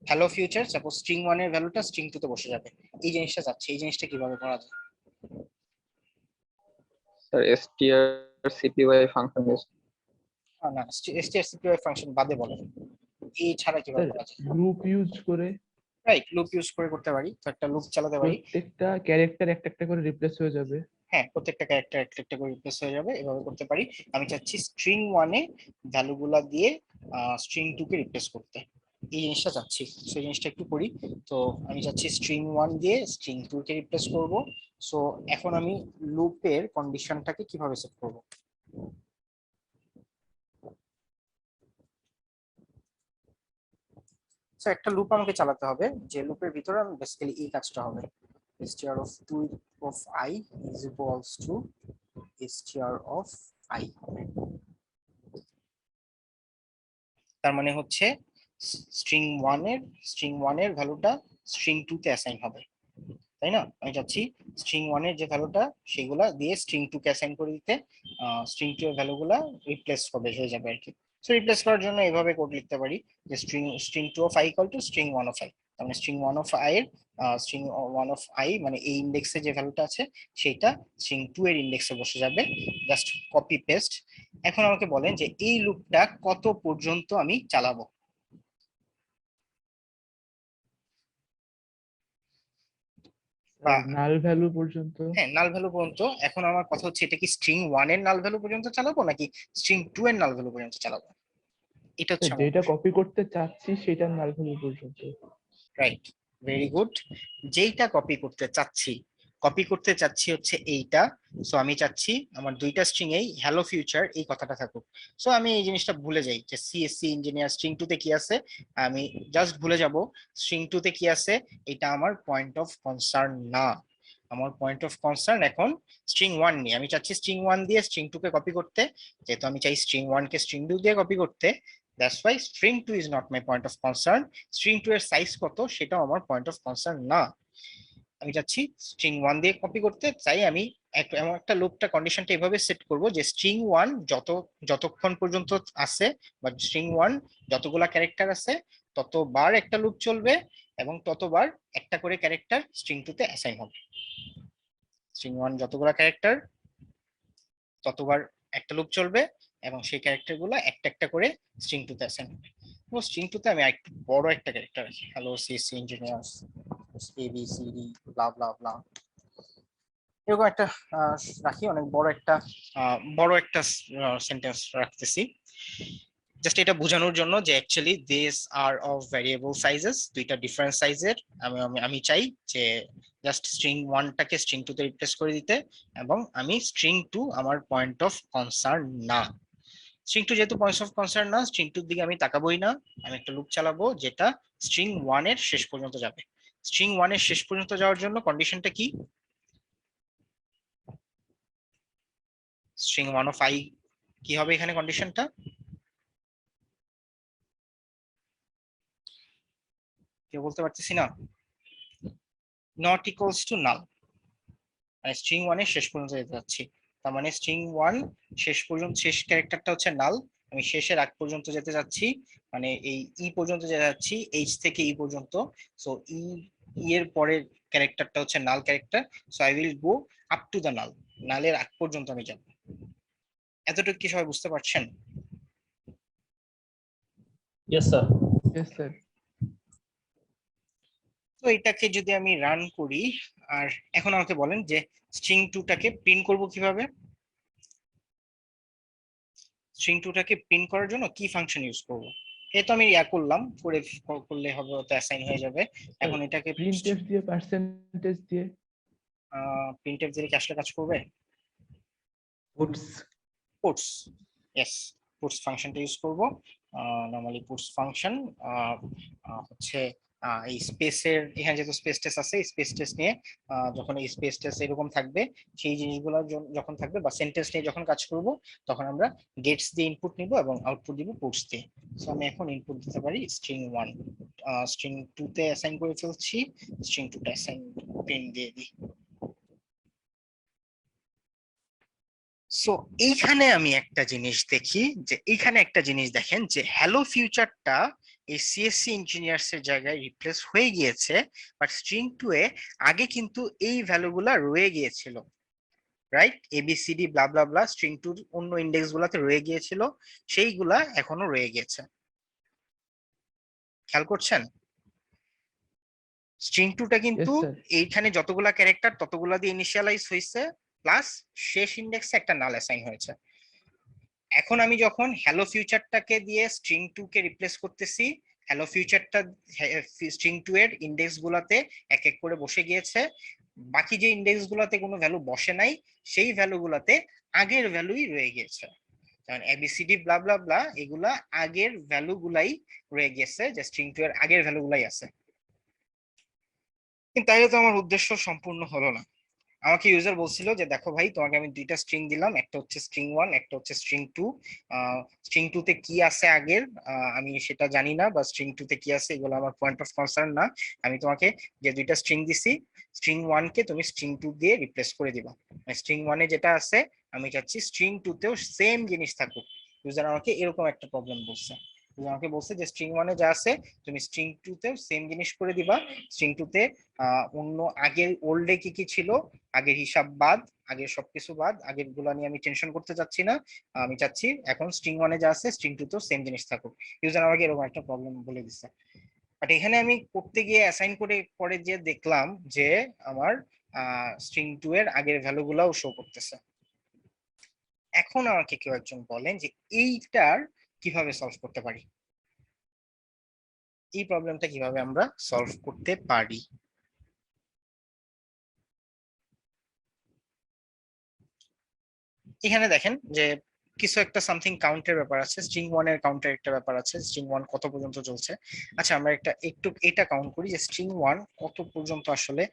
হ্যালো ফিউচার সাপোজ string 1 এর ভ্যালুটা string 2 তে বসে যাবে। এই জিনিসটা চাচ্ছি, এই জিনিসটা কিভাবে করা যায়? Sir strcpy function use. না strcpy ফাংশন বাদে বলেন, এই ছাড়া কিভাবে করা যায়? লুপ ইউজ করে রাইট, লুপ ইউজ করে করতে পারি। তো একটা লুপ চালাতে পারি। প্রত্যেকটা ক্যারেক্টার একটা একটা করে রিপ্লেস হয়ে যাবে। হ্যাঁ, প্রত্যেকটা ক্যারেক্টার একটা একটা করে রিপ্লেস হয়ে যাবে, এভাবে করতে পারি। আমি চাচ্ছি string 1 এ ভ্যালুগুলা দিয়ে string 2 কে রিপ্লেস করতে, এই জিনিসটা চাচ্ছি। সেই জিনিসটা একটু করি। তো আমি চাচ্ছি string 1 দিয়ে string 2 কে রিপ্লেস করব। সো এখন আমি লুপের কন্ডিশনটাকে কিভাবে সেট করব? সো একটা লুপ আমাকে চালাতে হবে, যে লুপের ভিতরে আমি বেসিক্যালি এই কাজটা হবে, str of 2 of I is equals to str of I। তার মানে হচ্ছে string 1 এর ভ্যালুটা string 2 তে অ্যাসাইন হবে, তাই না? আমি চাচ্ছি string 1 এর যে ভ্যালুটা সেগুলা দিয়ে string 2 কে অ্যাসাইন করে দিতে, string 2 এর ভ্যালুগুলা রিপ্লেস হয়ে যাবে আর কি। সো রিপ্লেস করার জন্য এইভাবে কোড লিখতে পারি যে string 2 of I equal to string 1 of I। তার মানে string 1 of I এর string 1 of I মানে এই ইনডেক্সে যে ভ্যালুটা আছে সেটা string 2 এর ইনডেক্সে বসে যাবে, জাস্ট কপি পেস্ট। এখন আমাকে বলেন যে এই লুপটা কত পর্যন্ত আমি চালাবো। নাল ভ্যালু পর্যন্ত। হ্যাঁ, নাল ভ্যালু পর্যন্ত। এখন আমার কথা হচ্ছে, এটা কি স্ট্রিং 1 এর নাল ভ্যালু পর্যন্ত চালাবো নাকি স্ট্রিং 2 এর নাল ভ্যালু পর্যন্ত চালাবো? এটা হচ্ছে আমার যেটা কপি করতে চাচ্ছি সেটার নাল ভ্যালু পর্যন্ত। Right, very good. যেইটা কপি করতে চাচ্ছি হচ্ছে এইটা। সো আমি চাচ্ছি আমার দুইটা স্ট্রিং এই হ্যালো ফিউচার এই কথাটা থাকুক। সো আমি এই জিনিসটা ভুলে যাই যে সিএসসি ইঞ্জিনিয়ার স্ট্রিং 2 তে কি আছে, আমি জাস্ট ভুলে যাব স্ট্রিং 2 তে কি আছে। এটা আমার পয়েন্ট অফ কনসার্ন না। আমার পয়েন্ট অফ কনসার্ন এখন স্ট্রিং 1 নিয়ে। আমি চাচ্ছি স্ট্রিং 1 দিয়ে স্ট্রিং 2 কে কপি করতে, যেহেতু আমি চাই স্ট্রিং 1 কে স্ট্রিং 2 দিয়ে কপি করতে। That's why string 2 is not my point of concern. String 2 এর সাইজ কত সেটাও আমার পয়েন্ট অফ কনসার্ন না। আমি চাচ্ছি স্ট্রিং 1 দিয়ে কপি করতে, চাই আমি এমন একটা লুপটা কন্ডিশনটা এভাবে সেট করব যে স্ট্রিং 1 যতক্ষণ পর্যন্ত আছে, বা স্ট্রিং 1 যতগুলা ক্যারেক্টার আছে ততবার একটা লুপ চলবে, এবং ততবার একটা করে ক্যারেক্টার স্ট্রিং 2 তে অ্যাসাইন হবে। স্ট্রিং 1 যতগুলা ক্যারেক্টার ততবার একটা লুপ চলবে, এবং সেই ক্যারেক্টার গুলো একটা একটা করে স্ট্রিং 2 তে অ্যাসাইন হবে। তো স্ট্রিং 2 তে আমি একটু বড় একটা ক্যারেক্টার রাখি, হ্যালো সিএসসি ইঞ্জিনিয়ার্স এবিসিডি ব্লা ব্লা ব্লা, এরকম একটা রাখি, অনেক বড় একটা সেন্টেন্স রাখতেছি। জাস্ট এটা বোঝানোর জন্য যে actually this are of variable sizes, দুইটা ডিফারেন্ট সাইজের। আমি চাই যে জাস্ট স্ট্রিং 1 টাকে স্ট্রিং 2 তে রিপ্লেস করে দিতে, এবং আমি স্ট্রিং 2 আমার পয়েন্ট অফ কনসার্ন না। স্ট্রিং 2 যেহেতু পয়েন্ট অফ কনসার্ন না, স্ট্রিং 2 এর দিকে আমি তাকাবোই না। আমি একটা লুপ চালাবো যেটা স্ট্রিং 1 এর শেষ পর্যন্ত যাবে। স্ট্রিং 1 এর শেষ পর্যন্ত যাওয়ার জন্য কন্ডিশনটা কি? স্ট্রিং 1 অফ i কি হবে এখানে কন্ডিশনটা? কেউ বলতে পারতেছি না। নট ইকুয়ালস টু নাল, মানে স্ট্রিং 1 এর শেষ পর্যন্ত যেতে যাচ্ছি। তার মানে স্ট্রিং 1 শেষ পর্যন্ত, শেষ ক্যারেক্টারটা হচ্ছে নাল, আমি শেষের আগ পর্যন্ত যেতে যাচ্ছি, মানে এই ই পর্যন্ত যেতে যাচ্ছি, এইচ থেকে ই পর্যন্ত। সো ই এর পরের ক্যারেক্টারটা হচ্ছে null character. So I will go up to the null, নালের আগ পর্যন্ত আমি যাব। এতটুকু কি সবাই বুঝতে পারছেন? Yes sir. Yes, sir. তো এটাকে যদি আমি রান করি, আর এখন আমাকে বলেন যে স্ট্রিং 2 টাকে প্রিন্ট করব কিভাবে। স্ট্রিং 2 টাকে প্রিন্ট করার জন্য কি ফাংশন ইউজ করব? এই তো আমি করলাম, করলে হবে, ওটা অ্যাসাইন হয়ে যাবে। এখন এটাকে প্রিন্টএফ দিয়ে পার্সেন্টেজ দিয়ে প্রিন্টএফ দিয়ে কি আসলে কাজ করবে? পুটস, ইয়েস, পুটস ফাংশনটা ইউজ করব। নরমালি পুটস ফাংশন হচ্ছে এই স্পেসের, এখানে যেহেতু স্পেস টেস্ট আছে, স্পেস টেস্ট নিয়ে যখন এই স্পেস টেস্ট এরকম থাকবে, সেই জিনিসগুলো যখন থাকবে, বা সেন্টেন্স নিয়ে যখন কাজ করব, তখন আমরা গেটস দিয়ে ইনপুট নিব এবং আউটপুট দিব পুটস দিয়ে। সো আমি এখন ইনপুট দিতে পারি স্ট্রিং 1, স্ট্রিং 2 তে অ্যাসাইন করে ফেলছি, স্ট্রিং 2 তে অ্যাসাইন প্রিন্ট দিয়ে দিই। সো এইখানে আমি একটা জিনিস দেখি, যে এইখানে একটা জিনিস দেখেন যে হ্যালো ফিউচারটা এই সিএসসি ইঞ্জিনিয়ার্স এর জায়গায় রিপ্লেস হয়ে গিয়েছে, বাট স্ট্রিং 2 এ আগে কিন্তু এই ভ্যালুগুলা রয়ে গিয়েছিল, রাইট? এবিসিডি ব্লা ব্লা ব্লা স্ট্রিং 2 অন্য ইন্ডেক্স গুলাতে রয়ে গিয়েছিল, সেইগুলা এখনো রয়ে গিয়েছে। খেয়াল করছেন? স্ট্রিং 2 টা কিন্তু Yes, sir. এইখানে যতগুলা ক্যারেক্টার ততগুলা দিয়ে ইনিশিয়ালাইজ হয়েছে, প্লাস শেষ ইন্ডেক্সে একটা নাল অ্যাসাইন হয়েছে। এখন আমি যখন হ্যালো ফিউচারটাকে দিয়ে স্ট্রিং 2 কে রিপ্লেস করতেছি, হ্যালো ফিউচারটা স্ট্রিং 2 এর ইন্ডেক্স গুলাতে এক এক করে বসে গিয়েছে। বাকি যে ইন্ডেক্স গুলাতে কোনো ভ্যালু বসে নাই, সেই ভ্যালু গুলাতে আগের ভ্যালুই রয়ে গিয়েছে। যেমন এবিসিডি ব্লা ব্লা ব্লা, এগুলা আগের ভ্যালু গুলাই রয়ে গিয়েছে, যে স্ট্রিং 2 এর আগের ভ্যালু গুলাই আছে। কিন্তু তাইলে তো আমার উদ্দেশ্য সম্পূর্ণ হলো না। আমাকে ইউজার বলছিল যে দেখো ভাই, তোমাকে আমি দুইটা স্ট্রিং দিলাম, একটা হচ্ছে স্ট্রিং 1, একটা হচ্ছে স্ট্রিং 2। স্ট্রিং 2 তে কি আছে আগের আমি সেটা জানি না, বা স্ট্রিং 2 তে কি আছে এগুলো আমার পয়েন্ট অফ কনসার্ন না। আমি তোমাকে যে দুইটা স্ট্রিং দিছি, স্ট্রিং 1 কে তুমি স্ট্রিং 2 দিয়ে রিপ্লেস করে দিবা। স্ট্রিং 1 এ যেটা আছে আমি চাচ্ছি স্ট্রিং 2 তেও সেম জিনিস থাকুক। ইউজার আমাকে এরকম একটা প্রবলেম বলছে। আমাকে বলছে যে স্ট্রিং 1 এ যা আছে তুমি স্ট্রিং 2 তেও সেম জিনিস করে দিবা। স্ট্রিং 2 তে অন্য আগের ওল্ডে কি কি ছিল, আগের হিসাব বাদ, আগের সবকিছু বাদ, আগের গুলা নিয়ে আমি টেনশন করতে চাচ্ছি না। আমি চাচ্ছি এখন স্ট্রিং 1 এ যা আছে স্ট্রিং 2 তেও সেম জিনিস থাকুক। ইউজার আমাকে এরকম একটা প্রবলেম বলে দিচ্ছে। বাট এখানে আমি করতে গিয়ে অ্যাসাইন করে পরে যে দেখলাম যে আমার স্ট্রিং 2 এর আগের ভ্যালুগুলাও শো করতেছে। এখন আমাকে কেউ একজন বলেন যে এইটার কিভাবে সলভ করতে পারি, এই প্রবলেমটা কিভাবে আমরা সলভ করতে পারি। এখানে দেখেন যে কিছু একটা সামথিং কাউন্টের ব্যাপার আছে, স্ট্রিং 1 এর কাউন্টের একটা ব্যাপার আছে, স্ট্রিং 1 কত পর্যন্ত চলছে। আচ্ছা আমরা একটু এটা কাউন্ট করি যে স্ট্রিং 1 কত পর্যন্ত আসলে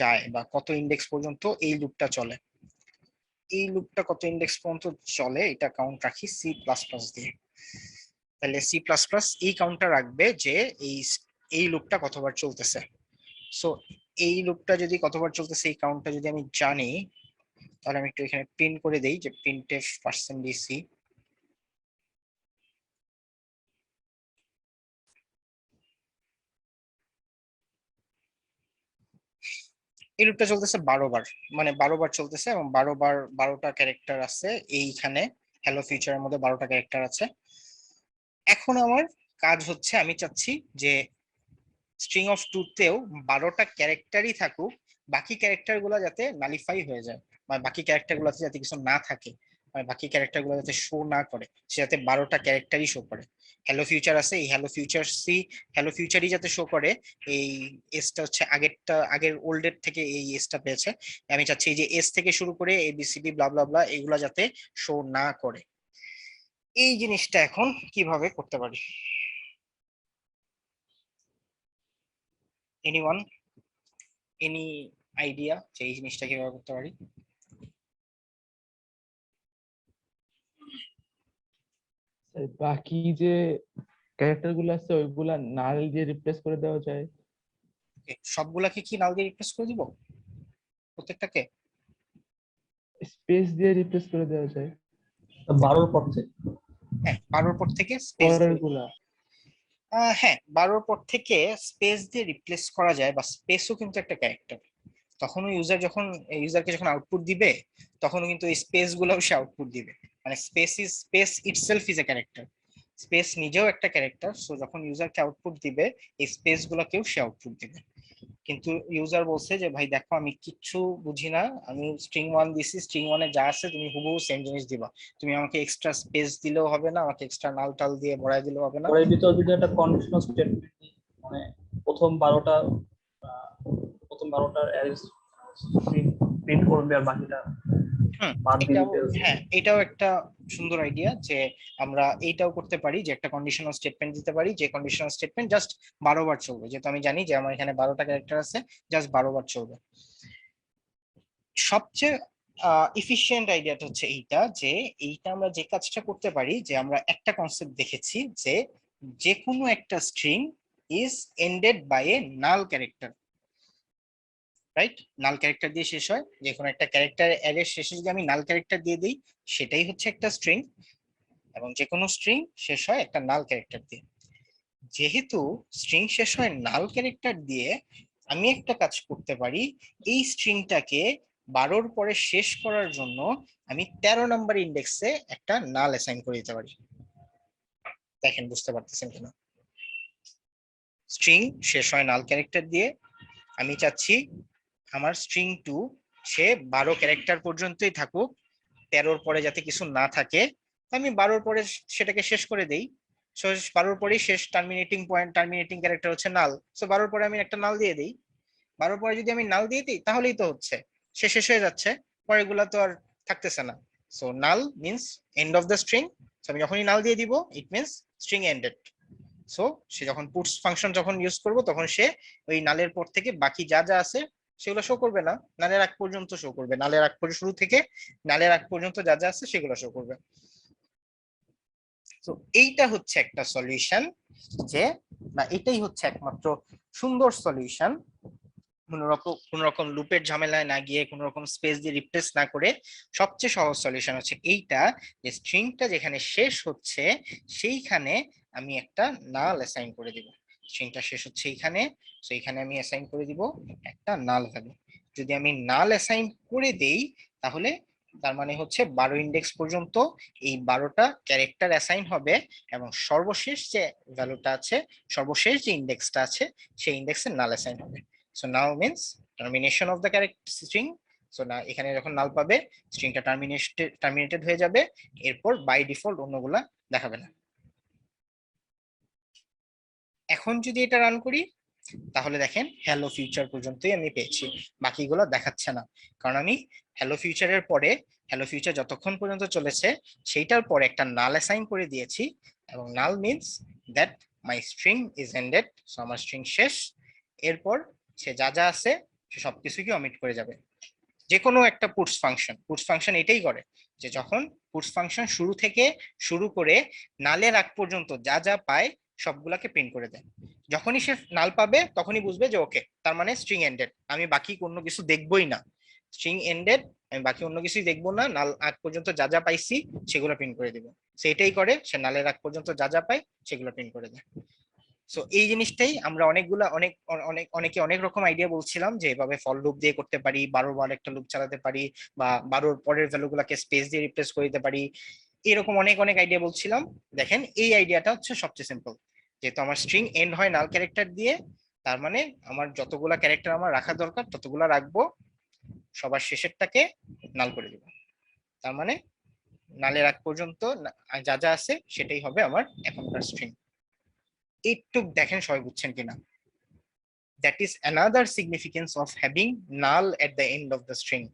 যায় বা কত ইন্ডেক্স পর্যন্ত এই লুপটা চলে। এই লুপটা কত ইন্ডেক্স পর্যন্ত চলে এটা কাউন্ট রাখি সি প্লাস প্লাস দিয়ে। তাহলে সি প্লাস প্লাস এই কাউন্টটা রাখবে যে এই লুপটা কতবার চলতেছে। সো এই লুপটা যদি কতবার চলতেছে এই কাউন্টটা যদি আমি জানি, তাহলে আমি একটু এখানে প্রিন্ট করে দেই যে printf %dc। এই লুপটা চলতেছে 12 বার, মানে 12 বার চলতেছে এবং 12 বার 12টা ক্যারেক্টার আছে এইখানে। হ্যালো ফিউচারের মধ্যে 12টা ক্যারেক্টার আছে। এখন আমার কাজ হচ্ছে আমি চাচ্ছি যে স্ট্রিং অফ 2 তেও 12টা ক্যারেক্টারই থাকুক, বাকি ক্যারেক্টার গুলো যাতে নালিফাই হয়ে যায়, মানে বাকি ক্যারেক্টার গুলোতে যাতে কিছু না থাকে, মানে বাকি ক্যারেক্টার গুলো যাতে শো না করে, সে যাতে 12টা ক্যারেক্টারই শো করে। হ্যালো ফিউচার আছে, এই হ্যালো ফিউচার সি হ্যালো ফিউচারই যাতে শো করে। এই এসটা হচ্ছে আগের ওল্ডের থেকে এই এসটা পেয়েছে। আমি চাচ্ছি এই যে এস থেকে শুরু করে এবিসিডি ব্লা ব্লা ব্লা এগুলা যাতে শো না করে। এই জিনিসটা এখন কিভাবে করতে পারি? এনিওয়ান, এনি আইডিয়া যে এই জিনিসটা কিভাবে করতে পারি? বাকি যে ক্যারেক্টার গুলো আছে ওইগুলা নাল দিয়ে রিপ্লেস করে দেওয়া যায়। Okay, সবগুলাকে কি নাল দিয়ে রিপ্লেস করে দিব প্রত্যেকটাকে? স্পেস দিয়ে রিপ্লেস করে দেওয়া যায় 12 পর থেকে। হ্যাঁ 12 পর থেকে স্পেস পরের গুলা। হ্যাঁ 12 পর থেকে স্পেস দিয়ে রিপ্লেস করা যায়, বা স্পেসও কিন্তু একটা ক্যারেক্টার। তখন ইউজারকে যখন আউটপুট দিবে তখন কিন্তু এই স্পেস গুলাও সে আউটপুট দিবে। মানে space itself is a character, space নিজেও একটা ক্যারেক্টার। সো যখন ইউজারকে আউটপুট দিবে এই স্পেস গুলাকেও সে আউটপুট দিবে। কিন্তু ইউজার বলছে যে ভাই দেখো আমি কিচ্ছু বুঝি না, আমি স্ট্রিং 1 দিছি, স্ট্রিং 1 এ যা আছে তুমি হুবহু সেম জিনিস দিবা, তুমি আমাকে এক্সট্রা স্পেস দিলেও হবে না, আমাকে এক্সট্রা নাল টাল দিয়ে ভরাই দিলেও হবে না। পরের ভিতর যদি একটা কন্ডিশনাল স্টেটমেন্ট মানে প্রথম 12টার অ্যারেস প্রিন্ট করবে আর বাকিটা বাদ দিয়ে দিতে হবে। হ্যাঁ এটাও একটা সুন্দর আইডিয়া যে আমরা এইটাও করতে পারি যে একটা কন্ডিশনাল স্টেটমেন্ট দিতে পারি, যে কন্ডিশনাল স্টেটমেন্ট জাস্ট 12 বার চলবে, যেহেতু আমি জানি যে আমার এখানে 12টা ক্যারেক্টার আছে, জাস্ট 12 বার চলবে। সবচেয়ে ইফিশিয়েন্ট আইডিয়াটা হচ্ছে এইটা, যে এইটা আমরা যে কাজটা করতে পারি যে আমরা একটা কনসেপ্ট দেখেছি যে যে কোনো একটা string is ended by a null character, right? Null character দিয়ে শেষ হয়, যে কোনো একটা ক্যারেক্টার অ্যারের শেষে যদি আমি নাল ক্যারেক্টার দিয়ে দিই সেটাই হচ্ছে একটা স্ট্রিং, এবং যে কোনো স্ট্রিং শেষ হয় একটা নাল ক্যারেক্টার দিয়ে। যেহেতু স্ট্রিং শেষ হয় নাল ক্যারেক্টার দিয়ে, আমি একটা কাজ করতে পারি, এই স্ট্রিংটাকে 12 পরে শেষ করার জন্য আমি 13 নাম্বার ইন্ডেক্সে একটা নাল অ্যাসাইন করে দিতে পারি। দেখেন বুঝতে পারতেছেন কিনা? স্ট্রিং শেষ হয় নাল ক্যারেক্টার দিয়ে, আমি চাচ্ছি আমার স্ট্রিং 2 সে 12 ক্যারেক্টার পর্যন্তই থাকুক, 13 পরে যাতে কিছু না থাকে। আমি 12 পরে সেটাকে শেষ করে দেই। 12 পরেই শেষ টার্মিনেটিং ক্যারেক্টার হচ্ছে নাল, সো 12 পরে আমি একটা নাল দিয়ে দিই। 12 পরে যদি আমি নাল দিয়ে দিই তাহলেই তো হচ্ছে সে শেষ হয়ে যাচ্ছে, পরেগুলা তো আর থাকতেছে না। So null means end of the string. আমি যখনই নাল দিয়ে দিব it means string ended. So সে যখন পুটস ফাংশন যখন ইউজ করব তখন সে ওই নালের পর থেকে বাকি যা যা আছে সেগুলো শো করবে না, নালের আগ পর্যন্ত শো করবে, নালের আগ পর্যন্ত শুরু থেকে নালের আগ পর্যন্ত যা যা আছে সেগুলো শো করবে। তো এইটা হচ্ছে একটা সলিউশন, যে না এটাই হচ্ছে একমাত্র সুন্দর সলিউশন, কোন রকম লুপের ঝামেলায় না গিয়ে, কোন রকম স্পেস দিয়ে রিপ্লেস না করে সবচেয়ে সহজ সলিউশন হচ্ছে এইটা, যে স্ট্রিংটা যেখানে শেষ হচ্ছে সেইখানে আমি একটা নাল অ্যাসাইন করে দিব। স্ট্রিংটা শেষ হচ্ছে এইখানে, সো এইখানে আমি অ্যাসাইন করে দিব একটা নাল ভ্যালু। যদি আমি নাল অ্যাসাইন করে দেই তাহলে তার মানে হচ্ছে 12 ইন্ডেক্স পর্যন্ত এই 12টা ক্যারেক্টার অ্যাসাইন হবে, এবং সর্বশেষ যে ভ্যালুটা আছে, সর্বশেষ যে ইন্ডেক্সটা আছে, সেই ইন্ডেক্সের নাল অ্যাসাইন হবে। So now means termination of the character string. So না, এখানে যখন নাল পাবে স্ট্রিংটা টার্মিনেটেড হয়ে যাবে, এরপর বাই ডিফল্ট অন্যগুলা দেখাবে না। এখন যদি এটা রান করি, তাহলে দেখেন হ্যালো ফিউচার পর্যন্তই আমি পেয়েছি, বাকিগুলো দেখাচ্ছে না, কারণ আমি হ্যালো ফিউচারের পরে, হ্যালো ফিউচার যতক্ষণ পর্যন্ত চলেছে সেইটার পরে একটা নাল অ্যাসাইন করে দিয়েছি, এবং null means that my string is ended. So আমার স্ট্রিং শেষ, এরপর সে যা যা আছে সে সবকিছুকে অমিট করে যাবে। যে কোনো একটা পুটস ফাংশন এটাই করে, যে যখন পুটস ফাংশন শুরু থেকে শুরু করে নালের আগ পর্যন্ত যা যা পায় সবগুলাকে প্রিন্ট করে দেয়। যখনই সে নাল পাবে তখনই বুঝবে যে ওকে, তার মানে স্ট্রিং এন্ডেড, আমি বাকি কোনো কিছু দেখবোই না, স্ট্রিং এন্ডেড, আমি বাকি অন্য কিছুই দেখবো না, নাল আগ পর্যন্ত যা যা পাইছি সেগুলো প্রিন্ট করে দিব। সেটাই করে, সে নালের আগ পর্যন্ত যা যা পায় সেগুলো প্রিন্ট করে দেয়। সো এই জিনিসটাই আমরা অনেকে অনেক রকম আইডিয়া বলছিলাম, যে এভাবে ফল লুপ দিয়ে করতে পারি, 12 বার একটা লুপ চালাতে পারি, বা 12 পরের ভ্যালু গুলাকে স্পেস দিয়ে রিপ্লেস করে দিতে পারি, এরকম অনেক অনেক আইডিয়া বলছিলাম। দেখেন এই আইডিয়াটা হচ্ছে সবচেয়ে সিম্পল, যেহেতু আমার স্ট্রিং এন্ড হয় নাল ক্যারেক্টার দিয়ে, তার মানে আমার যতগুলা ক্যারেক্টার আমার রাখা দরকার ততগুলা রাখবো, সবার শেষেরটাকে নাল করে দিব। তার মানে নালের আগ পর্যন্ত যা যা আছে সেটাই হবে আমার এখনকার স্ট্রিং। এইটুক দেখেন সবাই বুঝছেন কিনা? That is another significance of having null at the end of the string.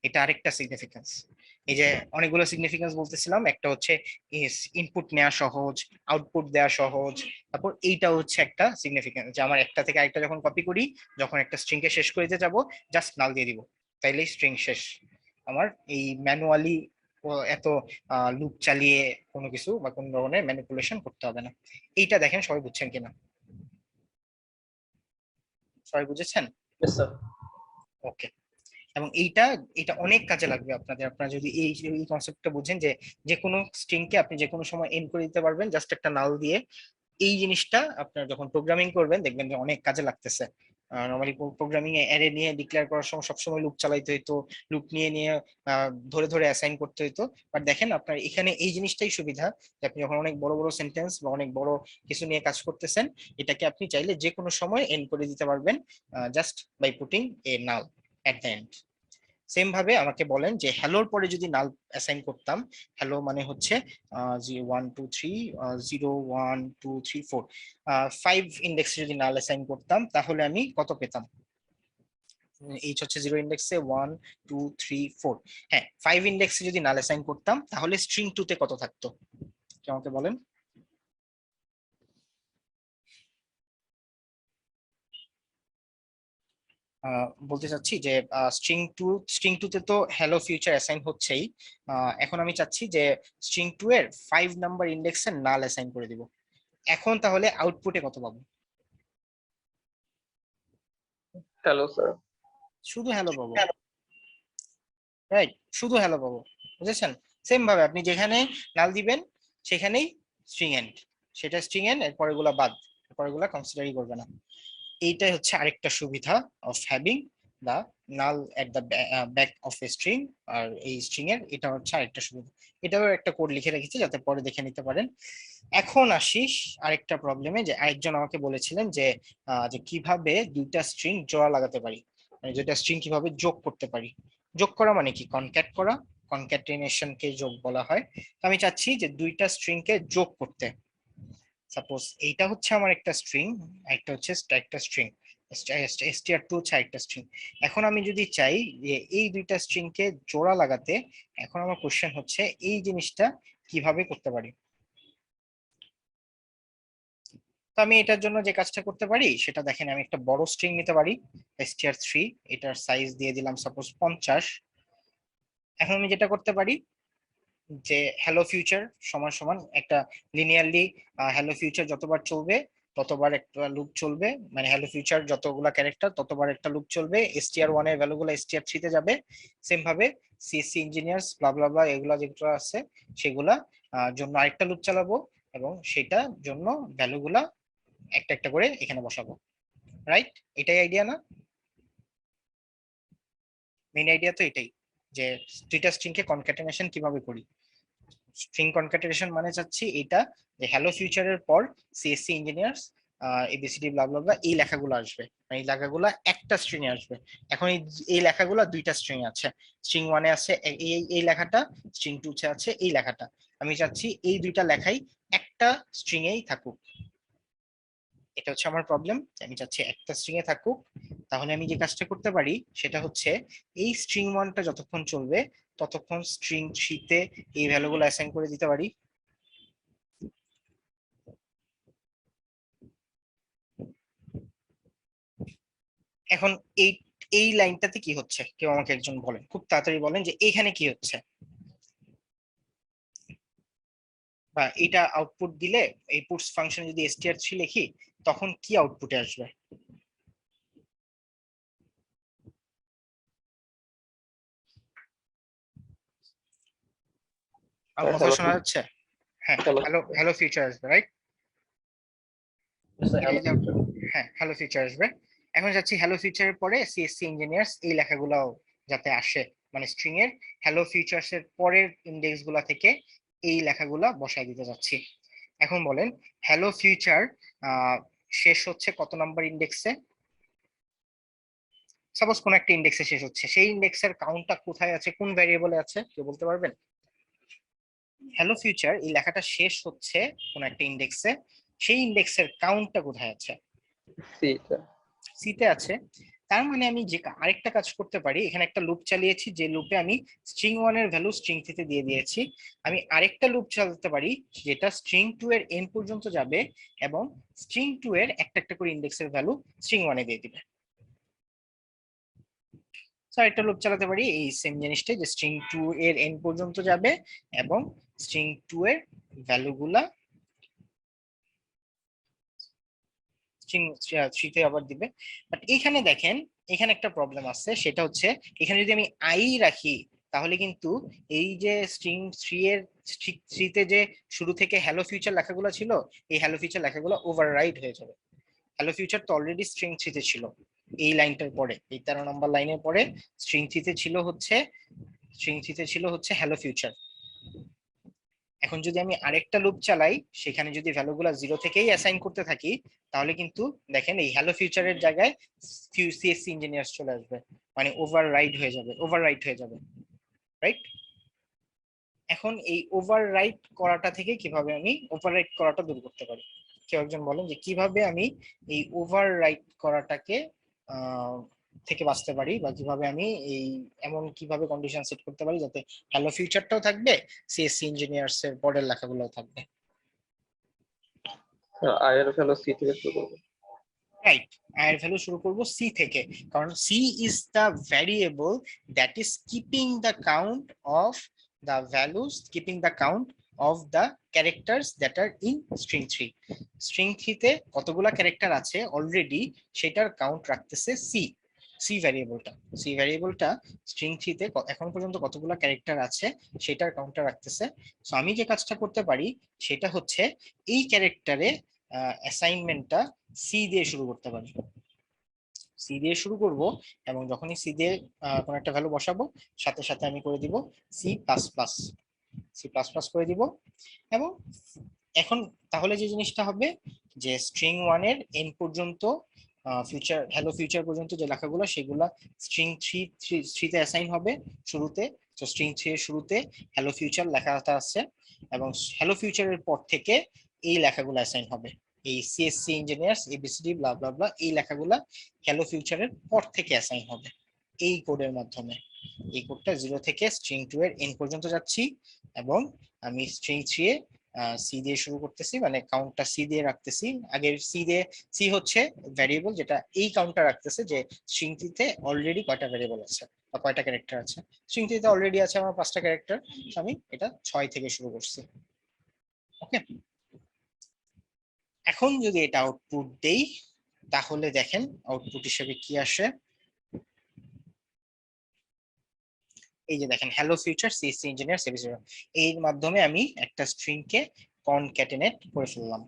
এটা আরেকটা সিগনিফিকেন্স। এই যে অনেকগুলো সিগনিফিকেন্স বলতেছিলাম, একটা হচ্ছে ইনপুট নেওয়া সহজ, আউটপুট দেওয়া সহজ, তারপর এইটা হচ্ছে একটা সিগনিফিকেন্স, যে আমার একটা থেকে আরেকটা যখন কপি করি, যখন একটা স্ট্রিং কে শেষ করে দিতে যাবো, জাস্ট নাল দিয়ে দিব, তাইলেই স্ট্রিং শেষ। আমার এই ম্যানুয়ালি এত লুপ চালিয়ে কোনো কিছু বা কোনো ধরনের ম্যানিপুলেশন করতে হবে না। এইটা দেখেন সবাই বুঝছেন কিনা? সবাই বুঝেছেন? Yes, sir. ওকে। এবং এটা অনেক কাজে লাগবে আপনাদের, আপনারা যদি এই কনসেপ্টটা বুঝেন, যে যে কোনো স্ট্রিং কে আপনি যে কোনো সময় এন্ড করে দিতে পারবেন জাস্ট একটা নাল দিয়ে। এই জিনিসটা আপনারা যখন প্রোগ্রামিং করবেন দেখবেন যে অনেক কাজে লাগতেছে। নরমালি প্রোগ্রামিং এ অ্যারে নিয়ে ডিক্লেয়ার করার সময় সবসময় লুপ চালাইতে হইতো, লুপ নিয়ে নিয়ে ধরে ধরে অ্যাসাইন করতে হইতো। বাট দেখেন আপনার এখানে এই জিনিসটাই সুবিধা, যে আপনি যখন অনেক বড় বড় সেন্টেন্স বা অনেক বড় কিছু নিয়ে কাজ করতেছেন, এটাকে আপনি চাইলে যে কোনো সময় এন্ড করে দিতে পারবেন, just by putting a null at the end. Same ভাবে আমাকে বলেন যে হ্যালোর পরে যদি নাল অ্যাসাইন করতাম, হ্যালো মানে হচ্ছে 1 2 3 0 1 2 3 4, 5 ইন্ডেক্সে যদি নাল অ্যাসাইন করতাম তাহলে আমি কত পেতাম? এইচ হচ্ছে 0 ইন্ডেক্সে 1 2 3 4, হ্যাঁ 5 ইন্ডেক্সে যদি নাল অ্যাসাইন করতাম তাহলে স্ট্রিং 2 তে কত থাকতো? কি আমাকে বলেন। বলতে চাচ্ছি যে স্ট্রিং টু তে তো হ্যালো ফিউচার অ্যাসাইন হচ্ছেই, এখন আমি চাচ্ছি যে স্ট্রিং 2 এর 5 নাম্বার ইন্ডেক্সে নাল অ্যাসাইন করে দিব। এখন তাহলে আউটপুটে কত পাবো? Hello sir. শুধু হ্যালো পাবো, রাইট? শুধু হ্যালো পাবো, বুঝেছেন? সেম ভাবে আপনি যেখানে নাল দিবেন সেখানেই স্ট্রিং এন্ড, সেটা স্ট্রিং এন্ড, এরপর এগুলা বাদ, এরপর এগুলা কনসিডারই করবে না। এইটাই হচ্ছে আরেকটা সুবিধা of having the null at the back of a string. আর এই স্ট্রিং এর এটা হচ্ছে আরেকটা সুবিধা। এটাও একটা কোড লিখে রেখেছি যাতে পরে দেখে নিতে পারেন। এখন আসিস আরেকটা প্রবলেমে, যে আরেকজন আমাকে বলেছিলেন যে যে কিভাবে দুইটা স্ট্রিং জোড়া লাগাতে পারি, মানে দুইটা স্ট্রিং কিভাবে যোগ করতে পারি। যোগ করা মানে কি? কনক্যাট করা, কনক্যাটেনেশন কে যোগ বলা হয়। তো আমি চাচ্ছি যে দুইটা স্ট্রিং কে যোগ করতে। সাপোজ এইটা হচ্ছে আমার একটা স্ট্রিং, একটা হচ্ছে একটা স্ট্রিং, str2 হচ্ছে একটা স্ট্রিং। এখন আমি যদি চাই যে এই দুইটা স্ট্রিং কে জোড়া লাগাতে, এখন আমার কোশ্চেন হচ্ছে এই জিনিসটা কিভাবে করতে পারি। তো আমি এটার জন্য যে কাজটা করতে পারি সেটা দেখেন, আমি একটা বড় স্ট্রিং নিতে পারি str3, এটার সাইজ দিয়ে দিলাম সাপোজ 50। এখন আমি যেটা করতে পারি যে হ্যালো ফিউচার সমান সমান একটা লিনিয়ারলি হ্যালো ফিউচার যতবার চলবে ততবার একটা লুপ চলবে, মানে হ্যালো ফিউচার যতগুলা ক্যারেক্টার ততবার একটা লুপ চলবে, str1 এর ভ্যালুগুলো str3 তে যাবে। সেম ভাবে সিএসসি ইঞ্জিনিয়ার্স ব্লা ব্লা ব্লা এগুলা যেগুলো আছে সেগুলা জন্য আরেকটা লুপ চালাবো, এবং সেটা জন্য ভ্যালুগুলা একটা একটা করে এখানে বসাবো। রাইট? এটাই আইডিয়া না? মেইন আইডিয়া তো এটাই। যে দুইটা স্ট্রিং কে কনক্যাটেনেশন কিভাবে করি। স্ট্রিং কনক্যাটেনেশন মানে চাচ্ছি এটা যে হ্যালো ফিউচারের পর সিএসসি ইঞ্জিনিয়ার্স এবিসিডি ব্লা ব্লা ব্লা এই লেখাগুলো আসবে, মানে এই লেখাগুলো একটা স্ট্রিং এ আসবে। এখন এই লেখাগুলো দুইটা স্ট্রিং আছে, স্ট্রিং ওয়ানে আছে এই লেখাটা, স্ট্রিং টু আছে এই লেখাটা। আমি চাচ্ছি এই দুইটা লেখাই একটা স্ট্রিং এই থাকুক। এটা হচ্ছে আমার প্রবলেম, আমি চাচ্ছি একটা স্ট্রিং এ থাকুক। তাহলে আমি যে কাজটা করতে পারি সেটা হচ্ছে এই স্ট্রিং ওয়ানটা যতক্ষণ চলবে ততক্ষণ স্ট্রিং থ্রিতে এই ভ্যালুগুলো অ্যাসাইন করে দিতে পারি। এখন এই এই লাইনটাতে কি হচ্ছে কেউ আমাকে একজন বলেন, খুব তাড়াতাড়ি বলেন যে এখানে কি হচ্ছে, বা এটা আউটপুট দিলে এই পুটস ফাংশন যদি str3 লিখি তখন কি আউটপুটে আসবে। আমার কথা Hello শোনা যাচ্ছে? হ্যাঁ, Hello. হ্যালো হ্যালো ফিউচার আসবে, right? Yes, sir, hello future. হ্যাঁ, হ্যালো ফিউচার আসবে। এখন যাচ্ছি হ্যালো ফিউচারের পরে সিএসসি ইঞ্জিনিয়ার্স এই লেখাগুলো যাতে আসে, মানে স্ট্রিং এর হ্যালো ফিউচার্স এর পরের ইন্ডেক্স গুলা থেকে এই লেখাগুলা বসায় দিতে যাচ্ছি। এখন বলেন হ্যালো ফিউচার শেষ হচ্ছে কত নাম্বার ইন্ডেক্সে? সাপোজ কোন একটা ইন্ডেক্সে শেষ হচ্ছে, সেই ইন্ডেক্সের কাউন্টটা কোথায় আছে, কোন ভ্যারিয়েবলে আছে, কেউ বলতে পারবেন? হ্যালো ফিউচার এই লেখাটা শেষ হচ্ছে কোন একটা ইন্ডেক্সে, সেই ইন্ডেক্সের কাউন্টটা কোথায় আছে? See it. সিতে আছে। তার মানে আমি যে আরেকটা কাজ করতে পারি, এখানে একটা লুপ চালিয়েছি, যে লুপে আমি স্ট্রিং ওয়ান এর ভ্যালু স্ট্রিং থ্রিতে দিয়ে দিয়েছি। আমি আরেকটা লুপ চালাতে পারি যেটা স্ট্রিং টু এর এন্ড পর্যন্ত যাবে এবং স্ট্রিং টু এর একটা একটা করে ইন্ডেক্সের ভ্যালু স্ট্রিং ওয়ানে দিয়ে দিবে। স্যার একটা লুপ চালাতে পারি এই সেম জিনিসটাই, যে স্ট্রিং টু এর এন্ড পর্যন্ত যাবে এবং স্ট্রিং টু এর ভ্যালুগুলা স্ট্রিং থ্রিতে আবার দিবে। বাট এখানে দেখেন এখানে একটা প্রবলেম আছে, সেটা হচ্ছে এখানে যদি আমি আই রাখি তাহলে কিন্তু এই যে স্ট্রিং থ্রিতে যে শুরু থেকে হ্যালো ফিউচার লেখাগুলো ছিল, এই হ্যালো ফিউচার লেখাগুলো ওভাররাইড হয়ে যাবে। হ্যালো ফিউচার তো অলরেডি স্ট্রিং থ্রিতে ছিল, এই লাইনটার পরে এই 13 নম্বর লাইনের পরে স্ট্রিং থ্রিতে ছিল হচ্ছে হ্যালো ফিউচার। এখন যদি আমি আরেকটা লুপ চালাই, সেখানে যদি ভ্যালুগুলো জিরো থেকেই অ্যাসাইন করতে থাকি, তাহলে কিন্তু দেখেন এই হ্যালো ফিউচারের জায়গায় সিএসসি ইঞ্জিনিয়ার্স চলে আসবে, মানে ওভাররাইট হয়ে যাবে, রাইট? এখন এই ওভাররাইট করাটা থেকে কিভাবে আমি ওভাররাইট করাটা দূর করতে পারি, কেউ একজন বলেন যে কিভাবে আমি এই ওভাররাইট করাটাকে থেকে বাঁচতে পারি, বা কিভাবে আমি এই এমন কিভাবে কন্ডিশন সেট করতে পারি যাতে হ্যালো ফিউচারটাও থাকবে, সিএসসি ইঞ্জিনিয়ার্স এর পরের লেখাগুলোও থাকবে। I এর ভ্যালু C থেকে শুরু করবো। রাইট, আই এর ভ্যালু শুরু করব সি থেকে, কারণ C is the variable that is keeping the count of the values, keeping the count of the characters that are in string three. String থ্রিতে কতগুলা ক্যারেক্টার আছে অলরেডি সেটার কাউন্ট রাখতেছে সি। সি ভ্যারিয়েবলটা স্ট্রিং থ্রিতে এখন পর্যন্ত কতগুলা ক্যারেক্টার আছে সেটার কাউন্টটা রাখতেছে। সো আমি যে কাজটা করতে পারি সেটা হচ্ছে এই ক্যারেক্টারে অ্যাসাইনমেন্টটা সি দিয়ে শুরু করতে পারি। সি দিয়ে শুরু করব এবং যখনই সি দিয়ে কোনো একটা ভ্যালু বসাবো সাথে সাথে আমি করে দিব সি প্লাস প্লাস করে দিব। এবং এখন তাহলে যে জিনিসটা হবে যে স্ট্রিং ওয়ান এর এন্ড পর্যন্ত হ্যালো ফিউচার পর্যন্ত যে লেখাগুলো সেগুলা স্ট্রিং থ্রিতে অ্যাসাইন হবে শুরুতে। তো স্ট্রিং থ্রি এর শুরুতে হ্যালো ফিউচার লেখাটা আছে এবং হ্যালো ফিউচারের পর থেকে এই লেখাগুলো অ্যাসাইন হবে, এই সিএসসি ইঞ্জিনিয়ার্স এবিসিডি ব্লা ব্লা ব্লা এই লেখাগুলা হ্যালো ফিউচারের পর থেকে অ্যাসাইন হবে এই কোডের মাধ্যমে। এই কোডটা জিরো থেকে স্ট্রিং টু এর এন্ড পর্যন্ত যাচ্ছি এবং আমি স্ট্রিং থ্রি এ সি দিয়ে শুরু করতেছি, মানে কাউন্টটা সি দিয়ে রাখতেছি। আগের সি হচ্ছে ভ্যারিয়েবল যেটা এই কাউন্টটা রাখতেছে যে স্ট্রিং থ্রিতে অলরেডি কয়টা ভ্যারিয়েবল আছে বা কয়টা ক্যারেক্টার আছে। স্ট্রিং থ্রিতে অলরেডি আছে আমার 5টা ক্যারেক্টার, আমি এটা 6 থেকে শুরু করছি। ওকে, এখন যদি এটা আউটপুট দেই তাহলে দেখেন আউটপুট হিসেবে কি আসে। এই যে দেখেন hello future CSC engineer ABCD, এর মাধ্যমে আমি একটা স্ট্রিং কে কনক্যাটেনেট করে ফেললাম।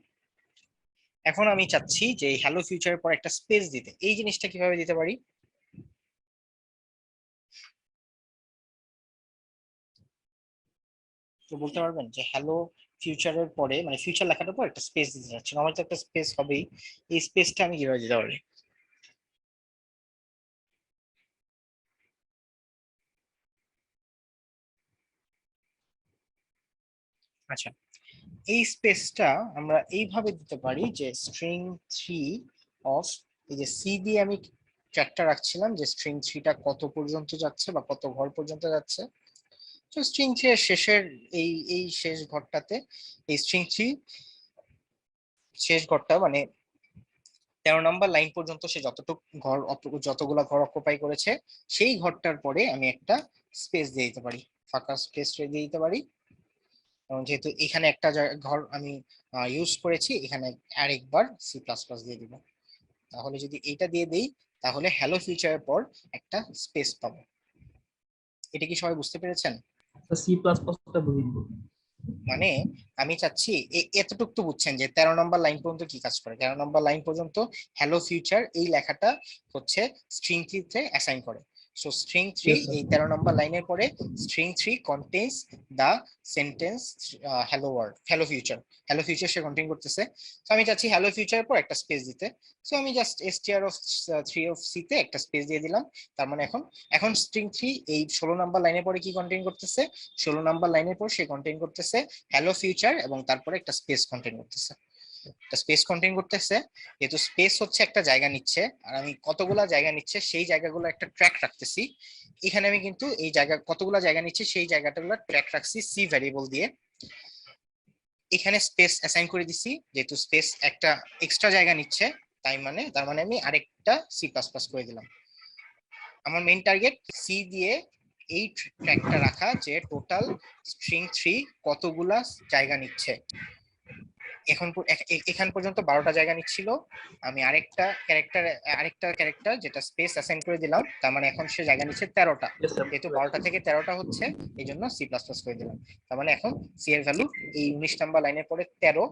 এখন আমি চাচ্ছি যে হ্যালো ফিউচারের পর একটা স্পেস দিতে, এই জিনিসটা কিভাবে দিতে পারি? কেউ বলতে পারবেন যে হ্যালো ফিউচারের পরে মানে ফিউচার লেখাটার পর একটা স্পেস দিতে যাচ্ছে, আমার তো একটা স্পেস হবেই, এই স্পেসটা আমি কিভাবে দিতে পারি? আচ্ছা, এই স্পেসটা আমরা এইভাবে দিতে পারি যে স্ট্রিং 3 অফ, এই যে সি দিয়ে আমি ট্র্যাকটা রাখছিলাম যে স্ট্রিং 3টা কত পর্যন্ত যাচ্ছে বা কত ঘর পর্যন্ত যাচ্ছে। তো স্ট্রিং 3 এর শেষের এই এই শেষ ঘরটাতে এই স্ট্রিং 3 শেষ ঘরটা মানে 13 নম্বর লাইন পর্যন্ত সে যতটুকু ঘর যতগুলা ঘর অকুপাই করেছে সেই ঘরটার পরে আমি একটা স্পেস দিয়ে দিতে পারি, ফাঁকা স্পেস দিয়ে দিতে পারি। এবং যেহেতু এখানে একটা ঘর আমি ইউজ করেছি, এখানে আরেকবার সি প্লাস প্লাস দিয়ে দিব। তাহলে যদি এইটা দিয়ে দেই তাহলে হ্যালো ফিউচারের পর একটা স্পেস পাবো। এটা কি সবাই বুঝতে পেরেছেন? সি প্লাস প্লাসটা বুঝিয়ে দিবো। মানে আমি চাচ্ছি এতটুকু তো বুঝছেন যে 13 নম্বর লাইন পর্যন্ত কি কাজ করে। 13 নম্বর লাইন পর্যন্ত হ্যালো ফিউচার এই লেখাটা হচ্ছে স্ট্রিং 3 তে অ্যাসাইন করে। সো স্ট্রিং 3 এই 13 নম্বর লাইনের পরে string 3 contains the sentence hello world, hello future সে কন্টেইন করতেছে। সো আমি চাচ্ছি হ্যালো ফিউচারের পর একটা স্পেস দিতে। সো আমি just str of 3 of C তে একটা স্পেস দিয়ে দিলাম। তার মানে এখন স্ট্রিং 3 এই 16 নম্বর লাইনের পরে কি কন্টেইন করতেছে, 16 নম্বর লাইনের পর সে কন্টেইন করতেছে হ্যালো ফিউচার এবং তারপরে একটা স্পেস কন্টেইন করতেছে। একটা স্পেস কন্টেইন করতেছে, যেহেতু স্পেস হচ্ছে একটা জায়গা নিচ্ছে আর আমি কতগুলা জায়গা নিচ্ছে সেই জায়গাগুলো একটা ট্র্যাক রাখতেছি। এখানে আমি কিন্তু এই জায়গা কতগুলা জায়গা নিচ্ছে সেই জায়গাটাগুলো ট্র্যাক রাখছি সি ভ্যারিয়েবল দিয়ে। এখানে স্পেস অ্যাসাইন করে দিছি, যেহেতু স্পেস একটা এক্সট্রা জায়গা নিচ্ছে তার মানে আমি আরেকটা সি প্লাস প্লাস করে দিলাম। আমার মেইন টার্গেট সি দিয়ে এই ট্র্যাকটা রাখা যে টোটাল স্ট্রিং 3 কতগুলা জায়গা নিচ্ছে। এখান পর্যন্ত 12টা জায়গা নিচ্ছিল, আমি আরেকটা ক্যারেক্টার যেটা স্পেস অ্যাসাইন করে দিলাম, তার মানে এখন সে জায়গা নিচ্ছে 13টা। Yes, sir. যেহেতু 12টা থেকে 13টা হচ্ছে এই জন্য সি প্লাস প্লাস করে দিলাম। তার মানে এখন সি এর ভ্যালু এই 19 নাম্বার লাইনের পরে 13,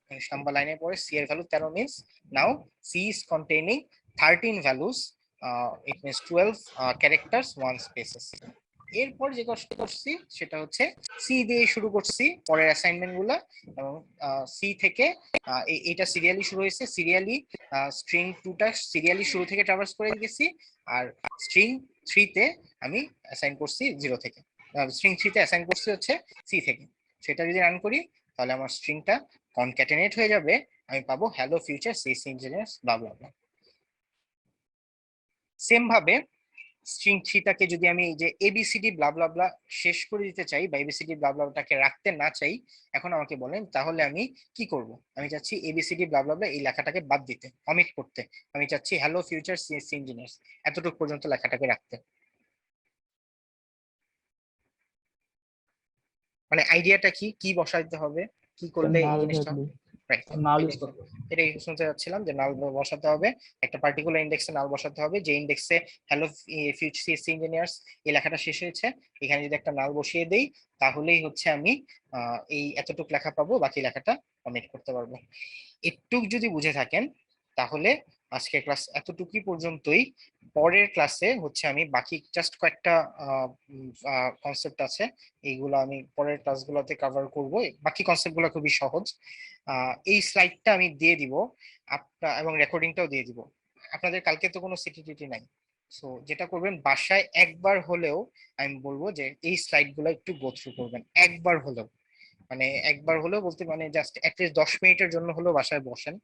19 নাম্বার লাইনের পরে সি এর value 13 means now C is containing 13 values, it means 12 characters 1 spaces. এরপর যে কষ্ট করছি সেটা হচ্ছে সি দিয়ে শুরু করছি পরের অ্যাসাইনমেন্ট গুলা, এবং সি থেকে এটা সিরিয়ালি শুরু হয়েছে, সিরিয়ালি স্ট্রিং 2টা সিরিয়ালি শুরু থেকে ট্রাভার্স করে গেছি, আর স্ট্রিং 3 তে আমি অ্যাসাইন করছি 0 থেকে, স্ট্রিং 3 তে অ্যাসাইন করছি হচ্ছে সি থেকে। সেটা যদি রান করি তাহলে আমার স্ট্রিংটা কনক্যাটেনেট হয়ে যাবে, আমি পাবো হ্যালো ফিউচার সিএসসি ইঞ্জিনিয়ার্স ব্লা ব্লা ব্লা। সেম ভাবে স্ট্রিং 3টাকে যদি আমি যে এবিসিডি ব্লা ব্লা ব্লা শেষ করে দিতে চাই বা এবিসিডি ব্লা ব্লাটাকে রাখতে না চাই, এখন আমাকে বলেন তাহলে আমি কি করব? আমি চাচ্ছি এবিসিডি ব্লা ব্লা ব্লা এই লেখাটাকে বাদ দিতে, অমিট করতে। আমি চাচ্ছি হ্যালো ফিউচার সিএসসি ইঞ্জিনিয়ার্স এতটুকু পর্যন্ত লেখাটাকে রাখতে। মানে আইডিয়াটা কি কি বসাইতে হবে, কি করলে এই নাল জিনিসটা ভ্যালু। রাইট? নাল ইউজ করতে হবে। এটাই শুনতে যাচ্ছিলাম যে নাল বসাতে হবে, একটা পার্টিকুলার ইন্ডেক্সে নাল বসাতে হবে, যে ইন্ডেক্সে হ্যালো ফিউচার সিএসসি ইঞ্জিনিয়ার্স এই লেখাটা শেষ হয়েছে, এখানে যদি একটা নাল বসিয়ে দেই তাহলেই হচ্ছে আমি এই এতটুকু লেখা পাবো, বাকি লেখাটা অমিট করতে পারবো। একটুক যদি বুঝে থাকেন তাহলে আজকের ক্লাস এতটুকুই পর্যন্তই। পরের ক্লাসে হচ্ছে আমি বাকি জাস্ট কয়েকটা কনসেপ্ট আছে, এইগুলো আমি পরের ক্লাসগুলোতে কভার করব। বাকি কনসেপ্টগুলো খুবই সহজ। এই স্লাইডটা আমি দিয়ে দিব এবং রেকর্ডিংটাও দিয়ে দিব। আপনাদের কালকে তো কোনো সিটিটিটি নাই, সো যেটা করবেন বাসায় একবার হলেও, আমি বলবো যে এই স্লাইডগুলো একটু গো থ্রু করবেন একবার হলেও, মানে একবার হলেও বলতে মানে জাস্ট অ্যাটলিস্ট 10 মিনিটের জন্য হলেও বাসায় বসেন।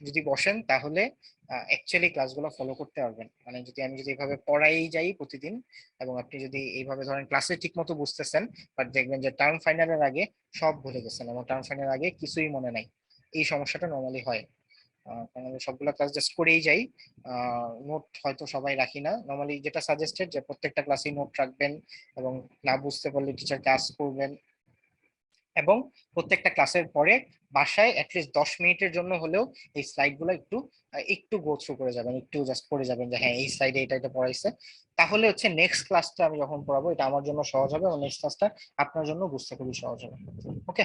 যদি বসেন তাহলে অ্যাকচুয়ালি ক্লাসগুলো ফলো করতে পারবেন। মানে আমি যদি এইভাবে পড়াই যাই প্রতিদিন এবং আপনি যদি এইভাবে ধরেন ক্লাসে ঠিক মতো বুঝতেছেন, বাট দেখবেন যে টার্ম ফাইনালের আগে সব ভুলে গেছেন এবং টার্ম ফাইনালের আগে কিছুই মনে নাই। এই সমস্যাটা নর্মালি হয়, কারণ আমি সবগুলো ক্লাস জাস্ট করেই যাই, নোট হয়তো সবাই রাখি না। নর্মালি যেটা সাজেস্টেড যে প্রত্যেকটা ক্লাসেই নোট রাখবেন এবং না বুঝতে পারলে টিচারকে আস্ক করবেন, এবং প্রত্যেকটা ক্লাসের পরে বাসায় অ্যাটলিস্ট 10 মিনিটের জন্য হলেও এই স্লাইডগুলো একটু গো থ্রু করে যাবেন, একটু জাস্ট পড়ে যাবেন যে হ্যাঁ এই স্লাইডে এটা এটা পড়াইছে। তাহলে হচ্ছে নেক্সট ক্লাসটা আমি যখন পড়াবো এটা আমার জন্য সহজ হবে এবং নেক্সট ক্লাসটা আপনার জন্য বুঝতে খুবই সহজ হবে। ওকে।